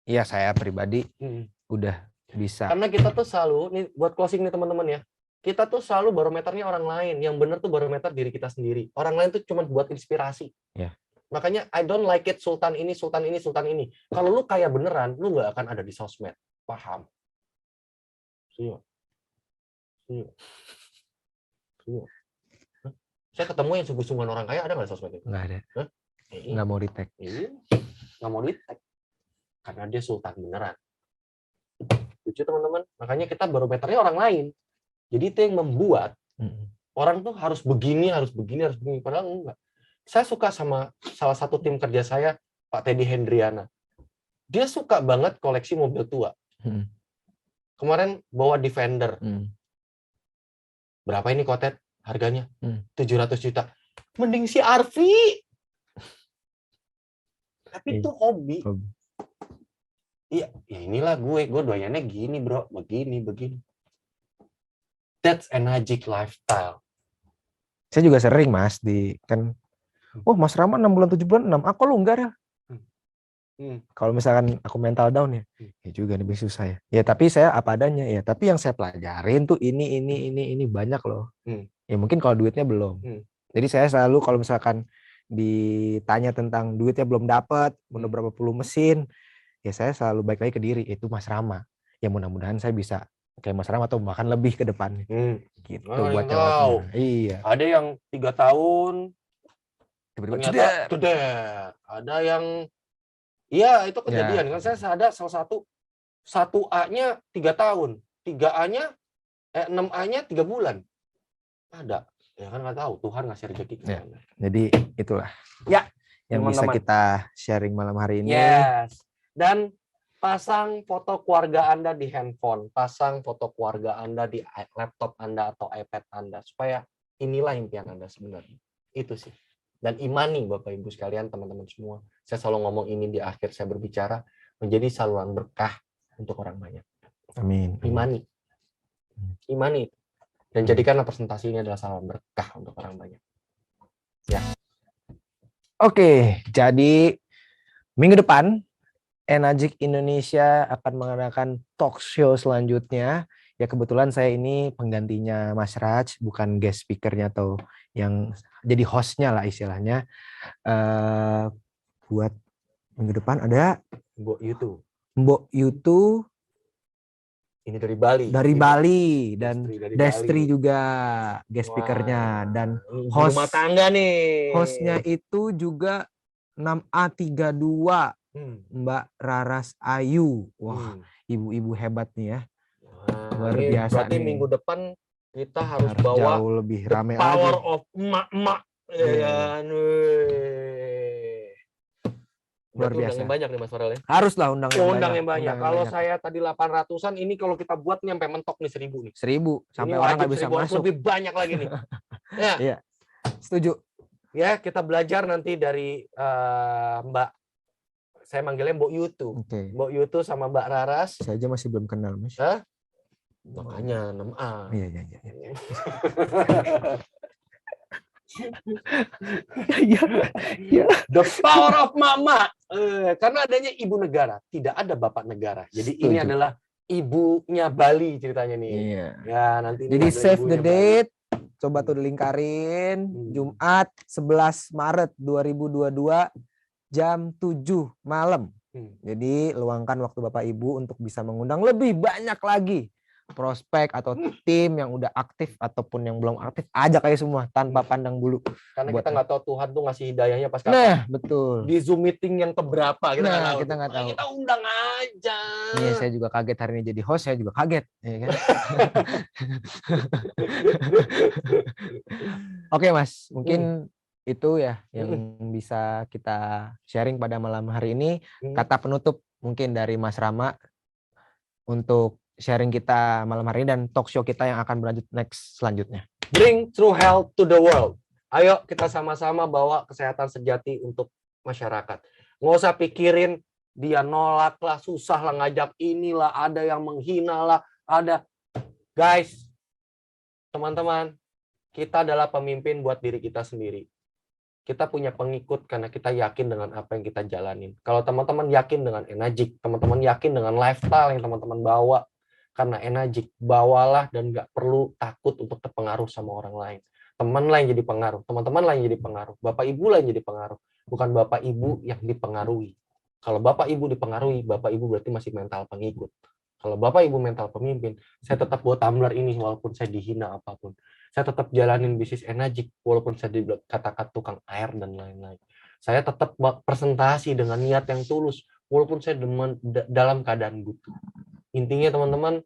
ya saya pribadi udah bisa. Karena kita tuh selalu, nih buat closing nih teman-teman ya, kita tuh selalu barometernya orang lain. Yang benar tuh barometer diri kita sendiri. Orang lain tuh cuma buat inspirasi. Makanya I don't like it Sultan ini. Kalau lu kayak beneran, lu nggak akan ada di sosmed. Paham? Setuju. Saya ketemu yang sungguh-sungguhan orang kaya ada nggak di sosmed itu? Nggak ada. Nggak mau di-tag. Nggak mau di-tag. Karena dia sultan beneran. Lucu teman-teman. Makanya kita barometernya orang lain. Jadi itu yang membuat orang tuh harus begini. Padahal enggak. Saya suka sama salah satu tim kerja saya, Pak Teddy Hendriana. Dia suka banget koleksi mobil tua. Kemarin bawa Defender. Berapa ini Kotet? Harganya 700 juta. Mending si Arfi. Tapi itu hobi. Iya, ya inilah gue doyannya gini, bro. Begini. That's Enagic lifestyle. Saya juga sering Mas oh Mas Rama 6 bulan 7 bulan 6, aku lu enggak ya? Kalau misalkan aku mental down ya juga lebih susah ya. Ya tapi saya apa adanya ya. Tapi yang saya pelajarin tuh ini banyak loh. Ya mungkin kalau duitnya belum. Jadi saya selalu kalau misalkan ditanya tentang duitnya belum dapat, udah berapa puluh mesin, ya saya selalu balik lagi ke diri, itu Mas Rama. Ya mudah-mudahan saya bisa kayak Mas Rama atau bahkan lebih ke depannya. Gitu buat jawabnya. Iya. Ada yang 3 tahun tiba-tiba ternyata ada yang iya itu kejadian kan. Saya ada salah satu A-nya 3 tahun, 3A-nya 6A-nya 3 bulan. Ada. Ya kan nggak tahu Tuhan ngasih rezeki kemana. Jadi itulah. Ya, yang bisa kita sharing malam hari ini. Yes. Dan pasang foto keluarga Anda di handphone, pasang foto keluarga Anda di laptop Anda atau iPad Anda supaya inilah impian Anda sebenarnya. Itu sih. Dan imani Bapak Ibu sekalian, teman-teman semua. Saya selalu ngomong ini di akhir saya berbicara, menjadi saluran berkah untuk orang banyak. Amin. Imani. Imani. Dan jadikanlah presentasi ini adalah saluran berkah untuk orang banyak. Ya. Oke, jadi minggu depan Enagic Indonesia akan mengadakan talk show selanjutnya. Ya kebetulan saya ini penggantinya Mas Raj, bukan guest speakernya atau yang jadi hostnya lah istilahnya. Buat minggu depan ada Mbok Yutu. Ini dari Bali. Bali dan Destri juga guest speakernya dan host rumah tangga nih. Hostnya itu juga 6A32 Mbak Raras Ayu. Wah, ibu-ibu hebat nih ya. Luar biasa berarti nih. Minggu depan kita harus bawa jauh lebih rame power lagi. of emak-emak. Luar biasa. Undang yang banyak nih Mas Farel ya. Haruslah undang yang banyak. Kalau saya tadi 800-an, ini kalau kita buat nyampe mentok nih 1000 nih. 1000 sampai ini orang nggak bisa masuk. Lebih banyak lagi nih. Ya. Iya. Setuju. Ya, kita belajar nanti dari Mbak, saya manggilnya Mbok Yutu. Mbok Yutu sama Mbak Raras. Saya aja masih belum kenal, Mas. Makanya 6A. Iya. The power of mama. Karena adanya ibu negara, tidak ada bapak negara. Jadi ini adalah ibunya Bali ceritanya nih. Iya. Ya, nanti jadi save the date. Coba tuh dilingkarin. Jumat 11 Maret 2022 jam 7 malam. Jadi luangkan waktu Bapak Ibu untuk bisa mengundang lebih banyak lagi prospek atau tim yang udah aktif ataupun yang belum aktif, ajak aja semua tanpa pandang bulu. Karena kita nggak tahu Tuhan tuh ngasih hidayahnya pas kapan. Betul. Di Zoom meeting yang keberapa kita nggak tahu. Kita undang aja. Iya, saya juga kaget hari ini jadi host, saya juga kaget, ya kan? Oke, Mas, mungkin itu ya yang bisa kita sharing pada malam hari ini. Kata penutup mungkin dari Mas Rama untuk sharing kita malam hari ini dan talk show kita yang akan berlanjut next selanjutnya. Bring true health to the world. Ayo kita sama-sama bawa kesehatan sejati untuk masyarakat. Nggak usah pikirin dia nolak lah, susah lah, ngajak inilah, ada yang menghina lah, ada. Guys, teman-teman, kita adalah pemimpin buat diri kita sendiri. Kita punya pengikut karena kita yakin dengan apa yang kita jalanin. Kalau teman-teman yakin dengan Enagic, teman-teman yakin dengan lifestyle yang teman-teman bawa, karena Enagic, bawalah dan nggak perlu takut untuk terpengaruh sama orang lain. Teman lain jadi pengaruh, teman-teman lain jadi pengaruh, bapak ibu lain jadi pengaruh, bukan bapak ibu yang dipengaruhi. Kalau bapak ibu dipengaruhi, bapak ibu berarti masih mental pengikut. Kalau bapak ibu mental pemimpin, saya tetap bawa tumbler ini walaupun saya dihina apapun. Saya tetap jalanin bisnis Enagic walaupun saya dikatakan tukang air dan lain-lain. Saya tetap presentasi dengan niat yang tulus walaupun saya dalam keadaan butuh. Intinya teman-teman,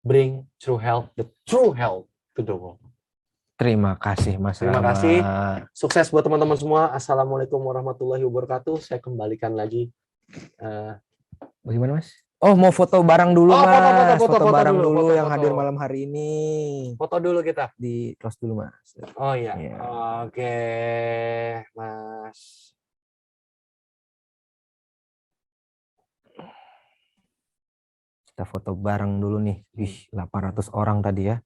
bring true health, the true health to the world. Terima kasih Mas Terima kasih. Sukses buat teman-teman semua. Assalamualaikum warahmatullahi wabarakatuh. Saya kembalikan lagi. Bagaimana Mas? Oh, mau foto bareng dulu Mas. Foto bareng dulu yang hadir malam hari ini. Foto dulu kita. Di close dulu Mas. Oh iya. Ya. Oke, Mas. Kita foto bareng dulu nih. Wih, 800 orang tadi ya.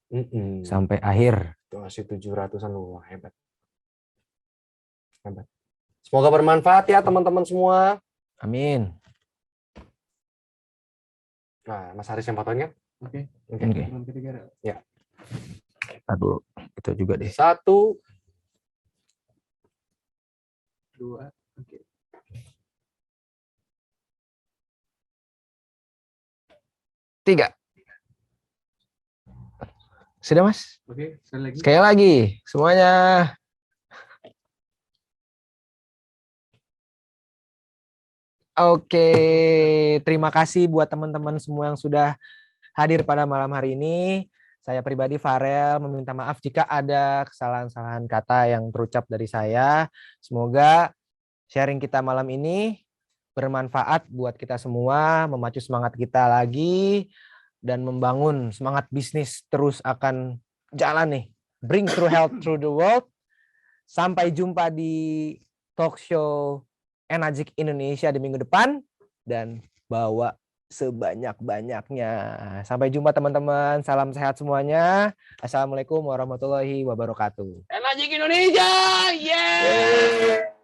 Sampai akhir. Tuh, masih 700-an. Wah, hebat. Hebat. Semoga bermanfaat ya teman-teman semua. Amin. Nah, Mas Haris yang fotonya. Oke. Ya. Aduh, itu juga deh. 1, 2, oke. 3. Sudah, Mas? Oke, sekali lagi semuanya. Oke, terima kasih buat teman-teman semua yang sudah hadir pada malam hari ini. Saya pribadi Farel meminta maaf jika ada kesalahan-kesalahan kata yang terucap dari saya. Semoga sharing kita malam ini bermanfaat buat kita semua, memacu semangat kita lagi, dan membangun semangat bisnis terus akan jalan nih. Bring true health through the world. Sampai jumpa di talk show Enazik Indonesia di minggu depan, dan bawa sebanyak-banyaknya. Sampai jumpa teman-teman. Salam sehat semuanya. Assalamualaikum warahmatullahi wabarakatuh. Enazik Indonesia. Yeay.